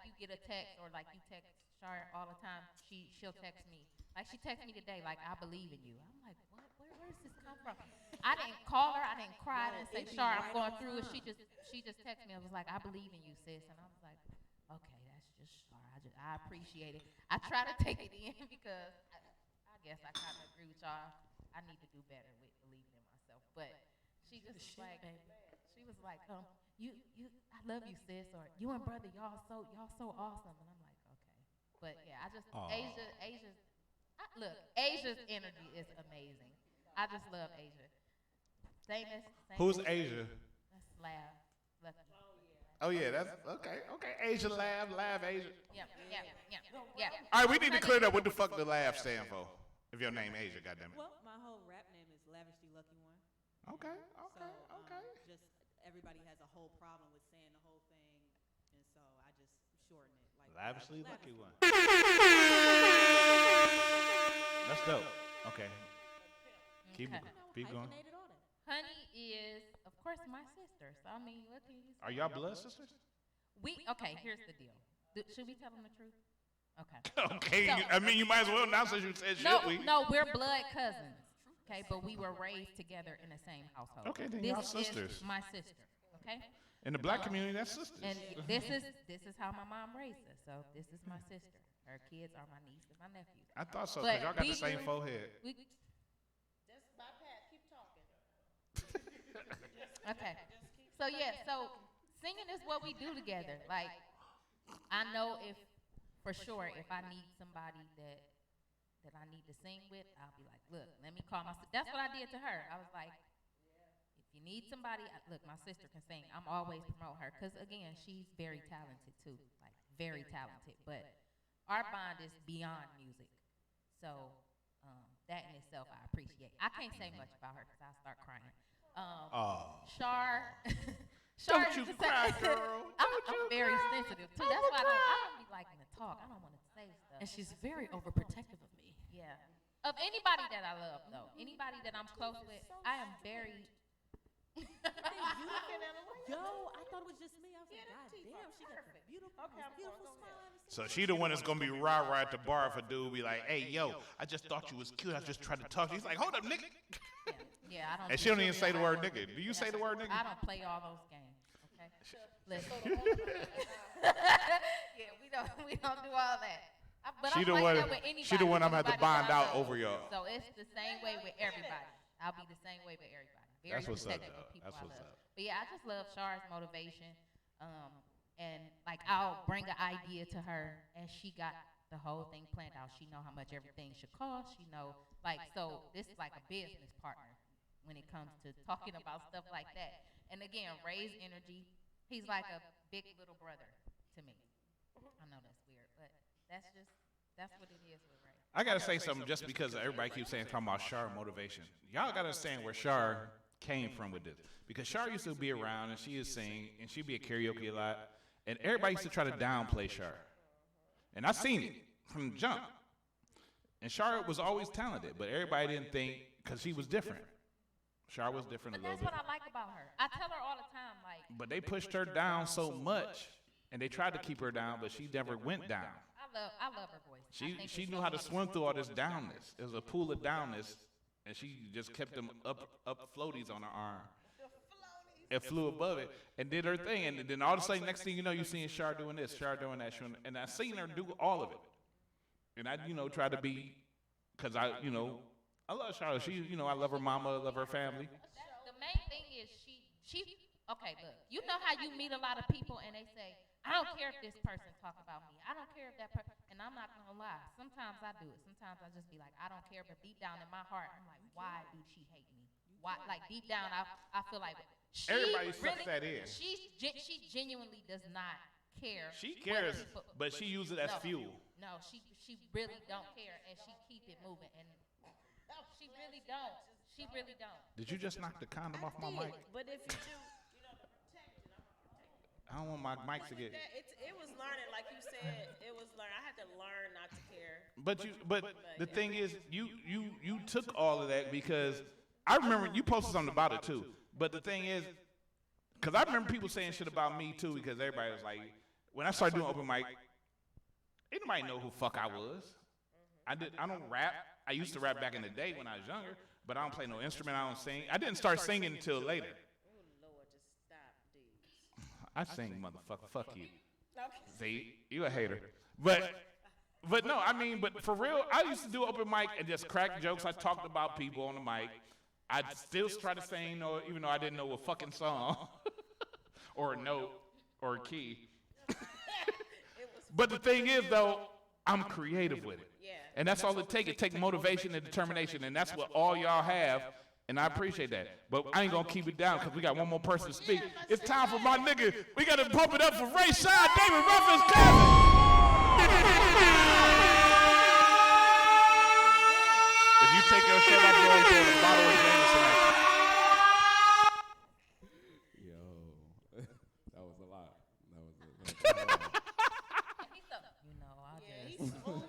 you get a text or like you text Shar all the time. She'll text me. Like she texted me today, like I believe in you. I'm like, what? Where's this come from? I didn't call her. I didn't cry. I didn't say, Shar, I'm going through it. She just texted me. I was like, I believe in you, sis. And I was like, okay, that's just Shar. I appreciate it. I try to take it in because I guess I kind of agree with y'all. I need to do better with believing in myself. But she just was like, she was like, I love you, sis, or you and brother, y'all so awesome. And I'm like, okay. But yeah, I just Asia's energy is amazing. I just love Asia. Who's Asia? That's Lav. Lucky. Oh yeah, that's okay. Asia Lav Asia. Yeah. All right, we need to clear up what the fuck the Lav stand for. If your name Asia, goddammit. Well, my whole rap name is Lavishly Lucky One. Okay. Just everybody has a whole problem with saying the whole thing, and so I just shorten it. Like Lavishly Lucky One. That's dope. Okay. Keep going. Honey is, of course, my sister. So I mean, what can you say? Are y'all blood sisters? Okay, here's the deal. Should we tell them the truth? Okay. Okay. So, I mean, you might as well now since you said should we? No, we're blood cousins. Okay, but we were raised together in the same household. Okay, then this y'all sisters. Is my sister. Okay. In the black community, that's sisters. And this is how my mom raised us. So this is my sister. Her kids are my niece and my nephew. I thought so because y'all got the same forehead. Just bypass. Keep talking. Okay. So singing is what we do together. Like, I know for sure if I need somebody that I need to sing with, I'll be like, look, let me call my sister. That's what I did to her. I was like, if you need somebody, look, my sister can sing. I'm always promote her because again, she's very talented too, like very talented, but our bond is beyond music. So that in itself I appreciate. I can't say much about her because I'll start crying. Shar. Don't you cry, girl. I'm very sensitive too. That's why I don't be liking to talk. I don't want to say stuff. And she's very overprotective of me. Yeah. Of anybody that I love, though, anybody that I'm close with, I am very. Yo, I thought it was just me. I was like, God damn, she got the beautiful smile. So she the one that's gonna be rah-rah at the bar if a dude be like, hey, yo, I just thought you was cute. I just tried to talk to you. He's like, hold up, nigga. Yeah, I don't. And she don't even say the word nigga. Do you say the word nigga? I don't play all those games. Okay. Listen. Yeah, we don't do all that. But She I'm the like one. that with anybody, She the one I'm gonna have to anybody bond that I out love. over y'all. So it's the same way with everybody. I'll be the same way with everybody. Very That's what's up, protective of dog. people That's I what's love. up. But yeah, I just love Shar's motivation. And like I'll bring an idea to her, and she got the whole thing planned out. She know how much everything should cost. She know so this is like a business partner when it comes to talking about stuff like that. And again, Ray's energy. He's like a big little brother to me. I know that's weird, but that's what it is with Ray. I gotta say something just because everybody keeps saying talking about Shar motivation. Y'all gotta understand where Shar came from with this. Because Shar used to be around and she would sing and she'd be at karaoke a lot. And everybody used to try to downplay Shar. And I seen it from the jump. And Shar was always talented, but everybody didn't think because she was different. Shar was different But a little that's bit. what I like about her. I tell her all the time, like. But they pushed her down so much and they tried to keep her down, but she never went down. I love her voice. She knew how to swim through all this downness. It was a pool of downness, and she just kept them up floaties on her arm. It flew above it and did her thing, and then all of a sudden, next thing you know, you seeing Shar doing this, Shar doing that, and I seen her do all of it. And I, try to be, cause I love Shar. She, I love her mama, I love her family. The main thing is she. Okay, look, you know how you meet a lot of people and they say, I don't care if this person talk about me. I don't care if that person, and I'm not gonna lie. Sometimes I do it. Sometimes I just be like, I don't care, but deep down in my heart, I'm like, why do she hate me? Why? Like deep down, I feel like she Everybody sucks really, that in. She genuinely does not care. She what cares, people- but she uses it as fuel. No, she really don't care, and she keep it moving, and she really don't. She really don't. Did you just knock the condom off my mic? But if you do, I don't want my mic to get. it was learning, like you said. It was learning. I had to learn not to care. But the thing is, you took all of that because I remember you posted something about it too. But the thing is, because I remember people saying shit about me too, because everybody was like, when I started doing open mic, ain't nobody know who fuck I was. I don't rap. I used to rap back in the day when I was younger, but I don't play no instrument. I don't sing. I didn't start singing until later. I sing, motherfucker. Fuck you. See, you a hater. But no, I mean, but for real, I used to do open mic and just crack jokes. I talked about people on the mic. I'd still try to sing, even though I didn't know a fucking song or a note or a key. But the thing is, though, I'm creative with it. And that's all it takes. It takes motivation and determination, and that's what all y'all have. And I appreciate that. But I ain't going to keep it down because we got one more person to speak. It's time for my nigga. We got to pump it up for Ray Sean, David Ruffin's cousin. If you take your shirt off, you're going to a bottle of Jameson. Yo, that was a lot.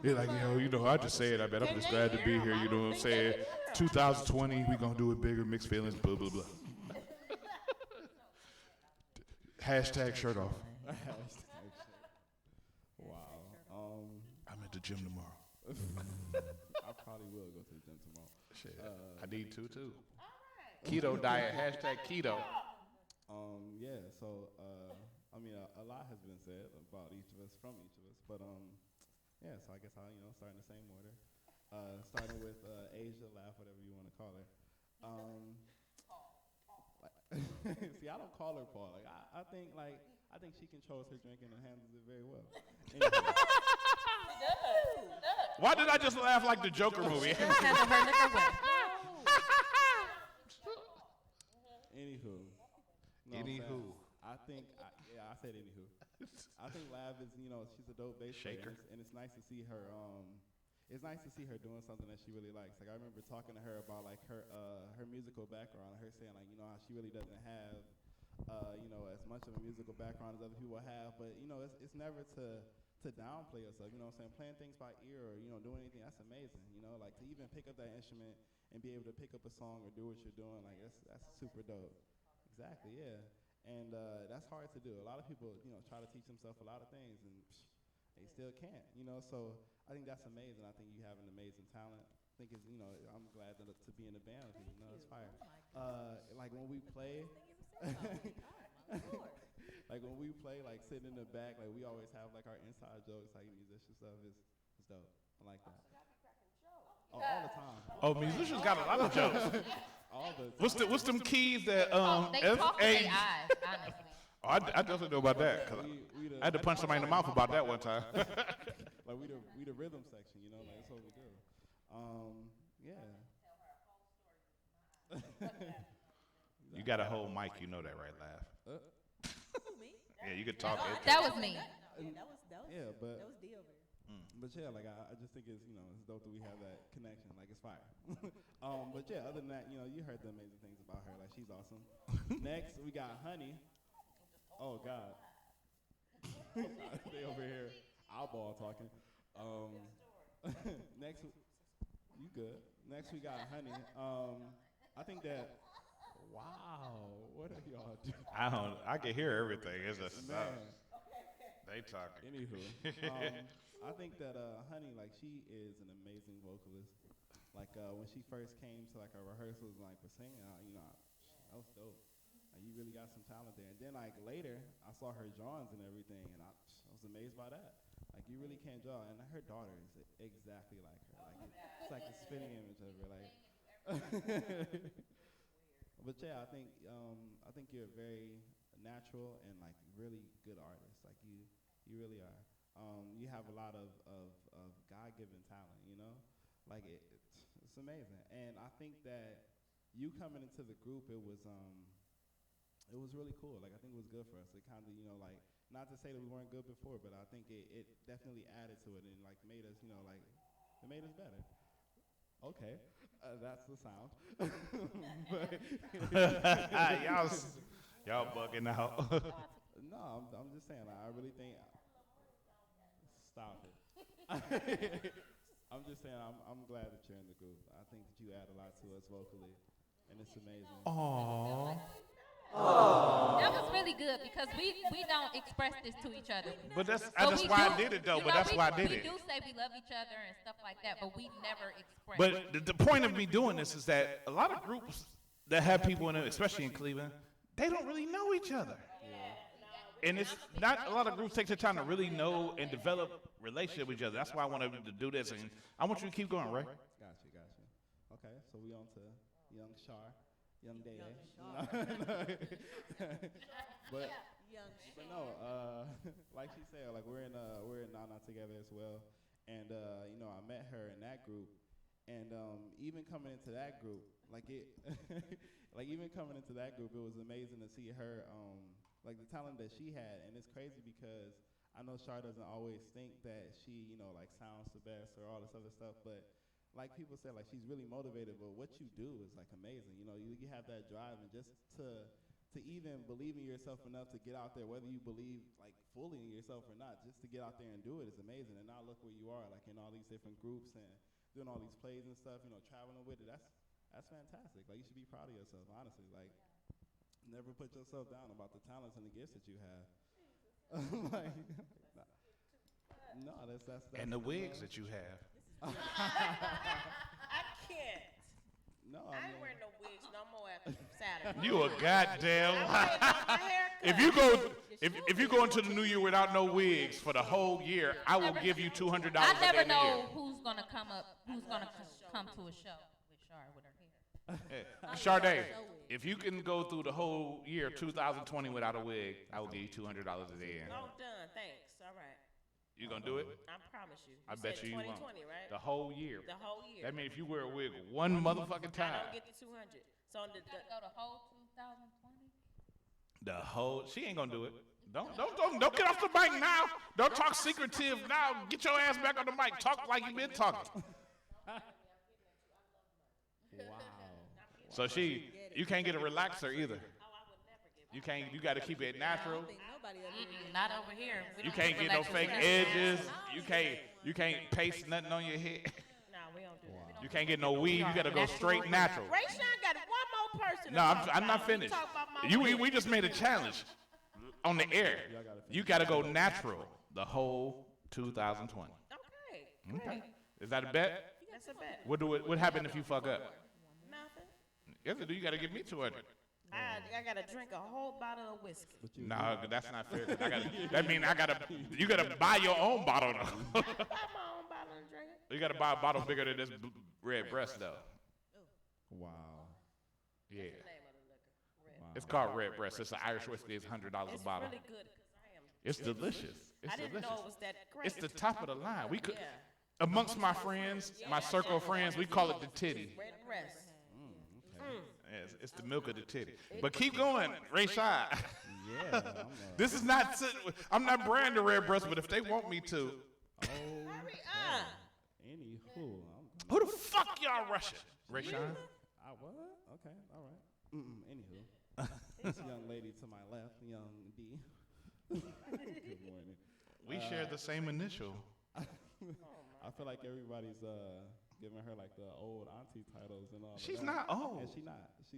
He's like, I just say it. I bet I'm just glad to be here. You know what I'm saying? 2020, we gonna do it bigger. Mixed feelings. Blah blah blah. Hashtag shirt off. Wow. I'm at the gym tomorrow. I probably will go to the gym tomorrow. Shit, I need to too. Keto diet. Hashtag keto. Yeah. So I mean, a lot has been said about each of us, from each of us, but yeah. So I guess I'll start in the same order. Starting with Asia Laugh, whatever you want to call her. See, I don't call her Paul. Like I think she controls her drinking and handles it very well. Anyway. Why did I just laugh like the Joker movie? Handle her liquor well. Anywho. Anywho. I I think, I said anywho. I think Lav is, she's a dope bass player, Shaker. and it's nice to see her. It's nice to see her doing something that she really likes. Like I remember talking to her about like her musical background, and her saying like how she really doesn't have as much of a musical background as other people have, but it's never to downplay yourself. You know what I'm saying? Playing things by ear or doing anything, that's amazing. Like to even pick up that instrument and be able to pick up a song or do what you're doing, like that's super dope. Exactly, yeah. And that's hard to do. A lot of people, try to teach themselves a lot of things, and they still can't, So I think that's amazing. I think you have an amazing talent. I think it's, I'm glad to be in a band with you. It's fire. Like when we play, like when we play, like sitting in the back, like we always have like our inside jokes, like musician stuff is dope. I like that. Oh, all the time. Oh, musicians got a lot of jokes. All the time. What's them keys that They talk with their eyes, honestly. Oh, I definitely know about that. 'Cause I had to punch somebody in the mouth about that one time. Like we the rhythm section, like that's what we do. Yeah. You got a whole mic, you know that, right, Lav? Yeah, you could talk. That was me. Yeah, but that was D over here. But yeah, like I just think it's it's dope that we have that connection. Like it's fire. But yeah, other than that, you heard the amazing things about her. Like she's awesome. Next we got Honey. Oh God. They over here eyeball talking. Next, you good? Next we got Honey. I think that. Wow, what are y'all doing? I can hear everything. It's a Man. They talking. Anywho, I think that Honey, like she is an amazing vocalist. Like when she first came to like our rehearsals, like was singing, that was dope. Like, you really got some talent there. And then like later, I saw her drawings and everything, and I was amazed by that. Like you really can't draw, and her daughter is exactly like her. Like it's like a spinning image of her. Like, but yeah, I think you're a very natural and like really good artist. Like you really are. You have a lot of God-given talent. Like it's amazing. And I think that you coming into the group, it was really cool. Like I think it was good for us. It kind of like. Not to say that we weren't good before, but I think it definitely added to it and like made us, like it made us better. Okay, that's the sound. y'all bugging out. No, I'm just saying. I really think. Stop it. I'm just saying. I'm glad that you're in the group. I think that you add a lot to us vocally, and it's amazing. Aww. That was really good because we don't express this to each other. But that's why I did it though. But that's why I did it. We do say we love each other and stuff like that, but we never express. But the point of me doing this is that a lot of groups that have people in it, especially in Cleveland, they don't really know each other. And it's not a lot of groups take the time to really know and develop relationship with each other. That's why I wanted to do this, and I want you to keep going, right? Gotcha. Okay, so we on to Young Shar. Young Day, but no, like she said, like we're in Nana together as well, and I met her in that group, and even coming into that group, like it was amazing to see her, like the talent that she had, and it's crazy because I know Shar doesn't always think that she, like sounds the best or all this other stuff, but. Like people say, like she's really motivated, but what you do is like amazing. You have that drive, and just to even believe in yourself enough to get out there, whether you believe like fully in yourself or not, just to get out there and do it is amazing. And now look where you are, like in all these different groups and doing all these plays and stuff. Traveling with it. That's fantastic. Like you should be proud of yourself, honestly. Like never put yourself down about the talents and the gifts that you have. Like, no, that's and the wigs that you have. I can't. No, I ain't wearing no wigs no more after Saturday. You a goddamn. If you go into the new year without no wigs for the whole year, I will give you $200. I never know who's gonna come to a show with Shar with her hair. Sade, if you can go through the whole year 2020 without a wig, I will give you $200 a day. Oh, done. Thanks. All right. You gonna do it? I promise you. I bet you won't. 2020, right? The whole year. The whole year. That means if you wear a wig one motherfucking time. I don't get the 200. So go the whole 2020. The whole she ain't gonna do it. Don't get off the mic now. Don't talk secretive now. Get your ass back on the mic. Talk like you been talking. Wow. So you can't get a relaxer either. You can't. You got to keep it natural. Not over here. You can't get no fake edges. You can't paste nothing on your head. No, we don't do that. You can't get no weave. You got to go straight natural. Ray Sean got one more person. No, I'm not finished. We just made a challenge on the air. You got to go natural the whole 2020. Okay. Is that a bet? That's a bet. What happened if you fuck up? Nothing. Yes, you got to give me 200. I gotta drink a whole bottle of whiskey. No, that's not fair. That means you gotta buy your own bottle though. I buy my own bottle and drink it. You gotta buy a bottle bigger than this red breast though. Wow. Yeah. It's called red breast. It's an Irish whiskey. It's $100 a bottle. It's really good It's delicious. I didn't know it was that great. It's the top of the line. We could, amongst my friends, my circle of friends, we call it the titty. Red breast. It's the milk of the titty. But keep going, Ray Shai. Yeah. This is not. I'm not branding red breast, but if they want me to. Anywho. Who the fuck y'all rushing? Ray Shai? What? Okay. All right. Anywho. This young lady to my left, young D. Good morning. We share the same initial. I feel like everybody's giving her like the old auntie titles and all. She's that. not old. And she's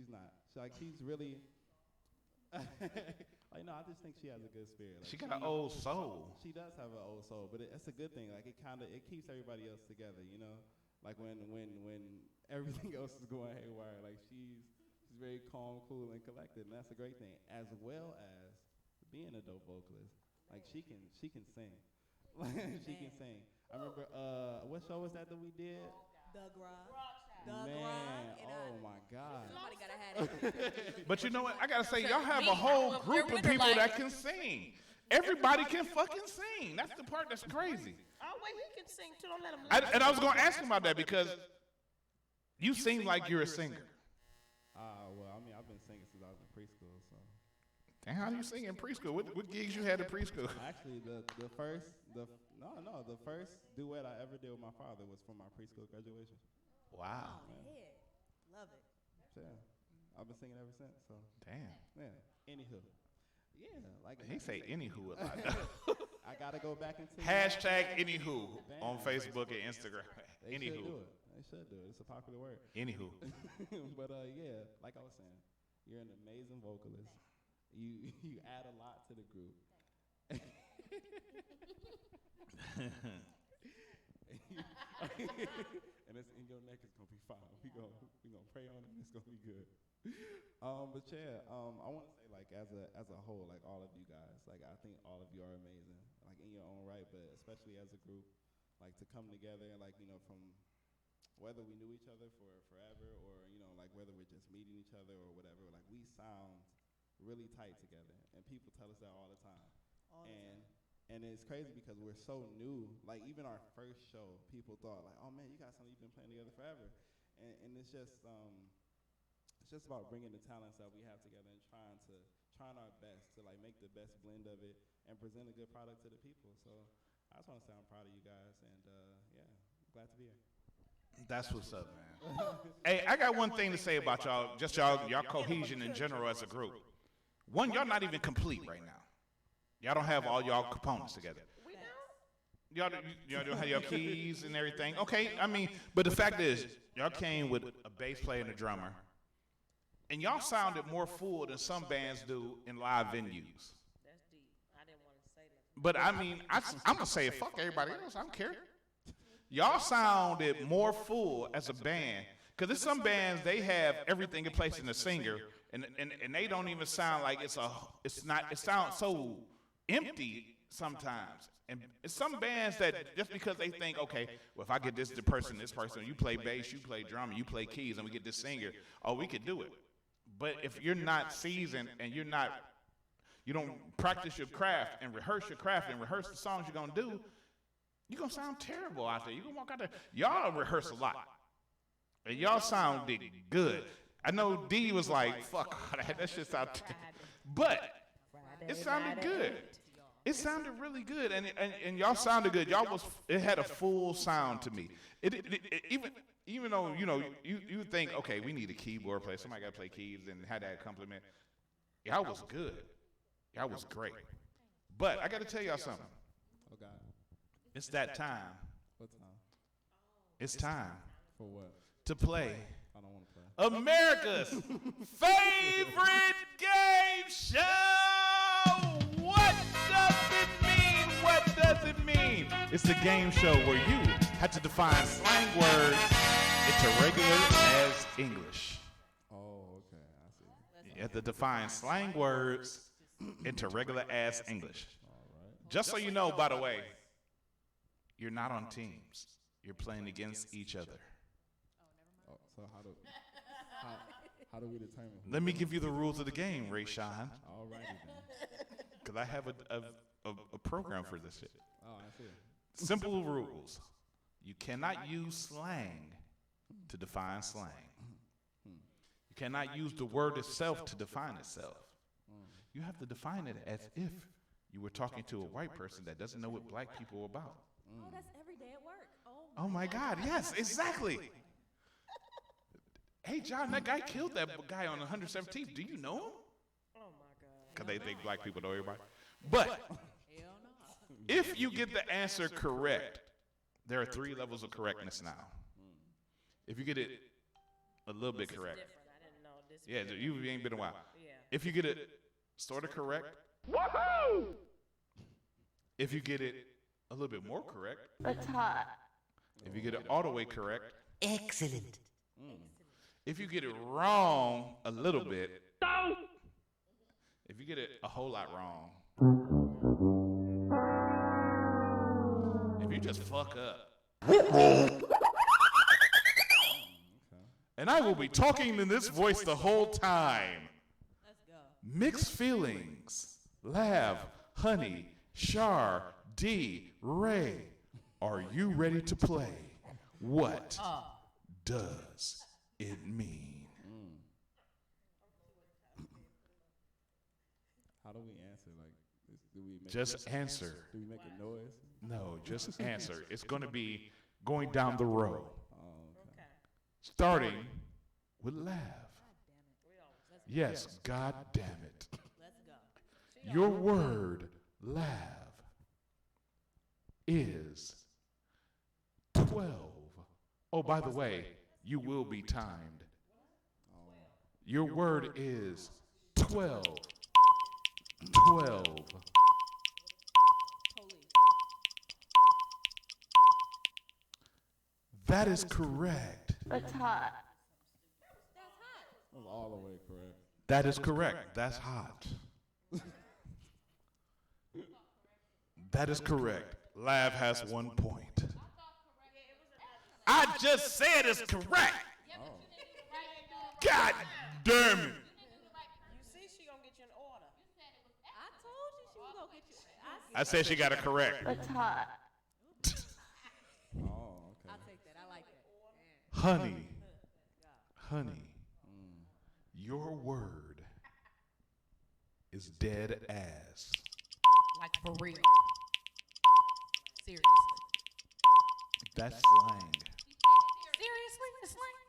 not. She's really. Like no, I just think she has a good spirit. Like, she got an old soul. She does have an old soul, but it's a good thing. Like it keeps everybody else together. You know, like when everything else is going haywire, like she's very calm, cool, and collected, and that's a great thing. As well as being a dope vocalist, like she can sing. She can sing. I remember what show was that we did? Doug Rock. Man, oh my God. Somebody gotta have it. But you know what? I gotta say, y'all have a whole group of people that can sing. Everybody can fucking sing. That's the part that's crazy. Oh wait, he can sing too. Don't let him. And I was gonna ask him about that because you seem like you're a singer. Well, I mean, I've been singing since I was in preschool, so. And how do you sing in preschool? What gigs you had in preschool? Actually, the first duet I ever did with my father was for my preschool graduation. Wow. Yeah. Love it. Yeah. I've been singing ever since, so. Damn. Yeah. Anywho. Yeah, like. He say anywho a lot. I gotta go back into. Hashtag anywho on Facebook and Instagram. Anywho. They should do it. It's a popular word. Anywho. But yeah, like I was saying, you're an amazing vocalist. You add a lot to the group. And it's in your neck. It's gonna be fine. We gonna pray on it. It's gonna be good. But yeah, I want to say like as a whole, like all of you guys, like I think all of you are amazing, like in your own right, but especially as a group, like to come together, like from whether we knew each other for forever or like whether we're just meeting each other or whatever, like we sound really tight together, and people tell us that all the time. And it's crazy because we're so new. Like even our first show, people thought like, "Oh man, you guys sound like you've been playing together forever." And it's just about bringing the talents that we have together and trying our best to like make the best blend of it and present a good product to the people. So I just want to say I'm proud of you guys, and yeah, I'm glad to be here. That's what's up, man. Hey, I got one thing to say about y'all, just y'all cohesion in general as a group. One, y'all not even complete right now. Y'all don't have all y'all components together. Y'all don't have your keys and everything. Okay, I mean, but the fact is, y'all came with a bass player and a drummer, and y'all sounded more full than some bands do in live venues. That's deep. I didn't want to say that. But I mean, I'm gonna say it. Fuck everybody else. I don't care. Y'all sounded more full as a band, because there's some bands they have everything in place in the singer, and they don't even sound like it sounds so empty sometimes. And it's some bands that just because they think, okay, well, if I get this person, you play bass, you play drum, you play keys, and we get this singer, oh, we could do it. But if you're not seasoned and you don't practice your craft and rehearse the songs you're gonna do, you're gonna sound terrible out there. You're gonna walk out there. Y'all rehearse a lot, and y'all sounded good. I know D was like, fuck all that shit sound terrible. But It sounded good. It sounded really good, and y'all sounded good. It had a full sound to me. Even though you think, okay, we need a keyboard player. Somebody got to play keys and had that accompaniment. Y'all was good. Y'all was great. But I got to tell y'all something. Oh God. It's that time. What time? It's time. For what? To play. I don't want to play. America's favorite game show. What does it mean? What does it mean? It's the game show where you have to define slang words into regular as English. Oh, okay. I see. You have to define slang words into regular ass English. Just so you know, by the way, you're not on teams. You're playing against each other. Oh, so how do we determine? Let me give you the rules of the game, Ray Sean. All righty then. Because I have a program for this shit. Oh, I see. Simple rules. You cannot use slang to define slang. You cannot use the word itself to define itself. You have to define it as if you were talking to a white person that doesn't know what black people are about. Oh, that's every day at work. Oh my God, yes, exactly. Hey, John, that guy killed that guy on 117th. Do you know him? Oh my God. Because they think black people know everybody. But if you get the answer correct, there are 3 levels of correctness now. If you get it a little bit correct. Yeah, you ain't been a while. If you get it sort of correct. Woohoo! If you get it a little bit more correct. It's hot. If you get it all the way correct. Excellent. If you get it wrong a little bit. If you get it a whole lot wrong. If you just fuck up. And I will be talking in this voice the whole time. Let's go. Mixed feelings. Lav, Honey, Shar, D, Ray. Are you ready to play? What does it mean? How do we answer? Like, do we make Just answer. Do we make a noise? No, just answer. It's going to be going down the row. Oh, okay. Starting with Lav. Yes, God damn it. Let's go. Your word, Lav, is 12. Oh, by the way, you will be timed. Your word is 12. 12. That is correct. It's hot. That's all the way correct. That is correct. That's hot. That is correct. Lav has 1 point. I just said it's correct. God damn it. You see, she gonna get you an order. I told you she was gonna get you. I said she got it correct. It's hot. Oh, okay. I'll take that. I like that. Honey, your word is dead ass. Like for real. Seriously. That's slang. Seriously? It's slang?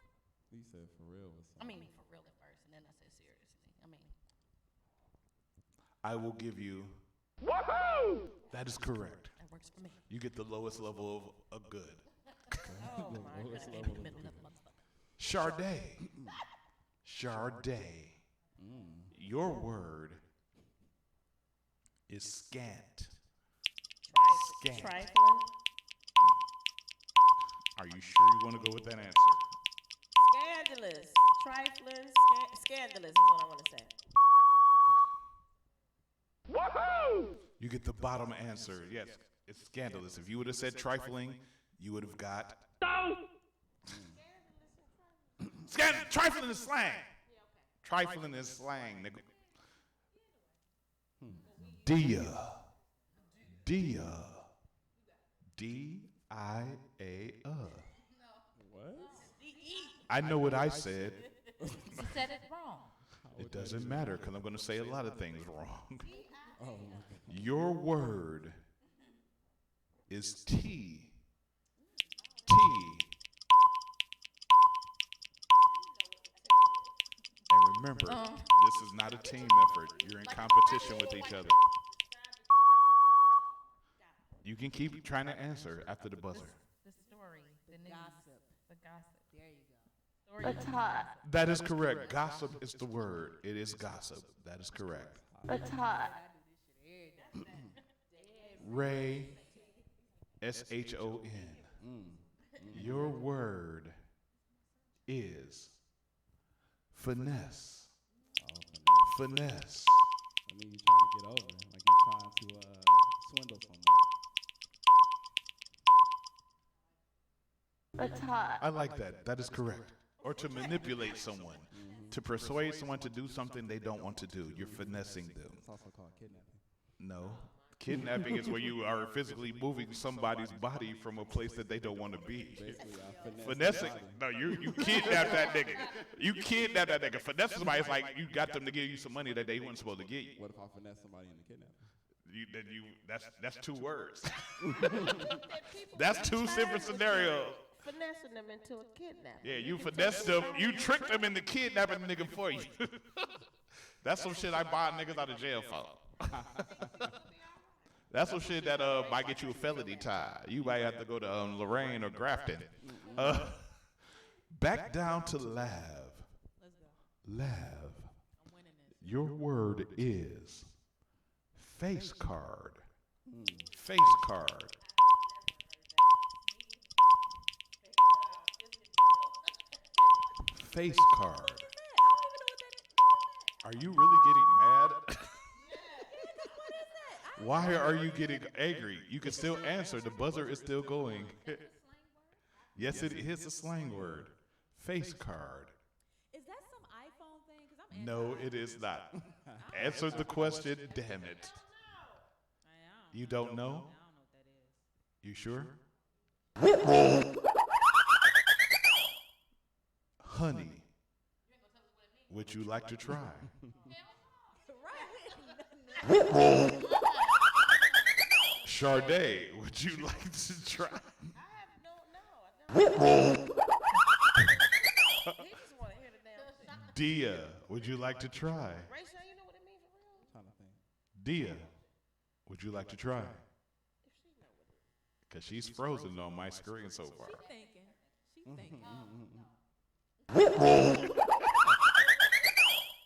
You said for real. I mean, for real at first, and then I said seriously. I mean. I will give you. Woohoo! That is correct. That works for me. You get the lowest level of good. Oh my God. Sade. Your word is scant. Scant. Trifling. Are you sure you want to go with that answer? Scandalous. Trifling. Scandalous is what I want to say. Woohoo! You get the bottom answer. Yes, it's scandalous. If you would have said trifling, you would have got. Trifling is slang. Trifling is slang, nigga. Dia. D-I-A-A. What? I know what I said. You said it wrong. It doesn't matter because I'm going to say a lot of things wrong. Oh, Your word is T. And remember, this is not a team effort. You're in competition with each other. You can keep trying to answer after the buzzer. The story, the news, Gossip. the gossip. There you go. Story. It's hot. That is correct. Gossip is the word. It is gossip. That is correct. It's hot. Ray, S-H-O-N. Your word is finesse. Finesse. I mean, you trying to get over, like you trying to swindle someone. It's hot. I like that. That is correct. Or to manipulate someone. To persuade someone to do something they don't want to do. You're finessing them. It's also called kidnapping. No. Kidnapping is where you are physically moving somebody's body from a place that they don't want to be. Finessing. No, you kidnap that nigga. You kidnap that nigga. Finesse somebody is like you got them to give you some money that they weren't supposed to give you. What if I finesse somebody into kidnapping? That's two words. That's two separate scenarios. Finessing them into a kidnapping. Yeah, you finesse them. You trick them into kidnapping the nigga for you. That's some shit I buy niggas out of jail for. That's some shit that might get you a felony tie. You might have to go to Lorraine or Grafton. Back down to Lav. Let's go. Lav. I'm winning this. Your word is face card. Face card. Face card. Are you really getting mad? Why are you getting angry? You can still answer. The buzzer is still going. Yes, it is a slang word. Face card. Is that some iPhone thing? Because I'm No, it is not. Answer the question, damn it. You don't know? You sure? Honey, would you like to try? Sade, would you like to try? Dia, would you like to try? Dia, would you like to try? Because she's frozen on my screen so far. She's thinking.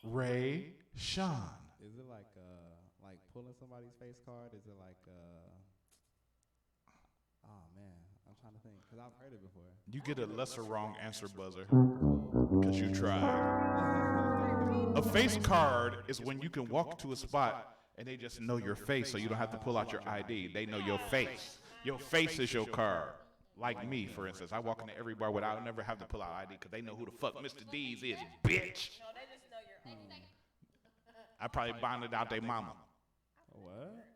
Ray Sean. Is it like pulling somebody's face card? Is it like oh man, I'm trying to think because I've heard it before. You get a lesser wrong answer buzzer because you tried. A face card is when you can walk to a spot and they just know your face, so you don't have to pull out your ID. They know your face. Your face is your card. Like me, for instance, I walk into every bar without never have to pull out ID because they know who the fuck Mr. D's is, bitch. I probably bonded out their mama. What?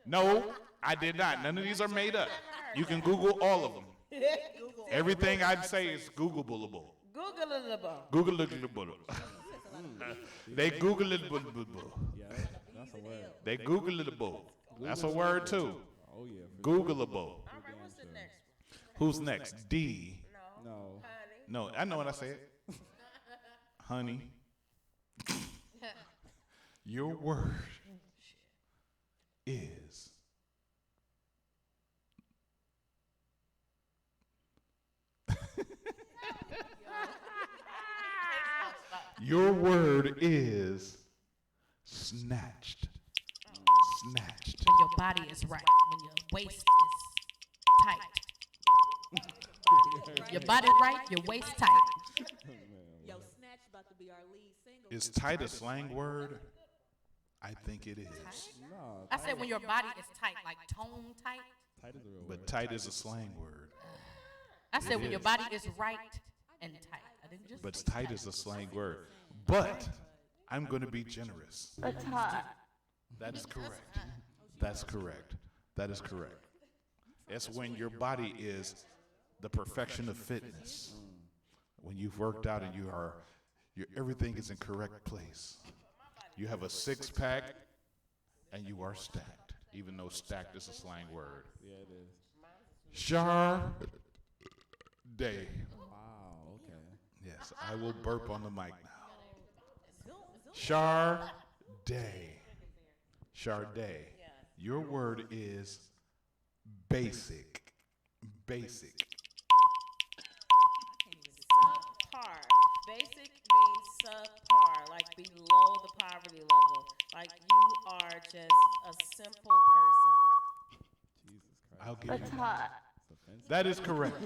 No, I did not. None of these are made up. You can Google all of them. Everything I'd say is Googleable. Googleable. Googleable. They Googleable. Yeah, that's a word. They Googleable. That's a word too. Oh yeah. Googleable. All right, what's the next one? Who's next? D. No. No, I know what I said. Honey. Your word is your word is snatched. Snatched. When your body is right, when your waist is tight. Your body right, your waist tight. Yo, Snatch about to be our lead single. Is tight a slang word? I think it is. No. I said when your body is tight, like tone tight. Tight is a real But word. tight is a slang word. I said It when your is. body is right and tight. I didn't just But say tight is a slang word. But I'm going to be generous. It's hot. That is correct. That's correct. That is correct. It's when your body is the perfection of fitness. When you've worked out and your everything is in correct place. You have a six-pack, and you are stacked, even though stacked is a slang word. Yeah, it is. Char Day. Wow, okay. Yes, I will burp on the mic now. Char Day. Char Day. Your word is basic. Basic. Subpar. Basic means subpar, like below the poverty level. Like you are just a simple person. Jesus Christ. I'll give That's you hot. that is correct.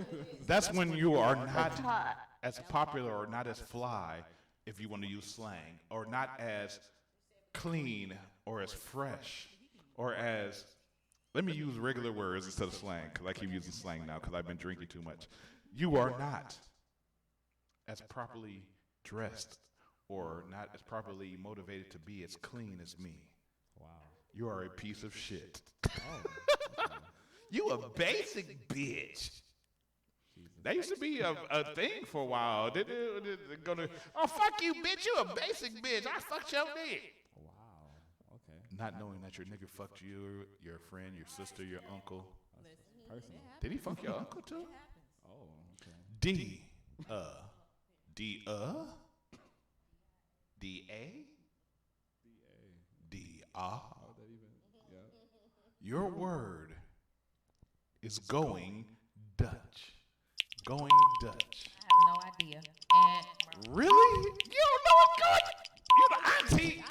That's when you are not as popular or not as fly, if you want to use slang, or not as clean or as fresh or as, let me use regular words instead of slang, because I keep using slang now because I've been drinking too much. You are not as properly dressed or not as properly motivated to be as clean as me. Wow. You are a piece of shit. Oh. You a basic bitch. That used to be a thing for a while. They gonna, oh, fuck you, bitch. You a basic bitch. I fucked your dick. Wow. Okay. Not knowing that your nigga fucked you, your friend, your sister, your uncle. Personal. Did he fuck your uncle too? Oh, okay. D. D-A? D-R? How would that even? Yeah. Your word is going Dutch. Going Dutch. I have no idea. And Really? You don't know what going? You the auntie.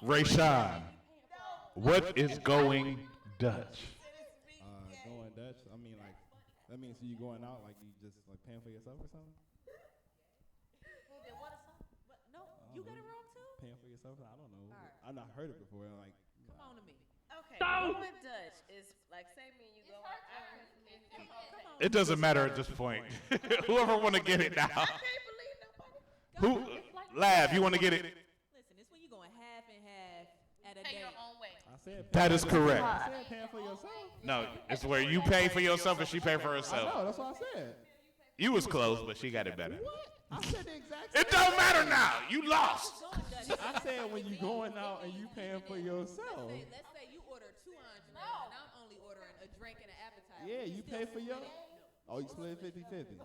Rayshawn, what is going Dutch? Going Dutch. I mean, like that means you going out like you just like paying for yourself or something. No, you got it wrong too? Paying for yourself? I don't know. I've not heard it before. Like, Come on to me. Okay, going Dutch is like, say me and you go out. It doesn't matter at this point. Whoever want to get it now. Who? Lav, you want to get it? Listen, it's when you going half and half at a Pay date. your own way. I said That is correct. I said paying for yourself. No, it's where you pay for yourself and she pay for I know. herself. That's what I said. You was close, but she got it better. I said the exact. It don't matter now. You lost. I said when you going out and you paying for yourself. Let's say you order 2 entrees and I'm only ordering a drink and an appetizer. Yeah, you pay for your. Oh, you split 50-50.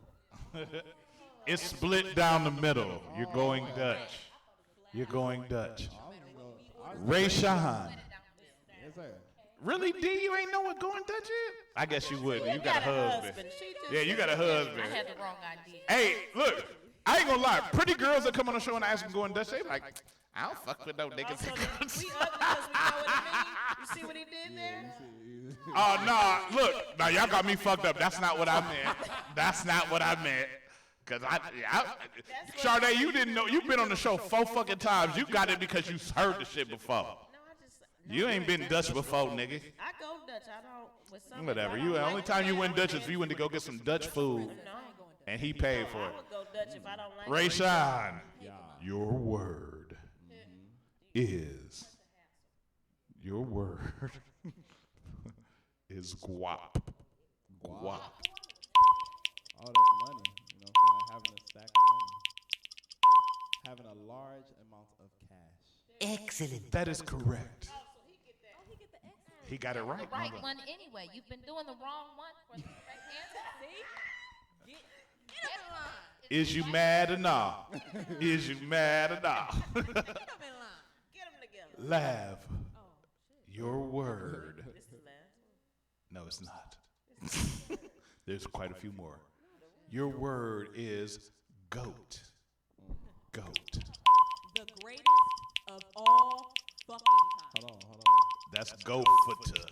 It's split down the middle. You're going Dutch. You're going Dutch. Rayshawn. Yes, sir. Really, D? You ain't know what going Dutch is? I guess you would. You got a husband. She just Yeah, you got a husband. I had the wrong idea. Hey, look, I ain't gonna lie. Pretty girls that come on the show and ask them going Dutch, they like, I don't fuck with no niggas. we ugly because we know what it means. You see what he did there? Oh, no, look. Now, y'all got me fucked up. That's not what I meant. That's not what I meant. Because Sade, you didn't know. You've been on the show 4 fucking times. You got it because you heard the shit before. You ain't been Dutch before, nigga. I go Dutch. I don't. With some Whatever. people, I You don't only like time you it. went Dutch is if you went to go get some Dutch food, and he paid for I it. would go Dutch if I don't like it. Rayshawn, your word is is guap. Guap. Oh, that's money. You know, kind of having a stack of money, having a large amount of cash. Excellent. That is correct. He got it right. The right mother. one anyway. You've been doing the wrong one for the correct answer. See? Is you mad or not? Is you mad or not? Get them together. Lav, your word. This is last. No, it's not. There's quite a few more. Your word is goat. Goat. The greatest of all fucking time. Hold on. That's goat footer.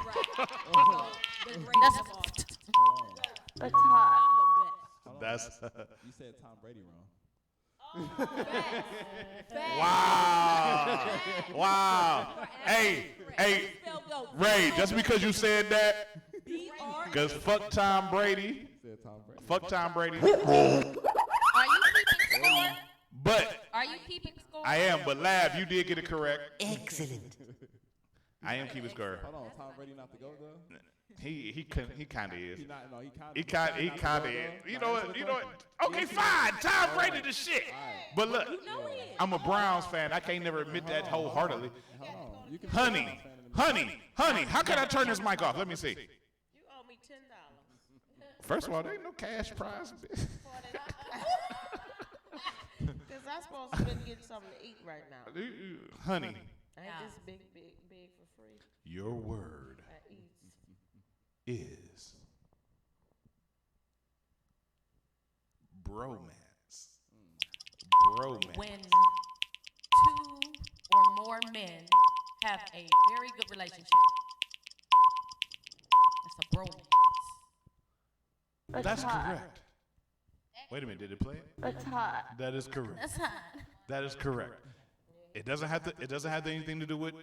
Right. The greatest of all time. That's hot. I'm the That's You said Tom Brady wrong. wow. Hey, Ray, just because you said that, because fuck Tom Brady. Said Tom Brady. Fuck Tom Brady. Are you keeping score? But Are you keeping score? I am, but Lab, you did get it correct. Excellent. I am keeping score. Hold on, Tom Brady not to go though. He kind of is. He kind of is. You know what? Okay, fine. Tom Brady the shit. But look, I'm a Browns fan. I can't never admit that wholeheartedly. Honey, how can I turn this mic off? Let me see. You owe me $10. First of all, there ain't no cash prize. Because I'm supposed to be getting something to eat right now. Honey. Ain't this big for free? Your word is bromance. Bromance. When two or more men have a very good relationship, it's a bromance. That's correct. Wait a minute, did it play it? That's hot. That is correct. That's hot. That is correct. It doesn't have anything to do with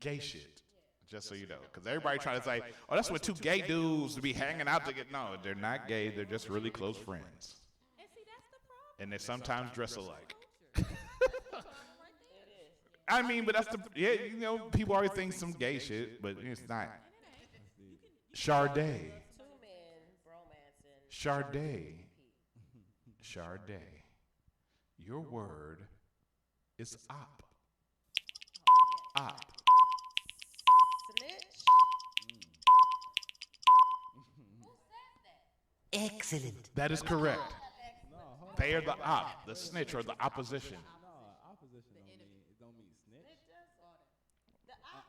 gay shit. Just so you know, because everybody trying to say, "Oh, that's when two gay dudes to be hanging out together." No, they're not gay. They're just really close friends. And they sometimes dress alike. I mean, but people always think some gay shit, but it's not. Sade. Your word is op. Op. Excellent. That is correct. They are the op, the snitch, or the opposition. Opposition don't mean snitch.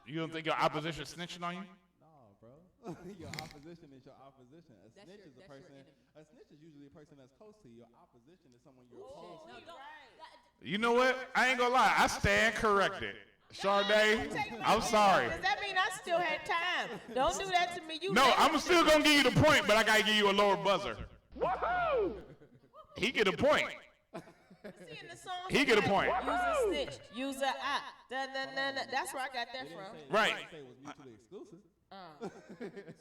You don't think your opposition snitching on you? No, bro. Your opposition is your opposition. A snitch is a person. A snitch is usually a person that's close to you. Your opposition is someone you're opposed to. You know what? I ain't gonna lie. I stand corrected. Sade, I'm sorry. Does that mean I still had time? Don't do that to me. No, I'm still gonna give you the point, but I gotta give you a lower buzzer. Woohoo! He get a point. He get a point. Use a snitch. Use a op. That's where I got that from. Right.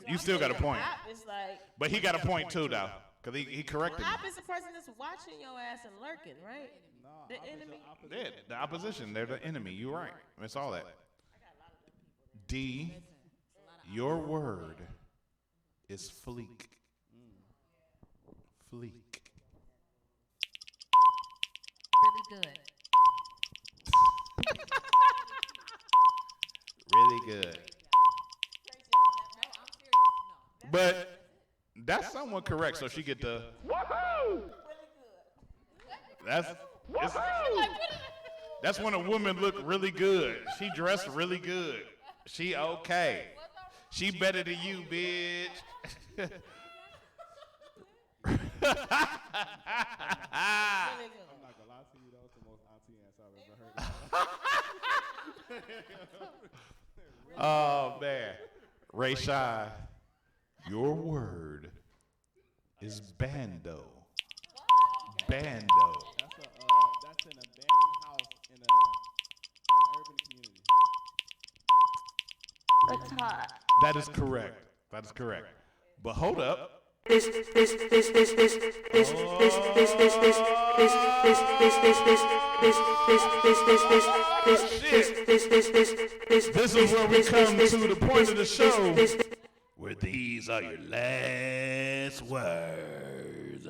You still got a point. It's like, but he got a point too, though, because he corrected me. Op is the person that's watching your ass and lurking, right? The enemy. Yeah, the opposition. They're the enemy. You're right. It's all that. D, your word is fleek. Fleek. Really good. Really good. But that's somewhat correct, so she get the. Woohoo! That's when a woman look really good. She dressed really good. She okay. She better than you, bitch. I'm not gonna lie to you, that was the most auntie answer I've ever heard. Oh man, Rayshawn, your word is bando. Bando. That's an abandoned house in an urban community. That's hot. That is correct. That is correct. But hold up. This is where we come to the point of the show where these are your last words.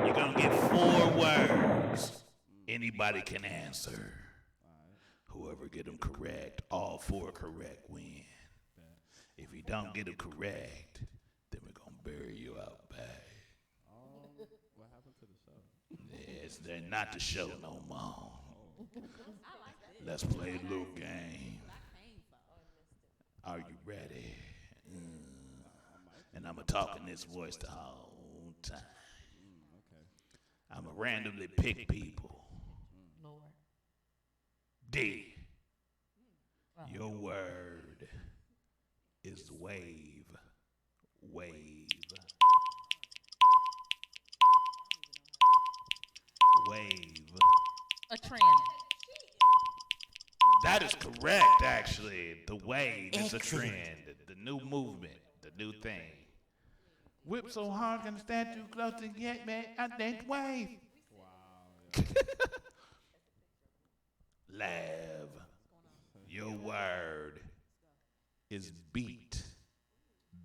You're gonna get 4 words. Anybody can answer. Whoever get them correct, all 4 correct win. If you don't get them correct, then we're gonna bury you out back. What happened to the show? Yes, they're not the show no more. Let's play a little game. Are you ready? And I'ma talk in this voice the whole time. I'ma randomly pick people. D, your word is wave. Wave. Wave. A trend. That is correct, actually. The wave is a trend. The new movement, the new thing. Whip so hard, gonna stand too close to get me. I think wave. Wow. Lav. Your word is beat.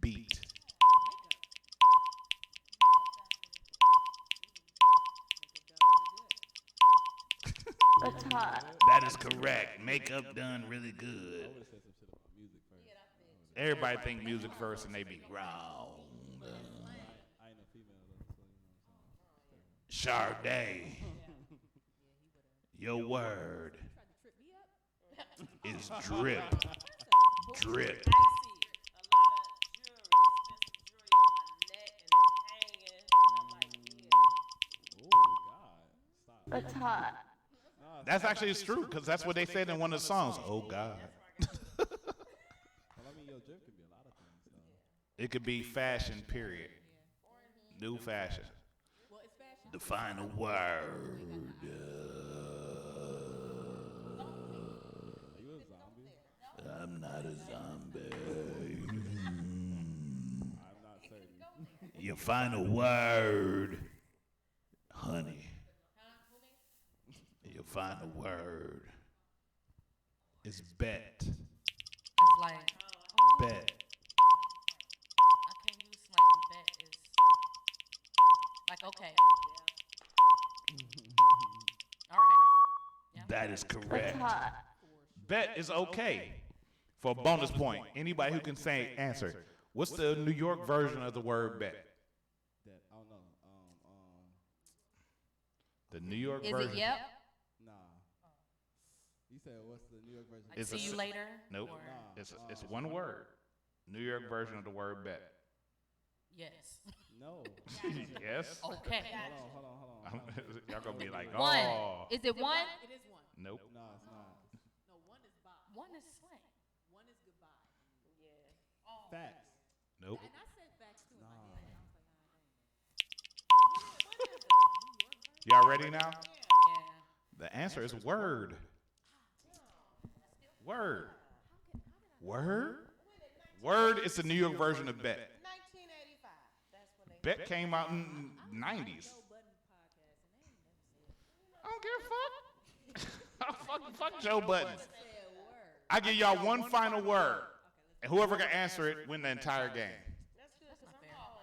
Beat. That's hot. That is correct. Makeup done really good. Everybody think music first and they be wrong. Sade. Your word is drip. Drip. That's hot. That's actually it's true because that's what they said in one of the songs. Oh God. Well, I mean, your drip could be a lot of things. So. It could be fashion, period. New fashion. The final word. Are you a zombie? I'm not a zombie. I'm not certain. Your final word, honey. Your final word is bet. It's like Bet. I can't use slang. Bet is like okay. All right. Yeah. That is correct. That's hot. Bet is okay. For a bonus point, anybody who can say answer. What's the New York version of the word bet? That I don't know. The New York Is version. it yep? Nah. You said what's the New York version? Like see you later? Nope. Or- It's one word. New York version of the word bet. Yes. No. Yes. Okay. Hold on. Y'all gonna be like, One. oh. Is it one? It is one. Nope. No, it's not. No, one is bye. One is slang. One is goodbye. Facts. Nope. And I said facts too. Nah. Y'all ready now? Yeah. The answer is word. Word. Word? Word is the New York version of bet. 1985. That's when they. Bet came out in the 90s. I don't give a fuck. Fuck Joe Budden. I give y'all one final word, and whoever can answer it win the entire game.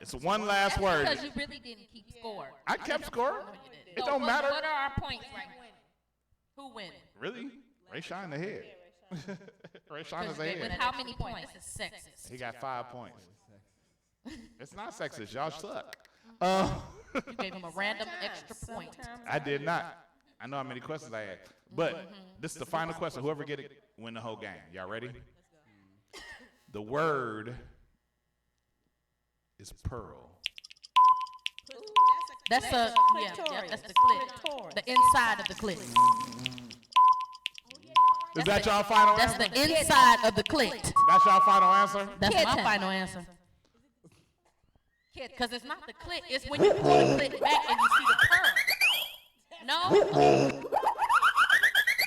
It's one last That's word. because you really didn't keep score. I kept score. No, you didn't. It So don't matter. What are our points right now? Who win? Really? Ray Shine ahead. Ray Shine is With ahead. how many points? It's sexist. He got 5 points. It's not sexist. Y'all suck. You gave him a random extra point. I did not. I know how many questions I had. But this is the final question. Whoever get it, win the whole game. Y'all ready? The word is pearl. That's a yeah, that's the clit. The inside of the clit. Is that y'all final That's answer? the inside of the clit. That's y'all final answer? That's my final answer. Because it's not the clit, it's when you pull the clit back and you see the pearl. No?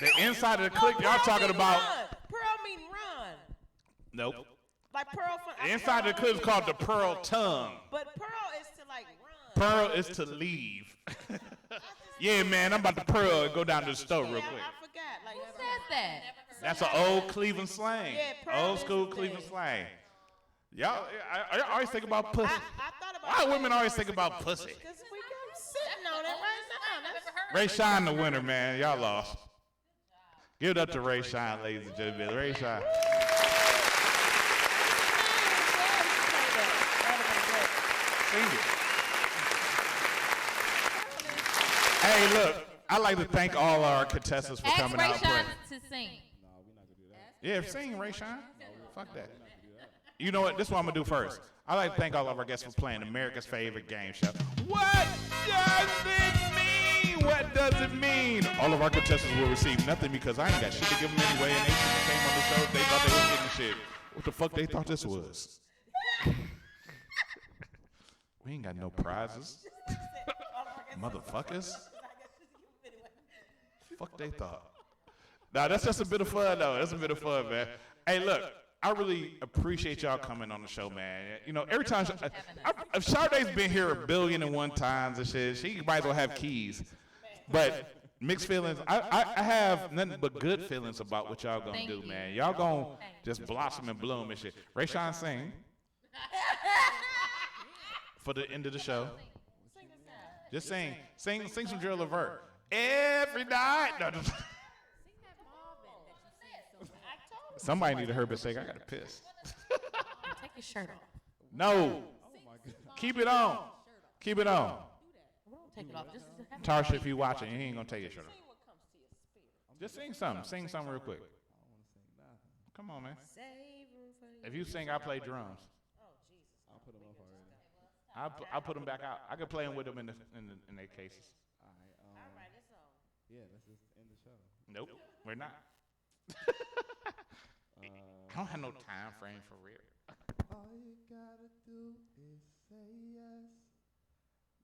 The inside of the click y'all talking about. Pearl mean run. Nope. Like pearl from. The inside of the clip is called the pearl tongue. But pearl is to like run. Pearl is to leave. Yeah, man, I'm about to pearl and go down to the store real quick. I forgot. Like Who says that? That's an old Cleveland slang. Yeah, pearl Old is school the Cleveland thing. slang. Y'all, I always think about pussy. I thought about. Why women always think about pussy? Because we I'm sitting on it right now. That's Ray Shine the winner, man. Y'all lost. Give it up to Ray Shine, ladies and gentlemen. Ray Shine. Sing it. Hey, look, I'd like to thank all our contestants for Ask coming Ray out and Shine playing. to sing. Yeah, sing Ray Shine. Fuck that. You know what? This is what I'm going to do first. I'd like to thank all of our guests for playing America's favorite game show. What does it mean? What does it mean? All of our contestants will receive nothing because I ain't got shit to give them anyway, and they came on the show. They thought they was getting shit. What the fuck they thought this was? We ain't got no prizes. Motherfuckers. Fuck they thought. Nah, that's just a bit of fun, though. That's a bit of fun, man. Hey, look, I really appreciate y'all coming on the show, man. You know, every time if Sade's been here 1,000,001 times and shit, she might as well have keys. But mixed feelings. I have nothing but good feelings about what y'all gonna do, man. Y'all gonna just blossom and bloom and shit. Rayshawn, sing for the end of the show. Just sing some Drill Levert every night. No, somebody need to hear me sing. I got to piss. Take your shirt off. No. Keep it on. Keep it on. Take it off. Tarsha, if you watching, he ain't gonna take your shirt off. Just sing something. Sing something real quick. Come on, man. If you sing, I play drums. I'll put them up already. I'll put them back out. I can play them with them in their cases. All right, it's on. Yeah, let's just end the show. Nope, we're not. I don't have no time frame for real. All you gotta do is say yes.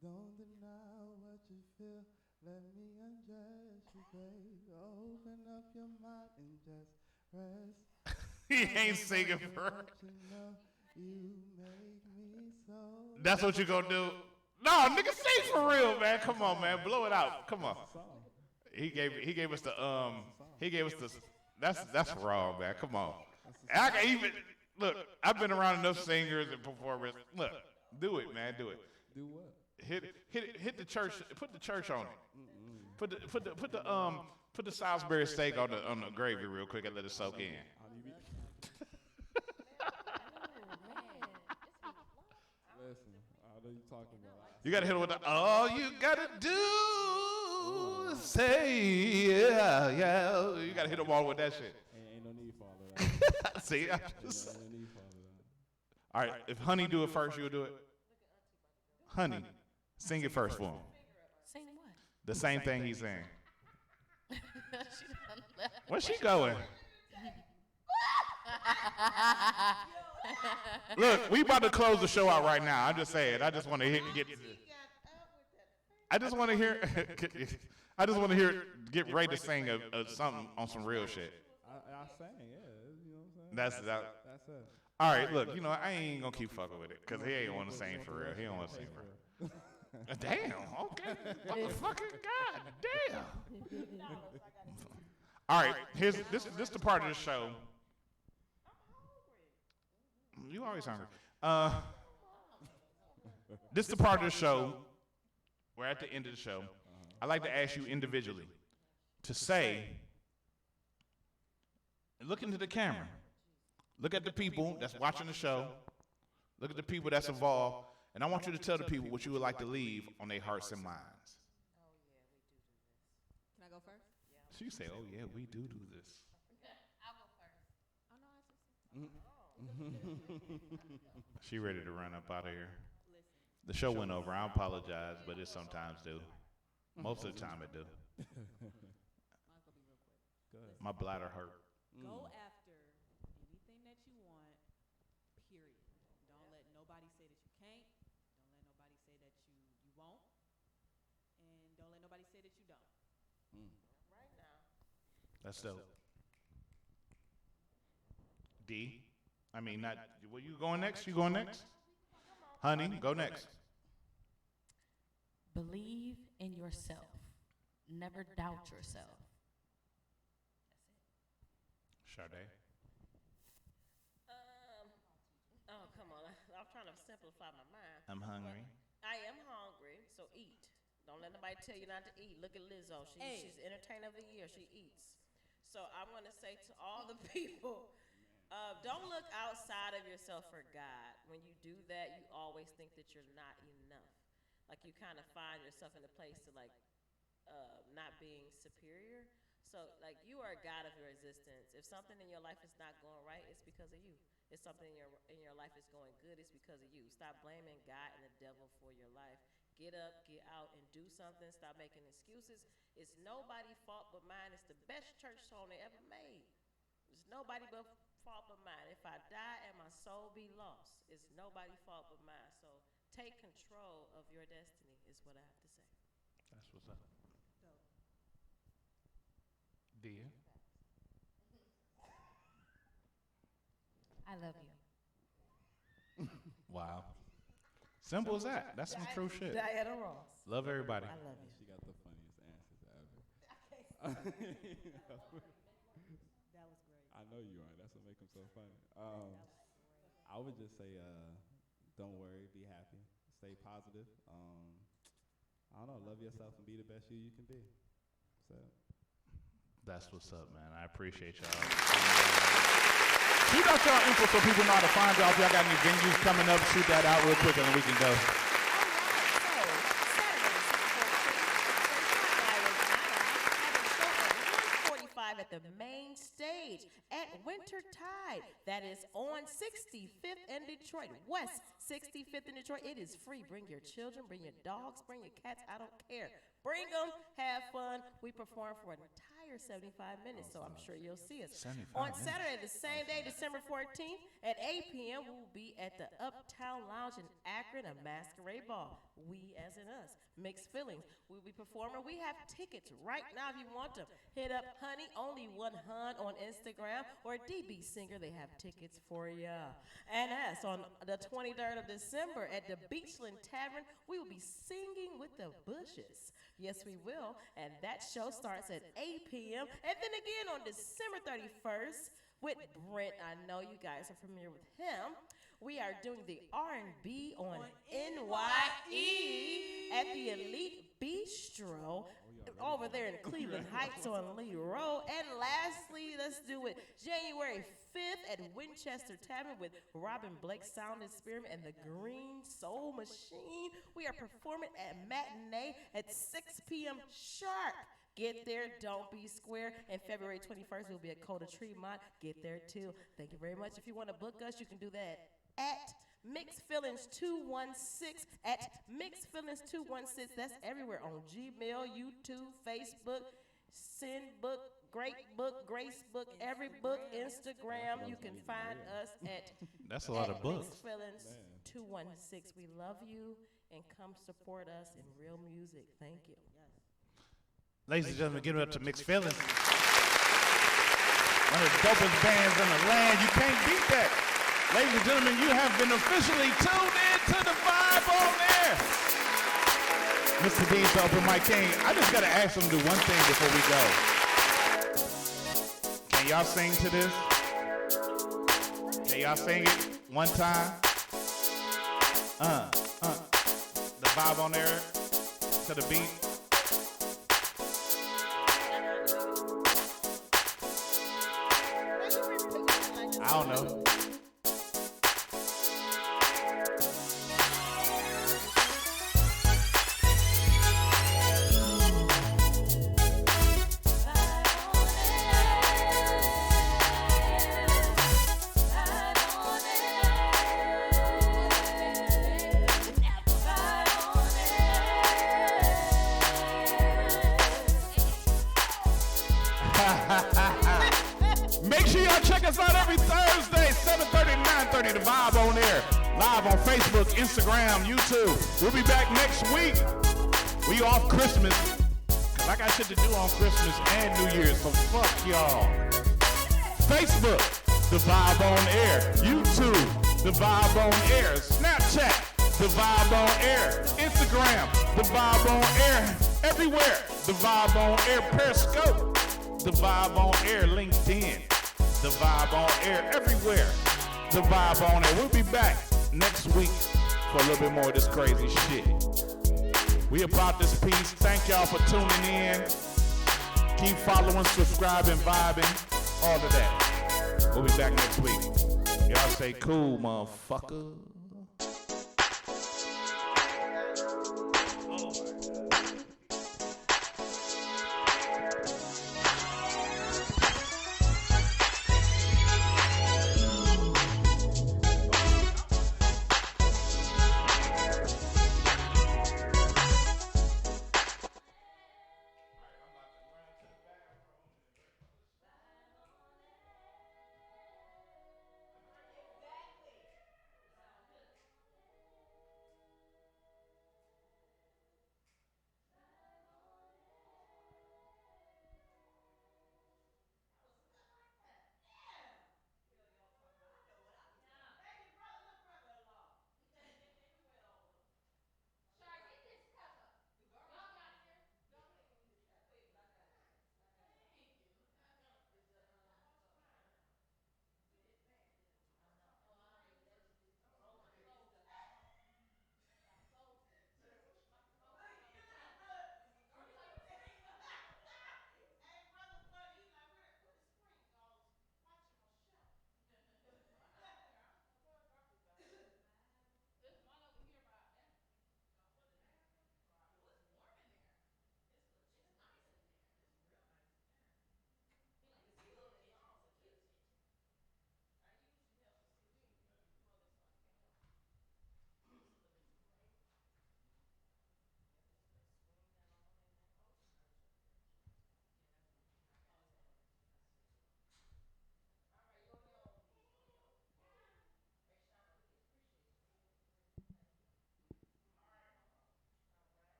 Don't deny what you feel. Let me undress you, babe. Open up your mind and just rest. He ain't singing for her. You make me so. That's what you gonna do? No, nigga, sing for real, man. Come on, man. Blow it out. Come on. He gave us the that's wrong, man. Come on. I can even look. I've been around enough singers and performers. Look, do it, man. Do it. Do what? Hit the church. Put the church on it. Put the Salisbury steak on the gravy real quick and let it soak in. Listen, I know you talking about. You gotta hit it with the. All you gotta do is say yeah, yeah. You gotta hit them all with that shit. Ain't no need for all of that. See, I just. Ain't no need for all of that. All right, if Honey do it first, you'll do it. Honey, sing it first for him. Sing what? The same thing he's saying. Where's she going? Look, we about to close the show out right now. I'm just saying. I just want to get. I just want to hear. I just want to hear. Get ready to sing something on some real shit. I sang, yeah. You know what I'm saying? That's it. All right, look. You know, I ain't gonna keep fucking with it because he ain't want to sing for real. He don't want to sing for real. Damn. Okay. Motherfucking god damn. All right. Here's this the part of the show. You always hungry. This is the part of the show. We're at the end of the show. I'd like to ask you individually to say, look into the camera. Look at the people that's watching the show. Look at the people that's involved. And I want you to tell the people what you would like to leave on their hearts and minds. Can I go first? She say, oh, yeah, we do this. I'll go first. She ready to run up out of here. The show went over. I apologize, but it sometimes do. Most of the time it do. My bladder hurt. Go after anything that you want, period. Don't let nobody say that you can't. Don't let nobody say that you won't. And don't let nobody say that you don't. Right now. That's dope. D? I mean, not. Were you going next? You going next? Honey, go next. Believe in yourself. Never doubt yourself. Sade. Oh, come on. I'm trying to simplify my mind. I'm hungry. I am hungry, so eat. Don't let nobody tell you not to eat. Look at Lizzo. She's entertainer of the year. She eats. So I'm going to say to all the people, don't look outside of yourself for God. When you do that, you always think that you're not enough. Like you kind of find yourself in a place to not being superior. So like you are a God of your existence. If something in your life is not going right, it's because of you. If something in your life is going good, it's because of you. Stop blaming God and the devil for your life. Get up, get out, and do something. Stop making excuses. It's nobody's fault but mine. It's the best church song they ever made. It's nobody but fault but mine. If I die and my soul be lost, it's nobody's fault but mine. So take control of your destiny is what I have to say. That's what's up. Dear. I love you. Wow. Simple as that. That's some true shit. Diana Ross. Love everybody. I love you. She got the funniest answers ever. That was great. I know you are. That's what makes them so funny. I would just say, don't worry, be happy, stay positive. I don't know, love yourself and be the best you can be. So. That's what's up, man. I appreciate y'all. Shoot out y'all info so people know how to find y'all. If y'all got any venues coming up, shoot that out real quick and then we can go. At the main stage at Winter Tide. That is on 65th in Detroit, West 65th in Detroit. It is free. Bring your children, bring your dogs, bring your cats. I don't care. Bring them, have fun. We perform for an entire 75 minutes, so I'm sure you'll see us. On Saturday, the same day, December 14th, at 8 p.m., we'll be at the Uptown Lounge in Akron, a masquerade ball. We, as in us, Mixed Feelings. We'll be performing. We have tickets right now if you want them. Hit up Honey, Only One Hun on Instagram, or DB Singer. They have tickets for ya. And as on the 23rd of December at the Beachland Tavern, we will be singing with the Bushes. Yes, we will. And that show starts at 8 p.m. And then again on December 31st with Brent. I know you guys are familiar with him. We are doing the R&B on NYE at the Elite Bistro over there in Cleveland Heights on Lee Road. And lastly, let's do it January 5th at Winchester Tavern with Robin Blake Sound Experiment and the Green Soul Machine. We are performing at Matinee at 6 p.m. sharp. Get there, don't be square. And February 21st, we'll be at Coda Tremont. Get there too. Thank you very much. If you want to book us, you can do that at Mixed Feelings 216 at Mixed Feelings 216. That's everywhere on Gmail, YouTube, Facebook, Sendbook, Greatbook, Gracebook, every book, Instagram. You can find us at That's a lot of books. Mixed Feelings 216. We love you and come support us in real music. Thank you. Ladies and gentlemen, give it up to Mixed Feelings. One of the dopest bands in the land. You can't beat that. Ladies and gentlemen, you have been officially tuned in to the Vibe on Air. Mr. Dean's the Open Mic King. I just got to ask him to do one thing before we go. Can y'all sing to this? Can y'all sing it one time? The Vibe on Air to the beat. I don't know. Make sure y'all check us out every Thursday, 7:30 to 9:30, The Vibe on Air. Live on Facebook, Instagram, YouTube. We'll be back next week. We off Christmas. Cause I got shit to do on Christmas and New Year's, so fuck y'all. Facebook, The Vibe on Air. YouTube, The Vibe on Air. Snapchat, The Vibe on Air. Instagram, The Vibe on Air. Everywhere, The Vibe on Air. Periscope, The Vibe on Air. LinkedIn, The Vibe on Air. Everywhere, The Vibe on Air. We'll be back next week for a little bit more of this crazy shit. We about this piece. Thank y'all for tuning in. Keep following, subscribing, vibing, all of that. We'll be back next week. Y'all stay cool, motherfucker.